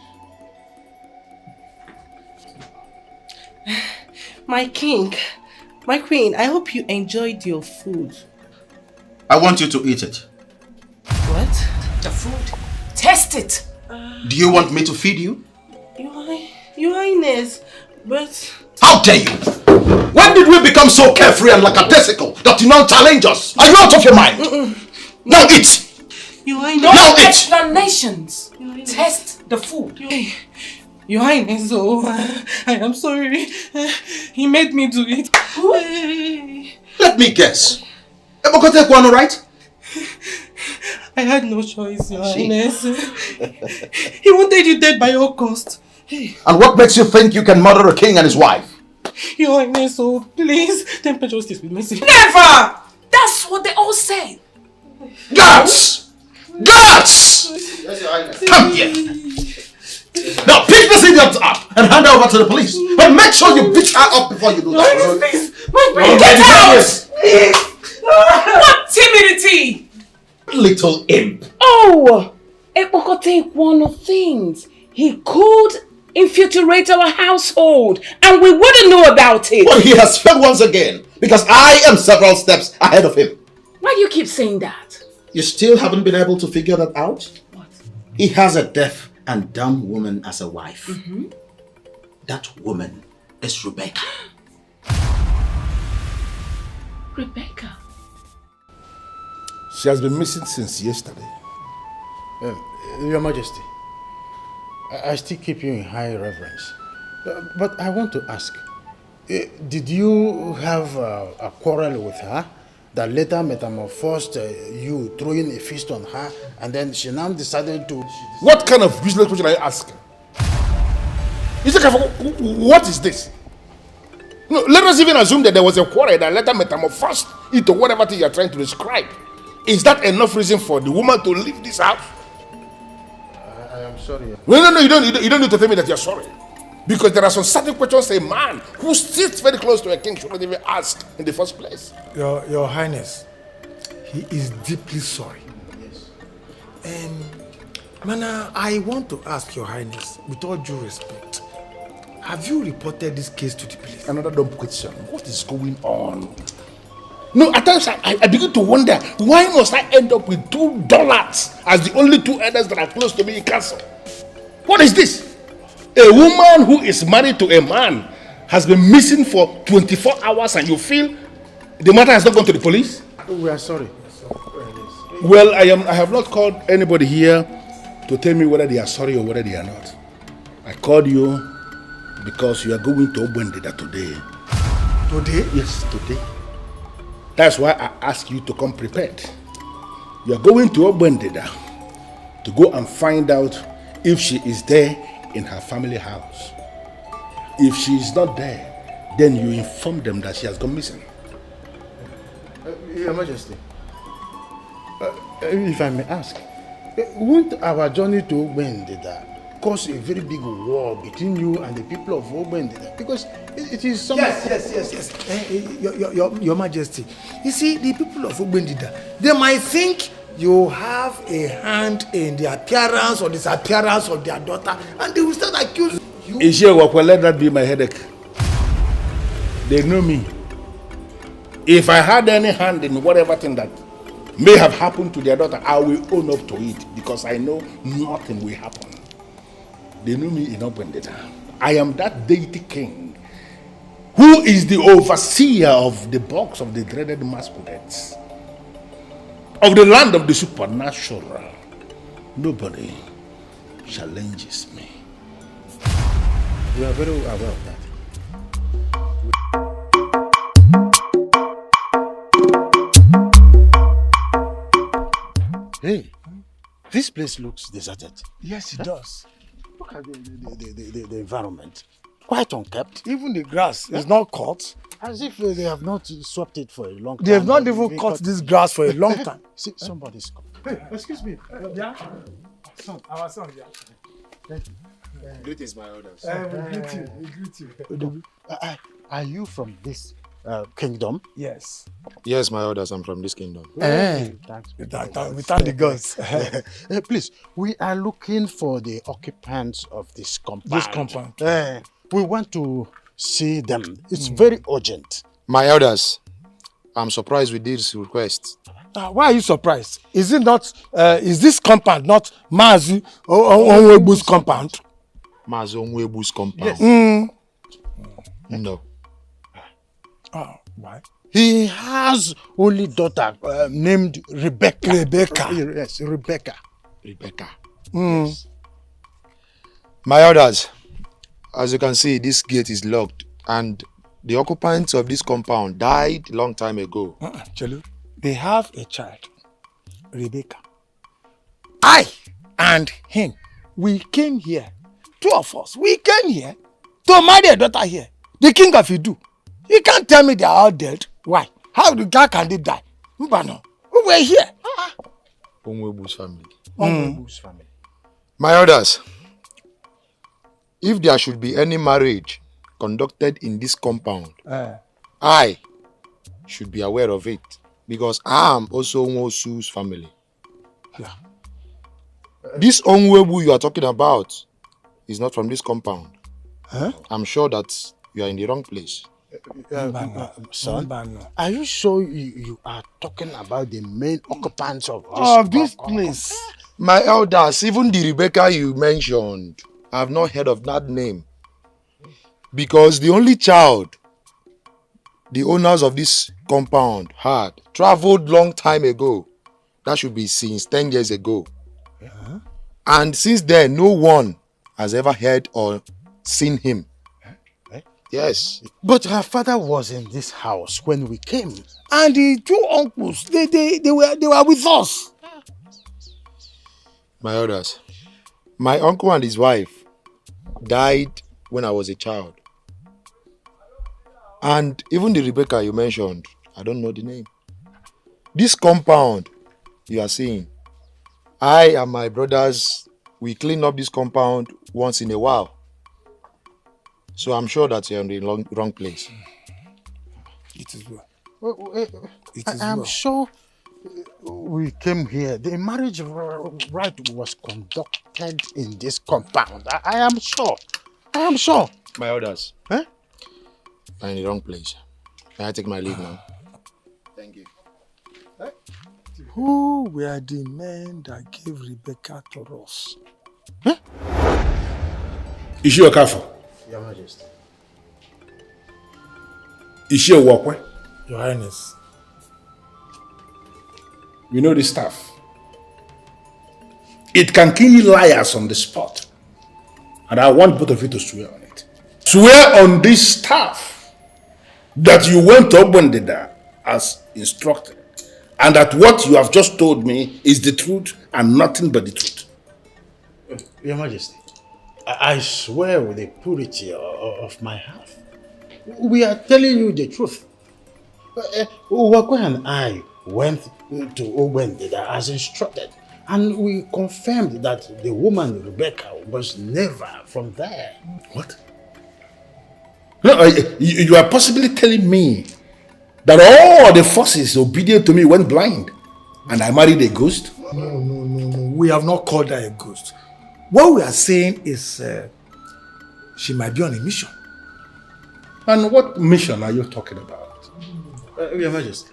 My king, my queen, I hope you enjoyed your food. I want you to eat it. What? The food? Test it! Do you want me to feed you? Your Highness, but... How dare you! When did we become so carefree and lackadaisical that you now challenge us? Are you out of your mind? Now eat! Your Highness... Now eat! Explanations! Test the food. Your Highness, oh, I am sorry. He made me do it. Let me guess. EKPOKOTA Ekwano, right? I had no choice, Your Highness. He wanted you dead by all cost. And what makes you think you can murder a king and his wife? Your Highness, oh, please, temper justice with mercy. Never! That's what they all say. Guards! Guards! Yes, Your Highness. Come here. Now pick this idiot up and hand her over to the police. But make sure you beat her up before you do that. Your Highness, please. My brain, Get out! What timidity! Little imp. Oh! EKPOKOTA Ekwano things. He could infiltrate our household and we wouldn't know about it. Well, he has failed once again because I am several steps ahead of him. Why do you keep saying that? You still haven't been able to figure that out? What? He has a deaf and dumb woman as a wife. That woman is Rebecca. Rebecca? She has been missing since yesterday. Your Majesty, I still keep you in high reverence. But I want to ask, did you have a quarrel with her that later metamorphosed you throwing a fist on her and then she now decided to... What kind of useless question are you asking? What is this? No, let us even assume that there was a quarrel that later metamorphosed into whatever thing you are trying to describe. Is that enough reason for the woman to leave this house? I am sorry. No, you don't need to tell me that you're sorry. Because there are some certain questions a man who sits very close to a king shouldn't even ask in the first place. Your Highness, he is deeply sorry. Yes. Mana, I want to ask Your Highness, with all due respect, have you reported this case to the police? Another dumb question. What is going on? No, at times I begin to wonder, why must I end up with $2 as the only two elders that are close to me in castle? What is this? A woman who is married to a man has been missing for 24 hours and you feel the matter has not gone to the police? We are sorry. Well, I have not called anybody here to tell me whether they are sorry or whether they are not. I called you because you are going to Obwendida today. Today? Yes, today. That's why I asked you to come prepared. You are going to Obwendida to go and find out if she is there in her family house. If she is not there, then you inform them that she has gone missing. Your Majesty, if I may ask, won't our journey to Obwendida cause a very big war between you and the people of Ogbendida, because it is something. Yes. Your Majesty. You see, the people of Ogbendida, they might think you have a hand in the appearance or disappearance of their daughter, and they will start accusing you. Ishiewakwe, let that be my headache. They know me. If I had any hand in whatever thing that may have happened to their daughter, I will own up to it because I know nothing will happen. They know me in Ogbendida. I am that deity king who is the overseer of the box of the dreaded masquerades, of the land of the supernatural. Nobody challenges me. We are very aware of that. Hey, this place looks deserted. Yes, it does. Look at the environment. Quite unkept. Even the grass is not cut. As if they have not swept it for a long time. They have not even cut this grass for a long time. See, somebody's coming. Hey, excuse me. Yeah? Our son, yeah. Thank you. Greetings, my elders. We greet you. Are you from this kingdom? Yes. Yes, my elders, I'm from this kingdom. Thanks. We thank the gods. Please, we are looking for the occupants of this compound. We want to see them. It's very urgent. My elders, I'm surprised with this request. Why are you surprised? Is it not? Is this compound not Mazi Onwebu's compound? Mazi Onwebu's compound? Yes. No. Oh, why? He has only daughter named Rebecca. Yes, Rebecca. Yes. My elders, as you can see, this gate is locked and the occupants of this compound died a long time ago. Chelu, they have a child, Rebecca. I and him, we came here, two of us, we came here to marry a daughter here, the king of Idu. You can't tell me they are all dead. Why? How can they die? Mbano, we were here. Onwebu's family. My elders, if there should be any marriage conducted in this compound, I should be aware of it because I am also Onwosu's family. Yeah. This Onwebu you are talking about is not from this compound. I'm sure that you are in the wrong place. Son, are you sure you are talking about the main occupants of this place? My elders, even the Rebecca you mentioned, I have not heard of that name. Because the only child the owners of this compound had traveled long time ago. That should be since 10 years ago. And since then, no one has ever heard or seen him. Yes. But her father was in this house when we came. And the two uncles, they were with us. My elders, my uncle and his wife died when I was a child. And even the Rebecca you mentioned, I don't know the name. This compound you are seeing, I and my brothers, we clean up this compound once in a while. So I'm sure that you're in the wrong place. It is well. I'm sure we came here. The marriage rite was conducted in this compound. I am sure. My elders, I'm in the wrong place. Can I take my leave now? Thank you. Who were the men that gave Rebecca to us? Is she a kafir? Your Majesty. Is she a walkway? Your Highness. You know the staff. It can kill liars on the spot. And I want both of you to swear on it. Swear on this staff that you went to Ogbendida as instructed. And that what you have just told me is the truth and nothing but the truth. Your Majesty, I swear with the purity of my heart. We are telling you the truth. Uwakwe and I went to Ogbendida as instructed. And we confirmed that the woman, Rebecca, was never from there. What? No, you are possibly telling me that all the forces obedient to me went blind and I married a ghost? No. We have not called her a ghost. What we are saying is she might be on a mission. And what mission are you talking about? Your Majesty,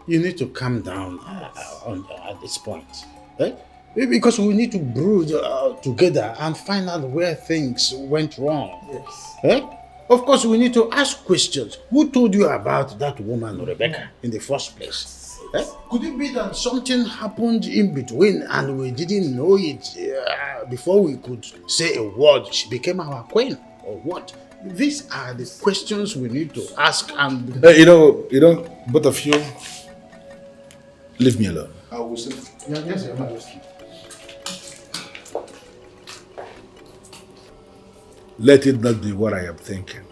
you need to calm down at this point. Eh? Because we need to brood together and find out where things went wrong. Yes. Eh? Of course, we need to ask questions. Who told you about that woman, Rebecca, in the first place? Eh? Could it be that something happened in between and we didn't know it before we could say a word? She became our queen, or what? These are the questions we need to ask. And you know, both of you, leave me alone. I will say. Yes, Your Majesty. Let it not be what I am thinking.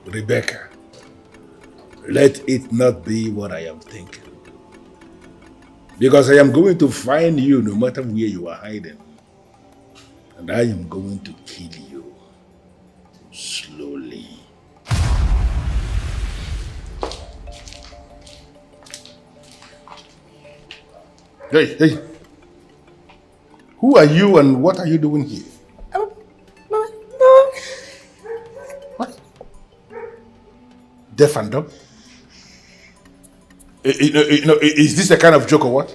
Rebecca, let it not be what I am thinking. Because I am going to find you no matter where you are hiding. And I am going to kill you slowly. Hey. Who are you and what are you doing here? What? Deaf and dumb? Is this a kind of joke or what?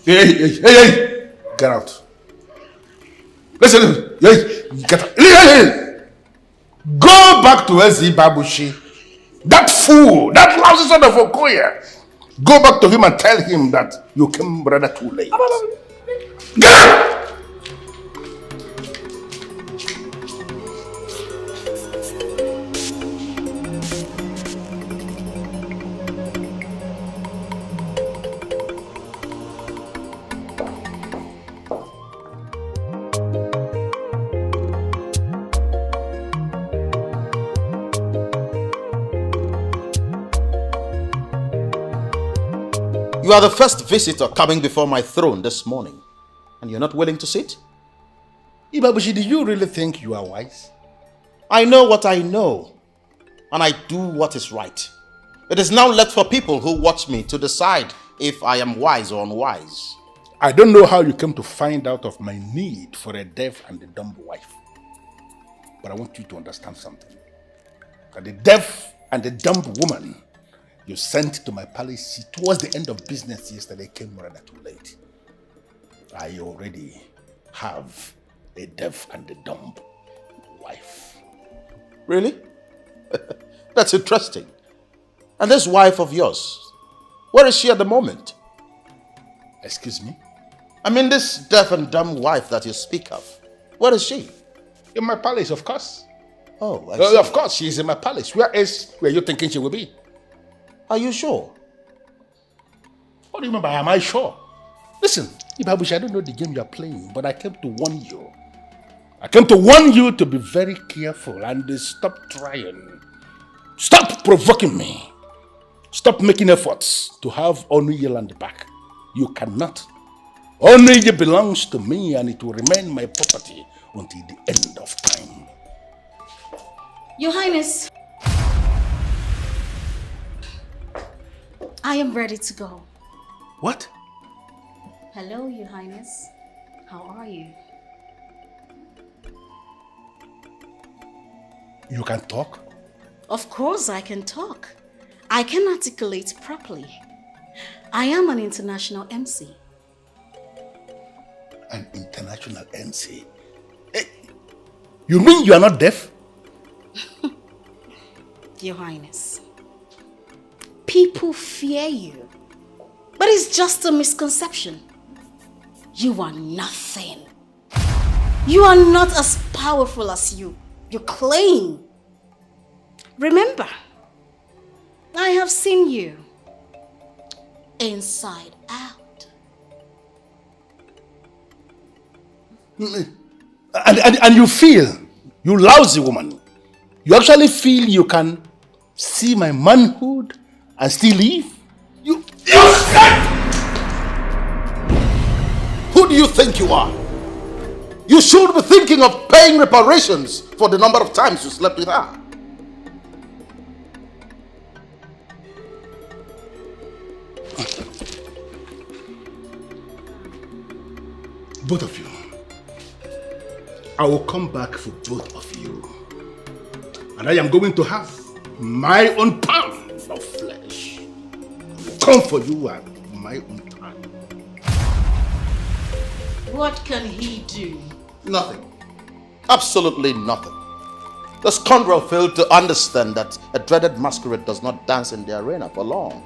Hey! Get out. Listen, get out. Hey! Go back to Ezi Babushi. That fool, that lousy son of Okoye. Go back to him and tell him that you came rather too late. Get out! You are the first visitor coming before my throne this morning, and you're not willing to sit? Ibabushi, do you really think you are wise? I know what I know, and I do what is right. It is now left for people who watch me to decide if I am wise or unwise. I don't know how you came to find out of my need for a deaf and a dumb wife. But I want you to understand something. That the deaf and the dumb woman you sent to my palace towards the end of business yesterday came rather too late. I already have a deaf and a dumb wife. Really? That's interesting. And this wife of yours, where is she at the moment? Excuse me? I mean this deaf and dumb wife that you speak of. Where is she? In my palace, of course. Oh, I see. Of course, she is in my palace. Where else were you thinking she will be? Are you sure? What do you mean by am I sure? Listen, Ibabushi, I don't know the game you are playing, but I came to warn you. I came to warn you to be very careful and stop trying. Stop provoking me. Stop making efforts to have Onuye land back. You cannot. Onuye belongs to me and it will remain my property until the end of time. Your Highness, I am ready to go. What? Hello, Your Highness. How are you? You can talk? Of course I can talk. I can articulate properly. I am an international MC. An international MC? Hey, you mean you are not deaf? Your Highness, people fear you, but it's just a misconception. You are nothing. You are not as powerful as you claim. Remember, I have seen you inside out. And you feel, you lousy woman, you actually feel you can see my manhood and still live? You think you are? You should be thinking of paying reparations for the number of times you slept with her. Both of you. I will come back for both of you. And I am going to have my own pound of flesh. I will come for you at my own time. What can he do? Nothing. Absolutely nothing. The scoundrel failed to understand that a dreaded masquerade does not dance in the arena for long.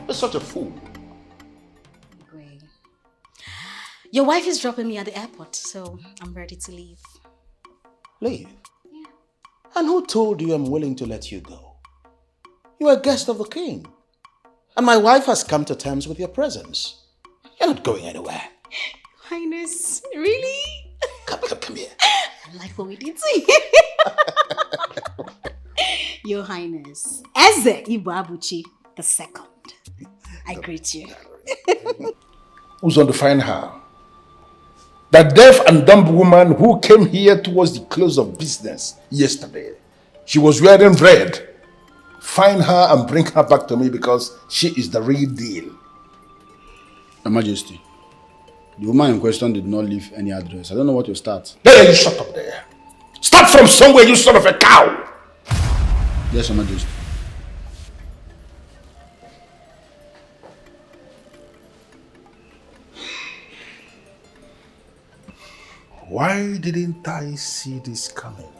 He's such a fool. Your wife is dropping me at the airport, so I'm ready to leave. Leave? Yeah. And who told you I'm willing to let you go? You are a guest of the king. And my wife has come to terms with your presence. You're not going anywhere. Highness, really? Come here. I like what we did to you. Your Highness, Eze Ibuabuchi II. I greet you. Who's going to find her? The deaf and dumb woman who came here towards the close of business yesterday. She was wearing red. Find her and bring her back to me because she is the real deal. Your Majesty, the woman in question did not leave any address. I don't know what to start. There, you shut up there. Start from somewhere, you son of a cow. Yes, Your Majesty. Why didn't I see this coming?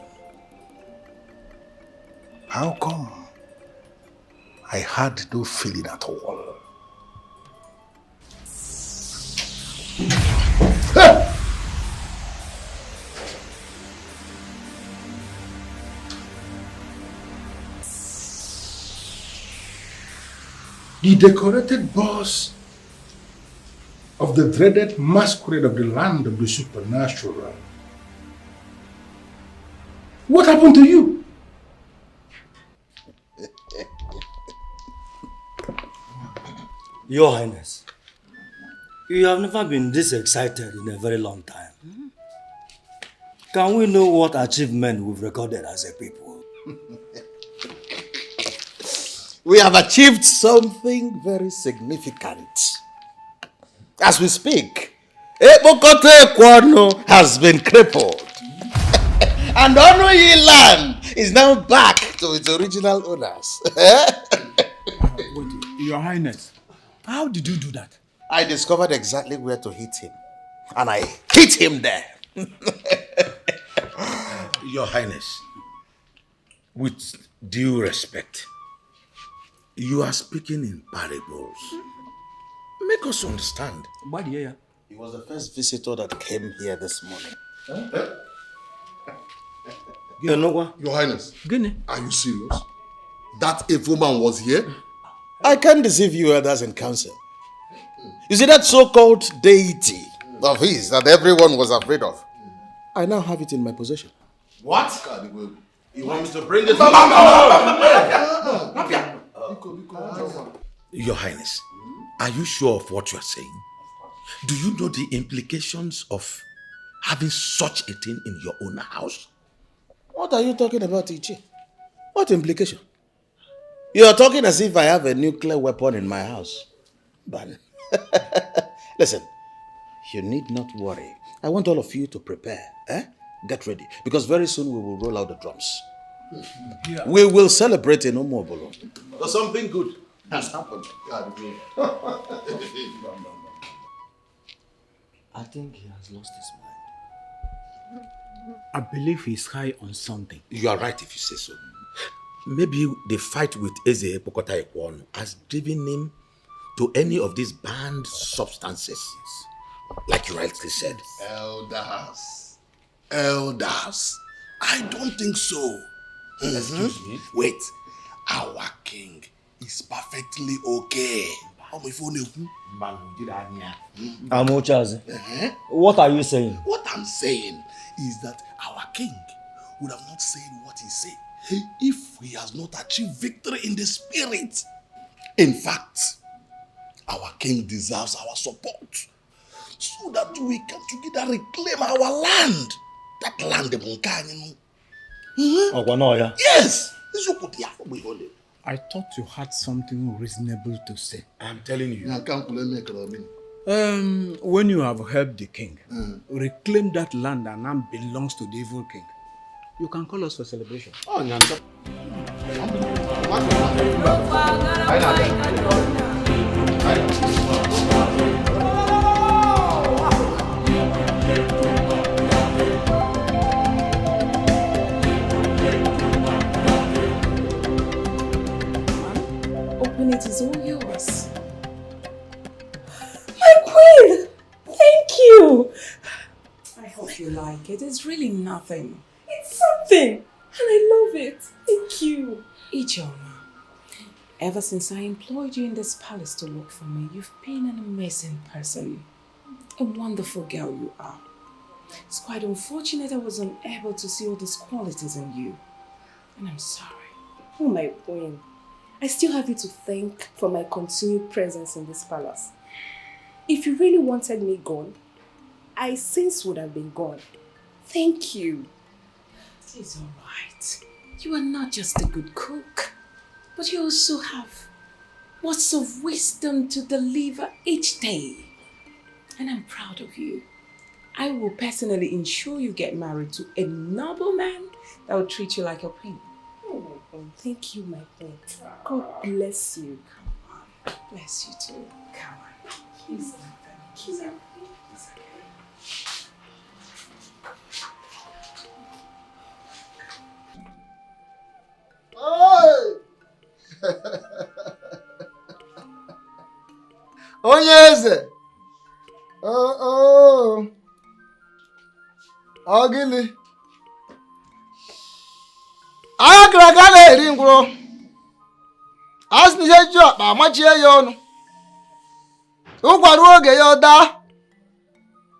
How come? I had no feeling at all. The decorated boss of the dreaded masquerade of the land of the supernatural. What happened to you? Your Highness, you have never been this excited in a very long time. Can we know what achievement we've recorded as a people? We have achieved something very significant. As we speak, EKPOKOTA has been crippled. And Onoyi land is now back to its original owners. Wait, Your Highness, how did you do that? I discovered exactly where to hit him. And I hit him there. Your Highness, with due respect, you are speaking in parables. Make us understand. He was the first visitor that came here this morning. Your Highness, are you serious? That evil man was here? I can't deceive you others in council. You see that so-called deity of his that everyone was afraid of? I now have it in my possession. What? You want me to bring it? Your Highness, are you sure of what you are saying? Do you know the implications of having such a thing in your own house? What are you talking about, Ichi? What implication? You are talking as if I have a nuclear weapon in my house. But listen, you need not worry. I want all of you to prepare. Get ready. Because very soon we will roll out the drums. Yeah. We will celebrate in Umobolo. But something good has happened. I think he has lost his mind. I believe he's high on something. You are right if you say so. Maybe the fight with Eze EKPOKOTA has driven him to any of these banned substances. Like you rightly said. Elders. I don't think so. Excuse me? Wait. Our king is perfectly okay. Amochazi, what are you saying? What I'm saying is that our king would have not said what he said if he has not achieved victory in the spirit. In fact, our king deserves our support. so that we can together reclaim our land. That land, the Bunkani. Yes! I thought you had something reasonable to say. I'm telling you. When you have helped the king, reclaim that land and now belongs to the evil king, you can call us for celebration. Oh, Open it, is all yours. My queen! Thank you! I hope you like it. It's really nothing. It's something! And I love it. Thank you. Ijoma, ever since I employed you in this palace to work for me, you've been an amazing person. A wonderful girl you are. It's quite unfortunate I was unable to see all these qualities in you. And I'm sorry. Oh, my queen. I still have you to thank for my continued presence in this palace. If you really wanted me gone, I since would have been gone. Thank you. It's all right. You are not just a good cook, but you also have words of wisdom to deliver each day. And I'm proud of you. I will personally ensure you get married to a noble man that will treat you like a queen. Oh, my queen. Thank you, my queen. God bless you. Come on. Bless you too. Come on. Kiss him. Kiss him. It's okay. Onye eze. Ọ gịnị? Anya kara aka na-eri ngwụrụ. Asị na ihe ji ọkpa amachie ya ọnụ. Ụkwarụ oge ya ọ daa.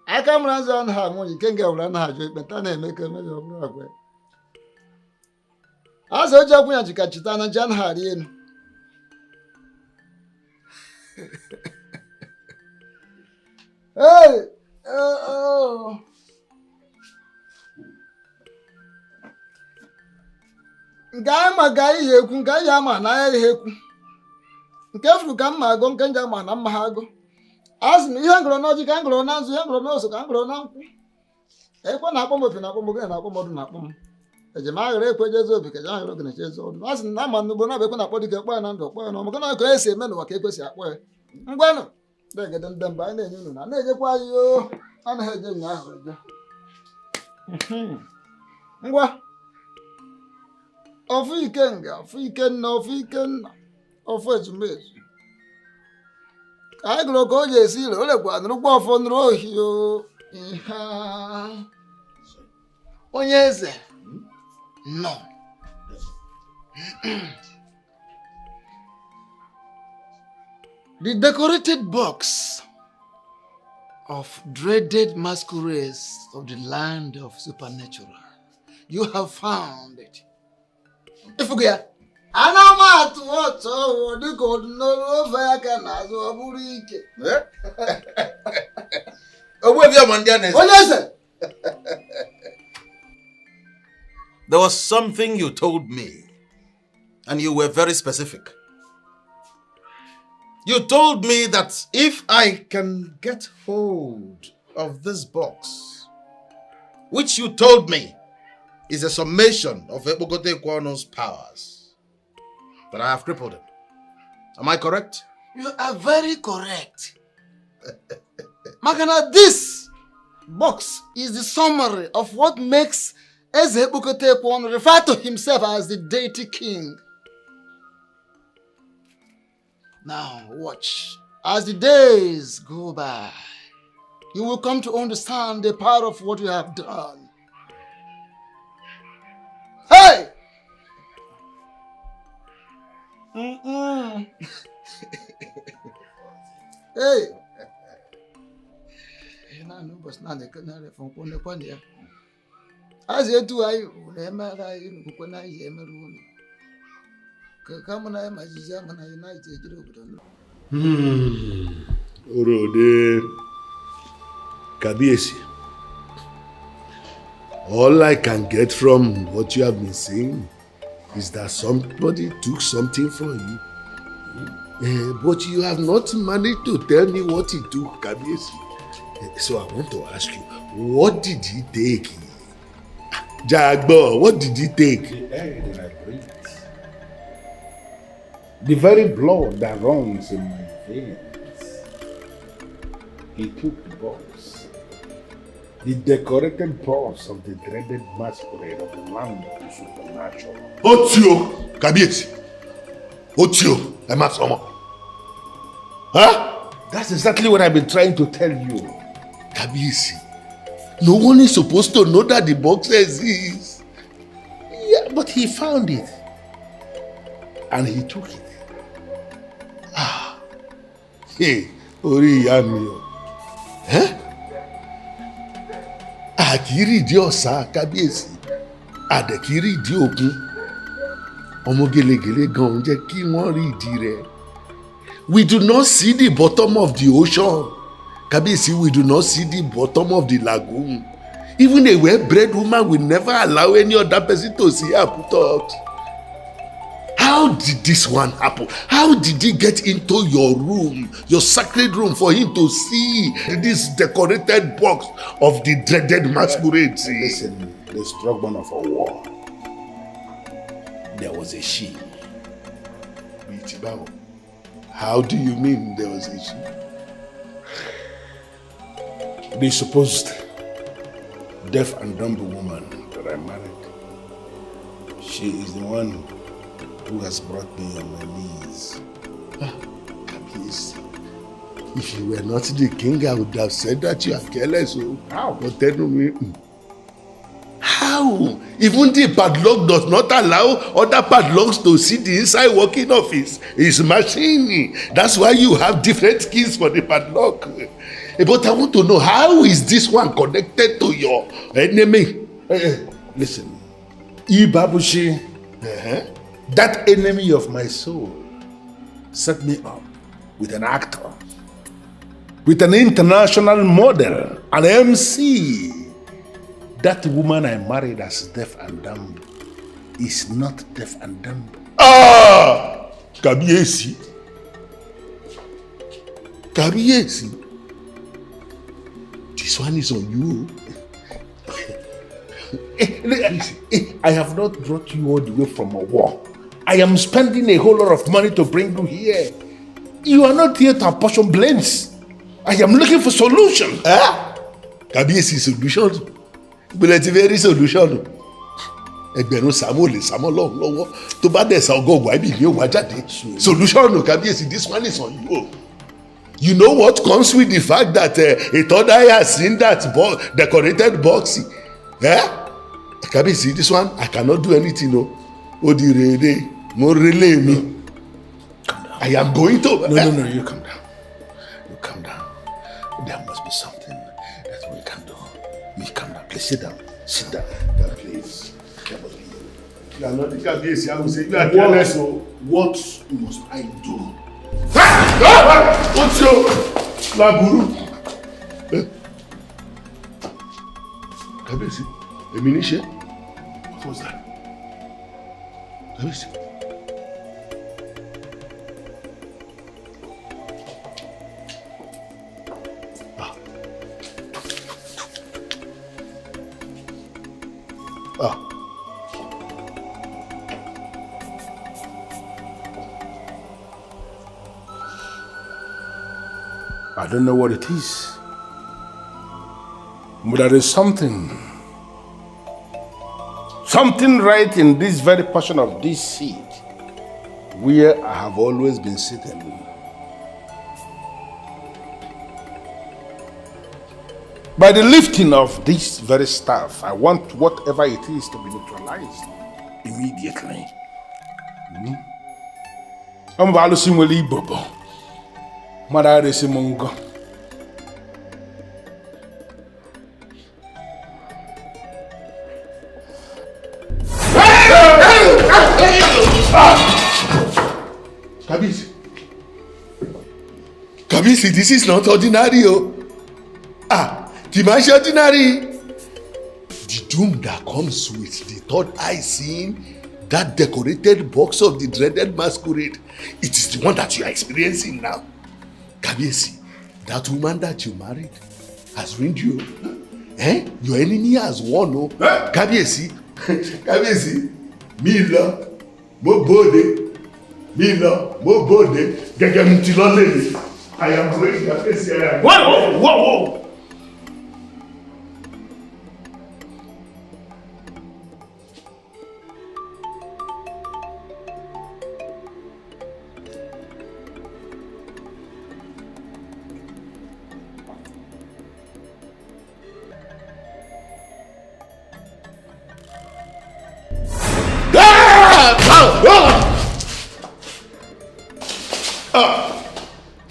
Aka mụrụ azụ ọnụ ha nwunye ike nga wụrụ na ha jụ ekpenta na-eme ka eme ya ọ bụrụ agwa. Asị oji akwụ ya jika chita na ji anaghị arị elu. Hey! Nke anyị ma ga ihe ekwu, nke anyị ama na ya ihe ekwu. Nke furu ka mma agụ, nke nje ama na mma ha agụ. Asị m ihe ngụrụ n'ọjị ka ngụrụ na nzu, ihe ngụrụ n'oso ka ngụrụ na nkwụ. Ekwe na-akpọ m opi na-akpọ m ogene na-akpọ m ọdụ na-akpọ m. Eji m aghara ekwe jezi obi ka ji aghara ogene chezi ọdụ. Asị m na ama n'ugbo na-abụ ekwe na-akpọ dike kpọ ya na ndụ kpọ ya na ọmụ ka esi eme n'ụwa ka ekwesị akpọ ya. Ngwanụ na-egede ndị mba anyị na-enye unu na na-ejekwa anyị o anaghị eje ụnyaahụ eje. Ngwa ofu ikenga, ofu ikenna, ofu ikenna, ofu ezumezu. Ka anyị gụrụ ka o ji esi ire, o lekwa nụrụkwa ọfọ nụrụ ohi o. Onye eze nọ. The decorated box of dreaded masquerades of the land of supernatural. You have found it. Ifugia. Anamatu oto dịka ọdụnọrụ ofe aka n'azụ ọ bụrụ ike. Onye eze. There was something you told me, and you were very specific. You told me that if I can get hold of this box, which you told me is a summation of EKPOKOTA's powers, that I have crippled him. Am I correct? You are very correct. Magana, this box is the summary of what makes EKPOKOTA refer to himself as the deity king. Now watch. As the days go by, you will come to understand the power of what you have done. Hey! Hey! As you do, I Orode. Kabiesi, all I can get from what you have been saying is that somebody took something from you. But you have not managed to tell me what he took, Kabiesi. So I want to ask you, what did he take? Jagbo, what did he take? The air that I breathe. The very blood that runs in my veins. He took the box. The decorated box of the dreaded masquerade of the land of the supernatural. Otio, Kabiesi. Otio, Emasomo. Huh? That's exactly what I've been trying to tell you. Kabiesi, no one is supposed to know that the box exists. Yeah, but he found it. And he took it. Hey, Ori Yamio. Huh? Akiri di ọ̀sà Kábíyèsí. Àdẹ̀kiri di òkun. Ọmọ gèlègèlè gan jẹ́ kí wọ́n rí ìdí rẹ̀. We do not see the bottom of the ocean. Kábíyèsí, we do not see the bottom of the lagoon. Even a well-bred woman will never allow any other person to see her put out. How did this one happen? How did he get into your room, your sacred room, for him to see this decorated box of the dreaded masquerade? Listen, the struggle of a war. There was a she. How do you mean there was a she? The supposed deaf and dumb woman that I married. She is the one who has brought me on my knees. Please. If you were not the king, I would have said that you are careless. How? But tell me. How? Even the padlock does not allow other padlocks to see the inside working of his machine. That's why you have different keys for the padlock. But I want to know, how is this one connected to your enemy? Listen, Ibabushi, that enemy of my soul, set me up with an actor, with an international model, an MC. That woman I married as deaf and dumb is not deaf and dumb. Kabiesi. Kabiesi. This one is on you. I have not brought you all the way from a war. I am spending a whole lot of money to bring you here. You are not here to apportion blames. I am looking for solutions. Kabiesi solution. But very solution. Ẹgbẹ̀rún Samuel lè Samuel lọ́wọ́ tó bá dẹ̀ sa ọgọ́gùn àbí ìlú òwò ajáde. Solution Kabiesi, this one is on you. You know what comes with the fact that a third eye has seen that decorated box? Kabiesi, this one I cannot do anything. No, Odirede, mo relay me. I am going to. No, you come down. You come down. There must be something that we can do. You come down. Please sit down. Sit down. Please. You are not the Kabiesi. I will say you are careless. What must I do? What's your laburu? Kabiesi, èmi ní ṣe. What was that? Kabiesi. I don't know what it is, but there is something right in this very portion of this seat where I have always been sitting. By the lifting of this very staff, I want whatever it is to be neutralized immediately. I'm Madare Simongo. Kabiesi, this is not ordinary. Timashatinari. The doom that comes with the third eye seeing that decorated box of the dreaded masquerade, it is the one that you are experiencing now. Kabiesi, that woman that you married has ruined you. Your enemy has won. Oh. Kabiesi, Kabiesi, Mila, Mobode, Mila, Mobode, Gagamtilole. I am going to face here. Whoa!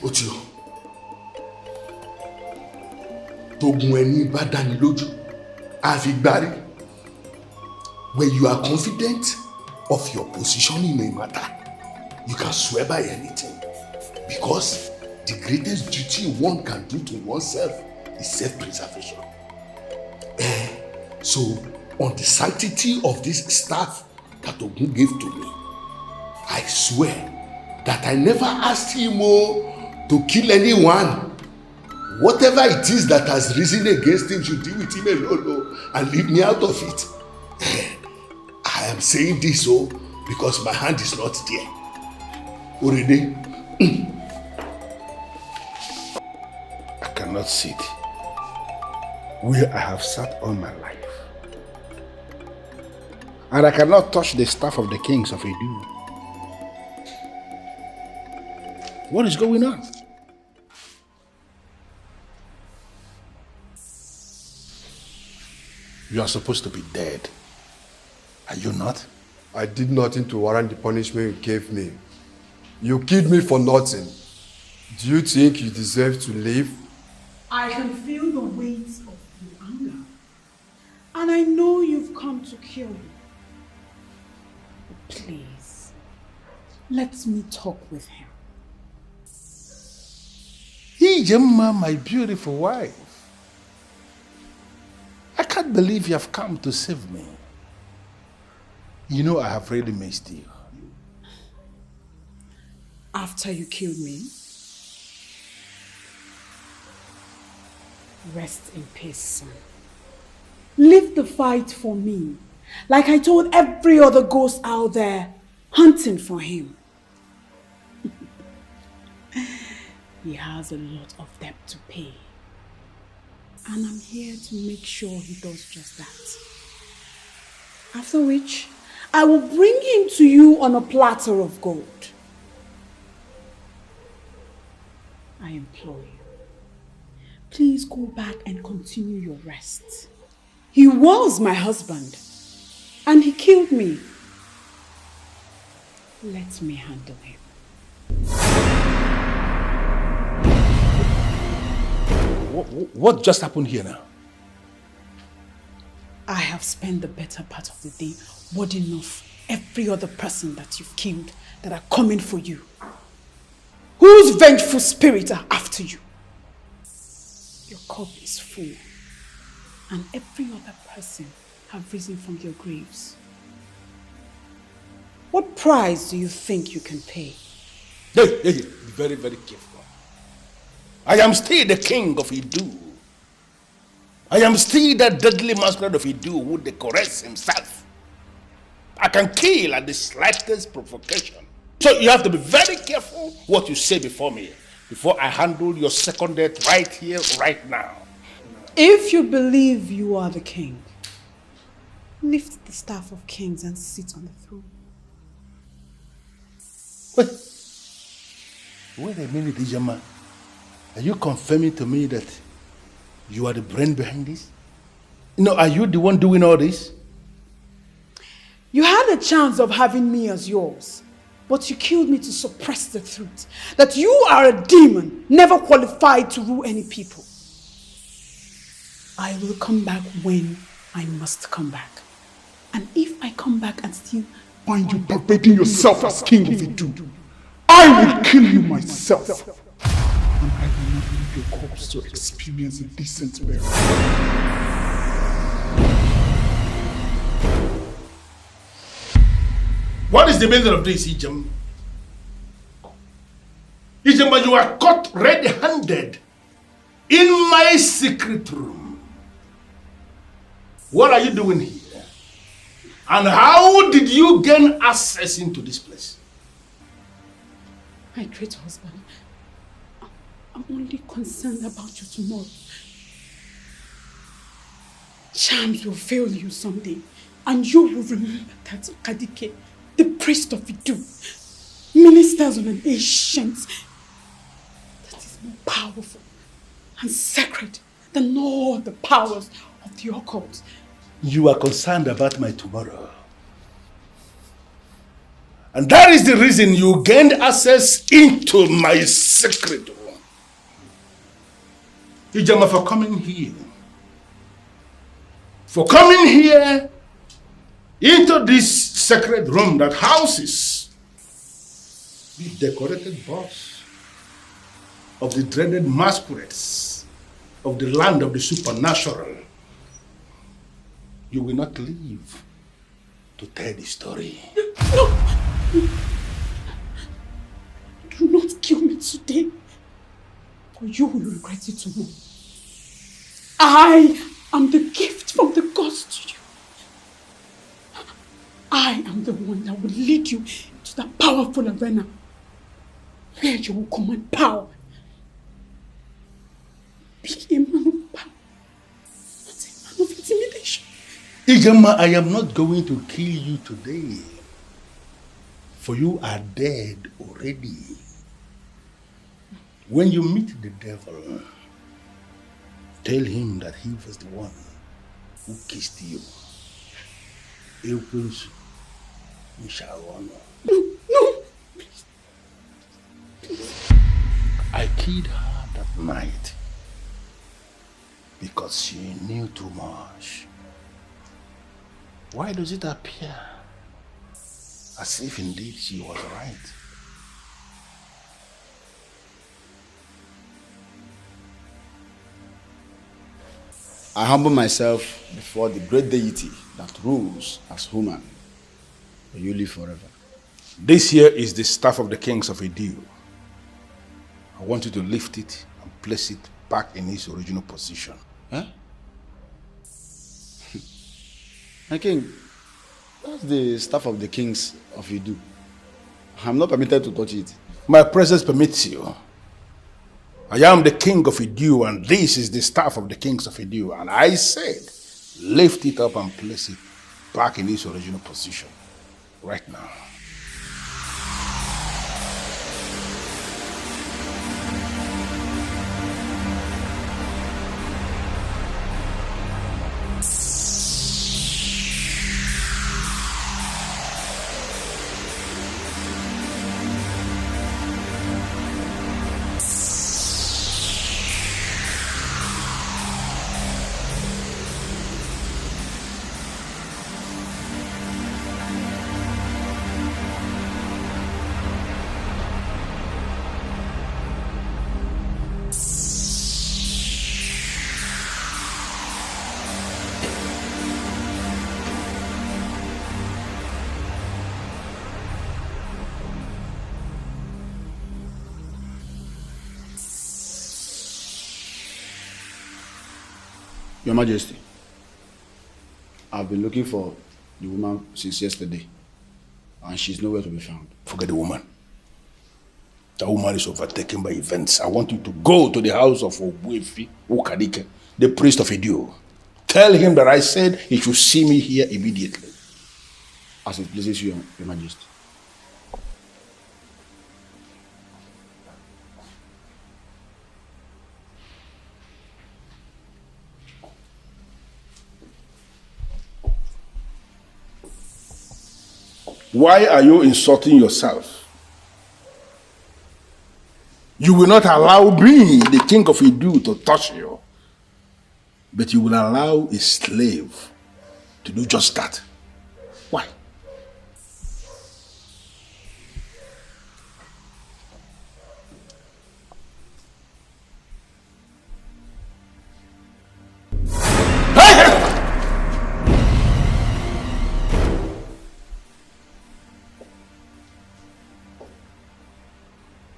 Otio, togun ẹni bá dáni lójú, àfigbárí. When you are confident of your position in a matter, you can swear by anything. Because the greatest duty one can do to oneself is self-preservation. So, on the sanctity of this staff that Ogun gave to me, I swear that I never asked him to kill anyone. Whatever it is that has risen against him should deal with him alone and leave me out of it. I am saying this because my hand is not there. Already, I cannot sit where I have sat all my life. And I cannot touch the staff of the kings of Edu. What is going on? You are supposed to be dead. Are you not? I did nothing to warrant the punishment you gave me. You killed me for nothing. Do you think you deserve to live? I can feel the weight of your anger. And I know you've come to kill me. But please, let me talk with him. Ijemma, my beautiful wife. I can't believe you have come to save me. You know I have really missed you. After you killed me, rest in peace, son. Leave the fight for me, like I told every other ghost out there hunting for him. He has a lot of debt to pay. And I'm here to make sure he does just that. After which, I will bring him to you on a platter of gold. I implore you, please go back and continue your rest. He was my husband, and he killed me. Let me handle him. What just happened here now? I have spent the better part of the day warding off every other person that you've killed that are coming for you. Whose vengeful spirit are after you? Your cup is full, and every other person have risen from their graves. What price do you think you can pay? Hey, be very, very careful. I am still the king of Edu. I am still that deadly masquerade of Edu who decorates himself. I can kill at the slightest provocation. So you have to be very careful what you say before me, before I handle your second death right here, right now. If you believe you are the king, lift the staff of kings and sit on the throne. Wait a minute, Ijama. Are you confirming to me that you are the brain behind this? No, are you the one doing all this? You had a chance of having me as yours, but you killed me to suppress the truth that you are a demon, never qualified to rule any people. I will come back when I must come back. And if I come back and still find you perpetrating yourself as king of Edu, I will kill you myself. And I will leave your corpse to experience a decent burial. What is the meaning of this, Ijem? Ijem, you are caught red-handed in my secret room. What are you doing here? And how did you gain access into this place? My great husband, I'm only concerned about you tomorrow. Charms will fail you someday, and you will remember that Kadike, the priest of Idu, ministers on an ancient that is more powerful and sacred than all the powers of the occult. You are concerned about my tomorrow. And that is the reason you gained access into my secret room. Ijama, for coming here. For coming here into this sacred room that houses the decorated boss of the dreaded masquerades of the land of the supernatural. You will not live to tell the story. No! Do not kill me today, or you will regret it tomorrow. I am the gift from the gods to you. I am the one that will lead you to that powerful arena where you will command power. Be a man of power, not a man of intimidation. Ijama, I am not going to kill you today, for you are dead already. When you meet the devil, tell him that he was the one who kissed you. Equals, you shall honor. No, please. I killed her that night because she knew too much. Why does it appear as if indeed she was right? I humble myself before the great deity that rules as human. May you live forever. This here is the staff of the kings of Idu. I want you to lift it and place it back in its original position. Huh? My king, that's the staff of the kings of Idu. I'm not permitted to touch it. My presence permits you. I am the king of Idu, and this is the staff of the kings of Idu. And I said, lift it up and place it back in its original position right now. Your Majesty, I've been looking for the woman since yesterday, and she's nowhere to be found. Forget the woman. The woman is overtaken by events. I want you to go to the house of Ogbuefi Ukadike, the priest of Idu. Tell him that I said he should see me here immediately. As it pleases you, Your Majesty. Why are you insulting yourself? You will not allow me, the king of Idu, to touch you. But you will allow a slave to do just that. Why?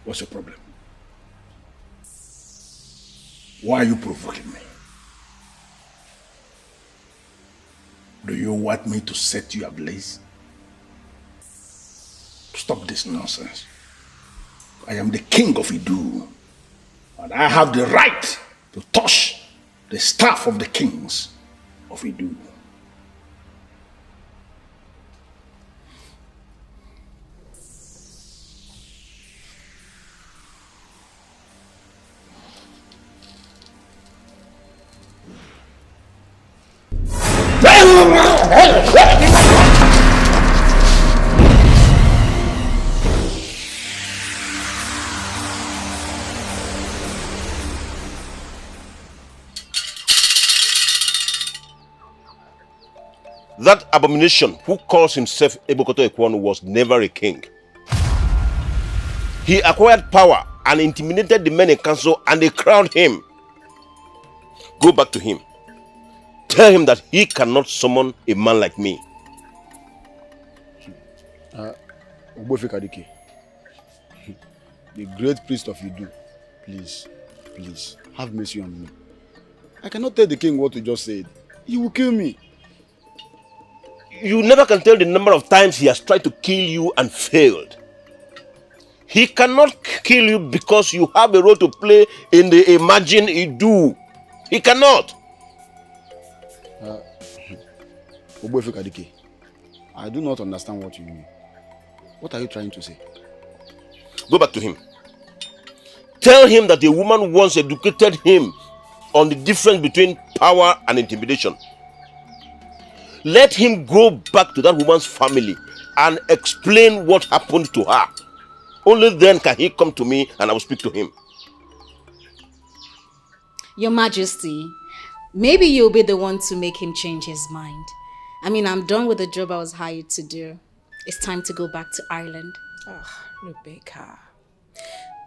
What's your problem? Why are you provoking me? Do you want me to set you ablaze? Stop this nonsense. I am the king of Idu, and I have the right to touch the staff of the kings of Idu. That abomination who calls himself EKPOKOTA was never a king. He acquired power and intimidated the men in council, and they crowned him. Go back to him. Tell him that he cannot summon a man like me. Kadike, the great priest of Idu, please, have mercy on me. I cannot tell the king what you just said. He will kill me. You never can tell the number of times he has tried to kill you and failed. He cannot kill you because you have a role to play in the Imagine Idu. He cannot. Kadike, I do not understand what you mean. What are you trying to say? Go back to him. Tell him that a woman once educated him on the difference between power and intimidation. Let him go back to that woman's family and explain what happened to her. Only then can he come to me and I will speak to him. Your Majesty, maybe you'll be the one to make him change his mind. I mean, I'm done with the job I was hired to do. It's time to go back to Ireland. Rebecca,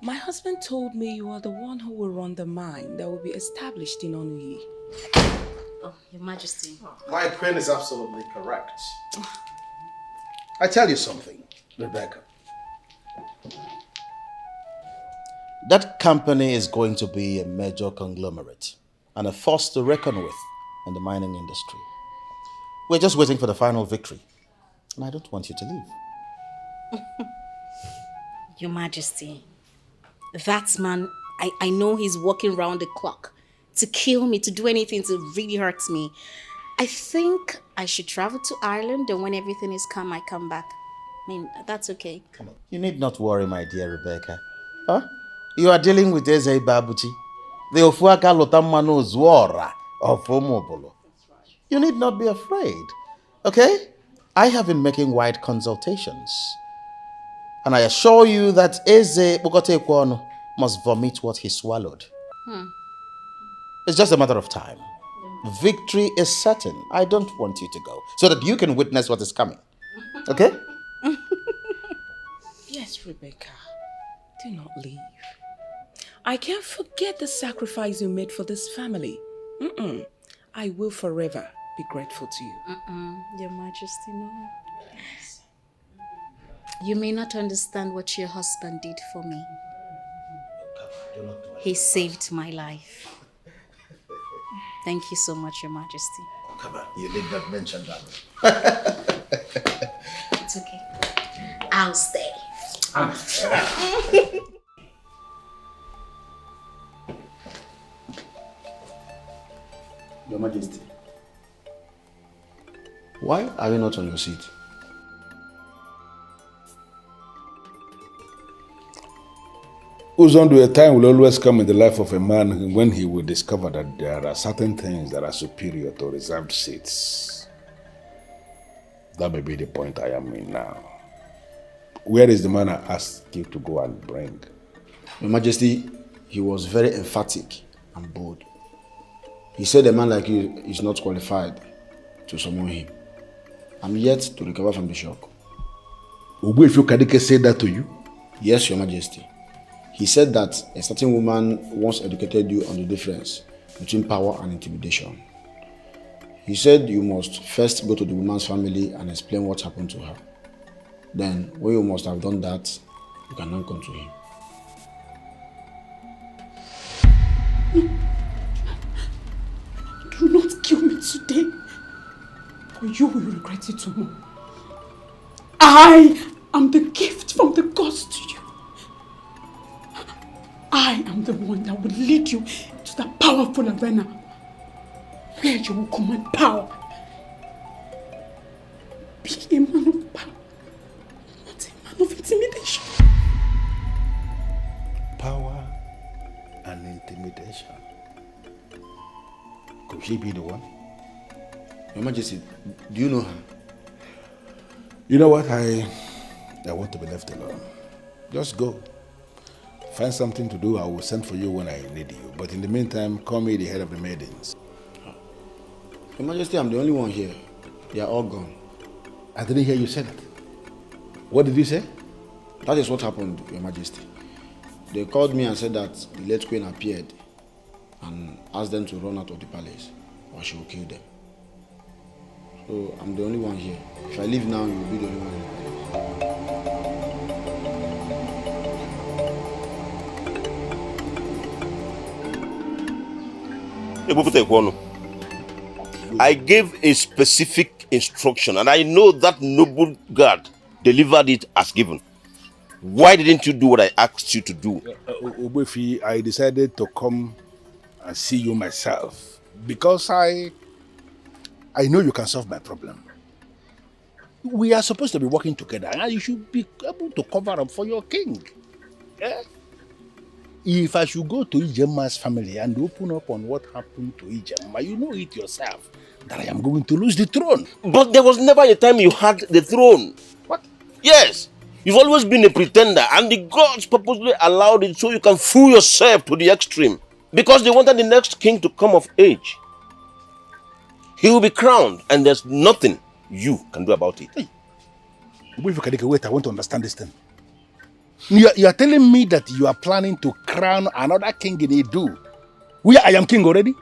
my husband told me you are the one who will run the mine that will be established in Onuyi. Oh, Your Majesty. My queen is absolutely correct. I tell you something, Rebecca. That company is going to be a major conglomerate and a force to reckon with in the mining industry. We're just waiting for the final victory. And I don't want you to leave. Your Majesty, that man, I know he's working round the clock to kill me, to do anything to really hurt me. I think I should travel to Ireland, and when everything is calm, I come back. I mean, that's okay. Come on. You need not worry, my dear Rebecca. Huh? You are dealing with Eze Babuchi, the Ofuaka Lotamano Zwara of Omobolo. You need not be afraid, okay? I have been making wide consultations, and I assure you that Eze EKPOKOTA must vomit what he swallowed. It's just a matter of time. Victory is certain. I don't want you to go, so that you can witness what is coming. Okay? Yes, Rebecca. Do not leave. I can't forget the sacrifice you made for this family. I will forever be grateful to you. Your Majesty, no. You may not understand what your husband did for me. He saved my life. Thank you so much, Your Majesty. Come on, you did not mention that. It's okay. I'll stay. Your Majesty, why are you not on your seat? Uzondu, a time will always come in the life of a man when he will discover that there are certain things that are superior to reserved seats. That may be the point I am in now. Where is the man I asked you to go and bring? Your Majesty, he was very emphatic and bold. He said a man like you is not qualified to summon him. I'm yet to recover from the shock. Ugezu Kadike said that to you? Yes, Your Majesty. He said that a certain woman once educated you on the difference between power and intimidation. He said you must first go to the woman's family and explain what happened to her. Then, when you must have done that, you can now come to him. and you will regret it tomorrow. I am the gift from the gods to you. I am the one that will lead you to the powerful arena where you will command power. Be a man of power, not a man of intimidation. Power and intimidation. Could she be the one? Your Majesty, do you know her? You know what? I want to be left alone. Just go. Find something to do. I will send for you when I need you. But in the meantime, call me the head of the maidens. Your Majesty, I'm the only one here. They are all gone. I didn't hear you say that. What did you say? That is what happened, Your Majesty. They called me and said that the late queen appeared and asked them to run out of the palace or she will kill them. So I'm the only one here. If I leave now, you will be the only one in the palace. I gave a specific instruction and I know that noble guard delivered it as given. Why didn't you do what I asked you to do? Obefi, I decided to come and see you myself because I know you can solve my problem. We are supposed to be working together and you should be able to cover up for your king. Yeah? If I should go to Ijema's family and open up on what happened to Ijema, you know it yourself that I am going to lose the throne. But there was never a time you had the throne. What? Yes. You've always been a pretender and the gods purposely allowed it so you can fool yourself to the extreme. Because they wanted the next king to come of age. He will be crowned and there's nothing you can do about it. Hey. Wait, I want to understand this thing. You are telling me that you are planning to crown another king in Edo, where I am king already?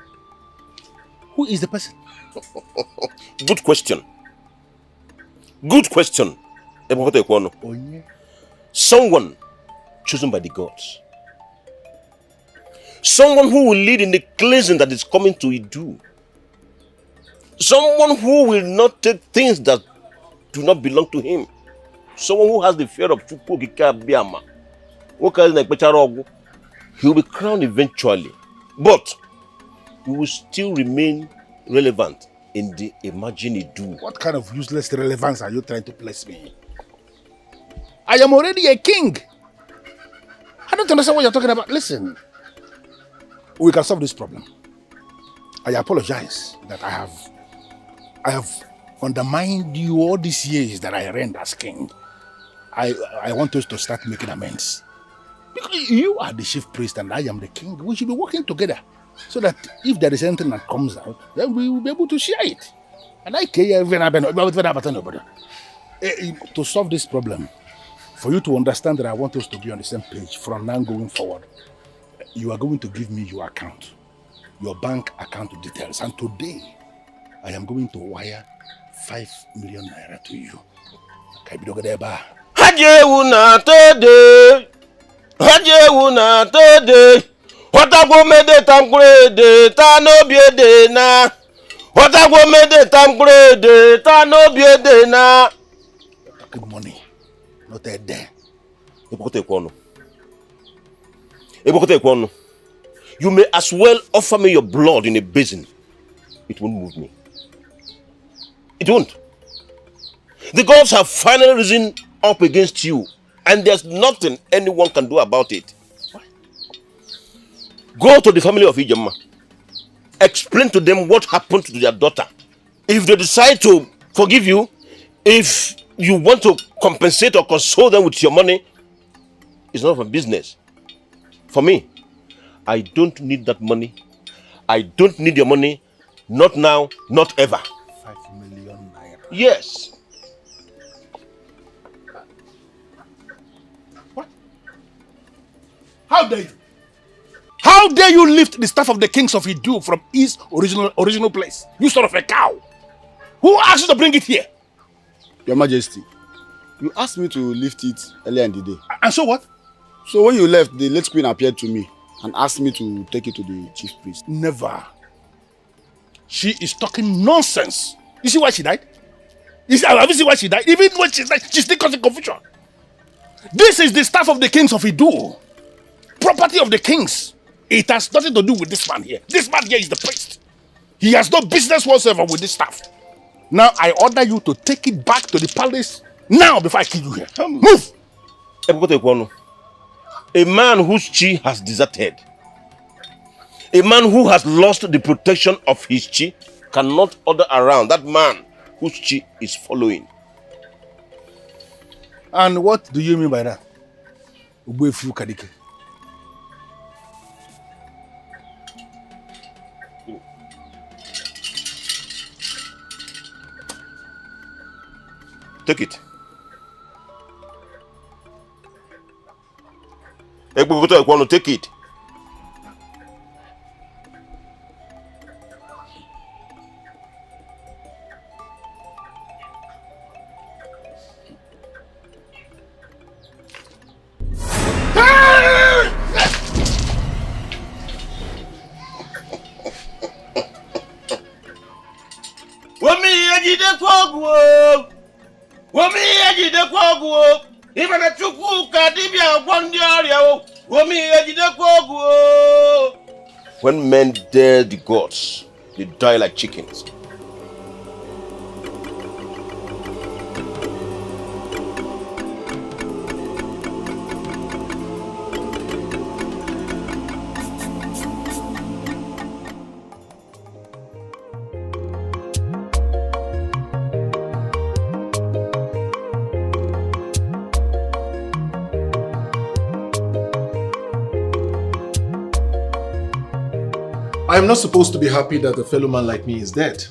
Who is the person? Good question. Good question. Someone chosen by the gods. Someone who will lead in the cleansing that is coming to Edo. Someone who will not take things that do not belong to him. Someone who has the fear of Chukwu Abiyama. He will be crowned eventually. But he will still remain relevant in the imagined Edo. What kind of useless relevance are you trying to place me? I am already a king. I don't understand what you're talking about. Listen, we can solve this problem. I apologize that I have undermined you all these years that I reigned as king. I want us to start making amends. Because you are the chief priest and I am the king. We should be working together so that if there is anything that comes out, then we will be able to share it. And I care to solve this problem, for you to understand that I want us to be on the same page from now going forward, you are going to give me your account, your bank account details. And today, I am going to wire 5 million naira to you. Hajewuna tede, Hajewuna tede. Whatagwo mede tamgrede, ta no biede na. Whatagwo mede tamgrede, ta no biede na. Good money, not a day. You may as well offer me your blood in a basin. It won't move me. It won't. The gods have finally risen up against you, and there's nothing anyone can do about it. What? Go to the family of Ijema. Explain to them what happened to their daughter. If they decide to forgive you, if you want to compensate or console them with your money, it's none of my business. For me, I don't need that money. I don't need your money. Not now, not ever. 5 million naira. Yes. What? How dare you? How dare you lift the staff of the kings of Edo from his original place? You son of a cow! Who asked you to bring it here? Your Majesty, you asked me to lift it earlier in the day. And so what? So when you left, the late queen appeared to me and asked me to take it to the chief priest. Never. She is talking nonsense. You see why she died? Have you seen why she died? Even when she died, she's still causing confusion. This is the staff of the kings of Idu. Property of the kings. It has nothing to do with this man here. This man here is the priest. He has no business whatsoever with this staff. Now I order you to take it back to the palace now before I kill you here. Move! A man whose chi has deserted, a man who has lost the protection of his chi, cannot order around that man whose chi is following. And what do you mean by that? Ugezu Kadike. Take it. EKPOKOTA, want to take it. When men dare the gods, they die like chickens. I am not supposed to be happy that a fellow man like me is dead.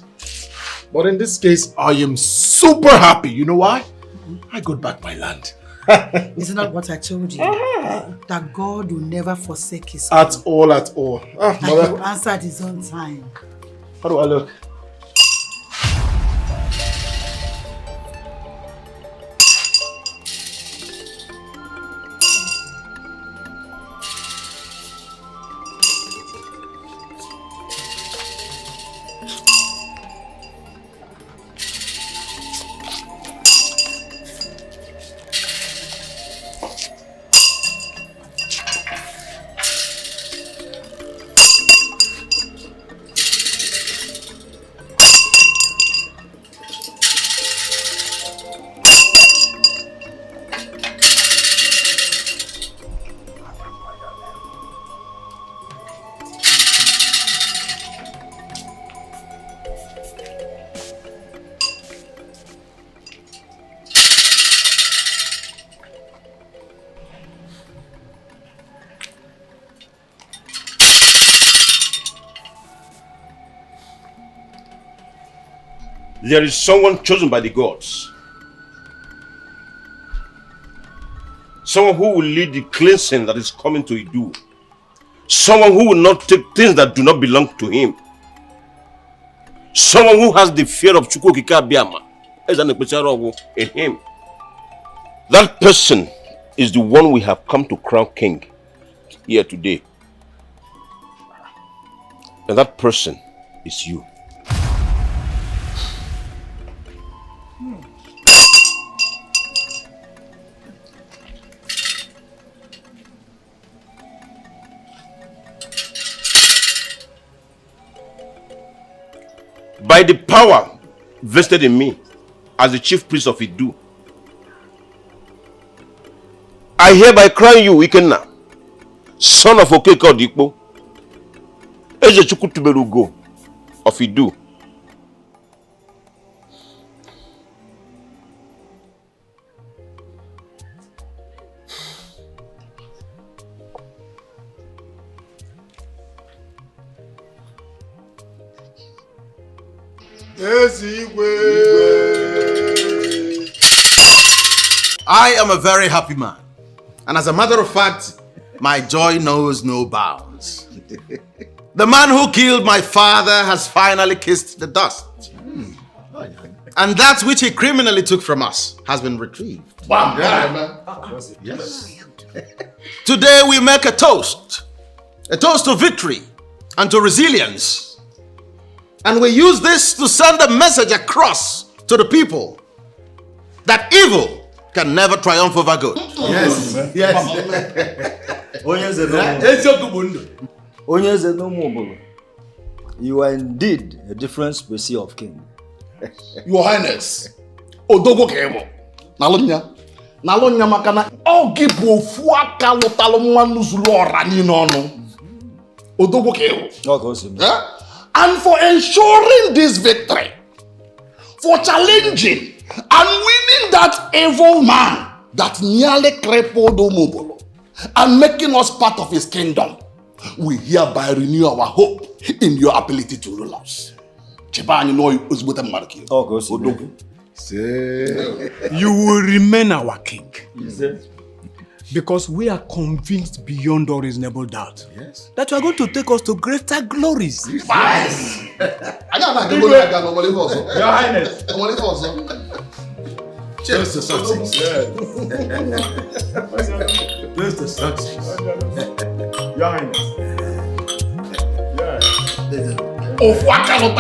But in this case, I am super happy. You know why? I got back my land. Isn't that what I told you? That God will never forsake his At all, at all. And he will answer at his own time. How do I look? There is someone chosen by the gods. Someone who will lead the cleansing that is coming to Idu. Someone who will not take things that do not belong to him. Someone who has the fear of Chukwukika Biama in him. That person is the one we have come to crown king here today. And that person is you. By the power vested in me as the chief priest of Idu, I hereby crown you, Ikenna, son of Okeke Odikpo, Eze Chukwutuberugo of Idu. I am a very happy man. And as a matter of fact, my joy knows no bounds. The man who killed my father has finally kissed the dust. And that which he criminally took from us has been retrieved. Wow. Yes. Today we make a toast to victory and to resilience. And we use this to send a message across to the people that evil can never triumph over good. Yes. Yes. You are indeed a different species of king. Your Highness, Odogo Kemo, Nalonya Makana, Ogibo Fuaka Lotaloma Zulora Ninono, Odogo Kemo. And for ensuring this victory, for challenging and winning that evil man that nearly crippled Omobolo and making us part of his kingdom, we hereby renew our hope in your ability to rule us. You will remain our king. Because we are convinced beyond all reasonable doubt that you are going to take us to greater glories. Your Highness. Just the success. Just the success. Your Highness. Oh, what kind of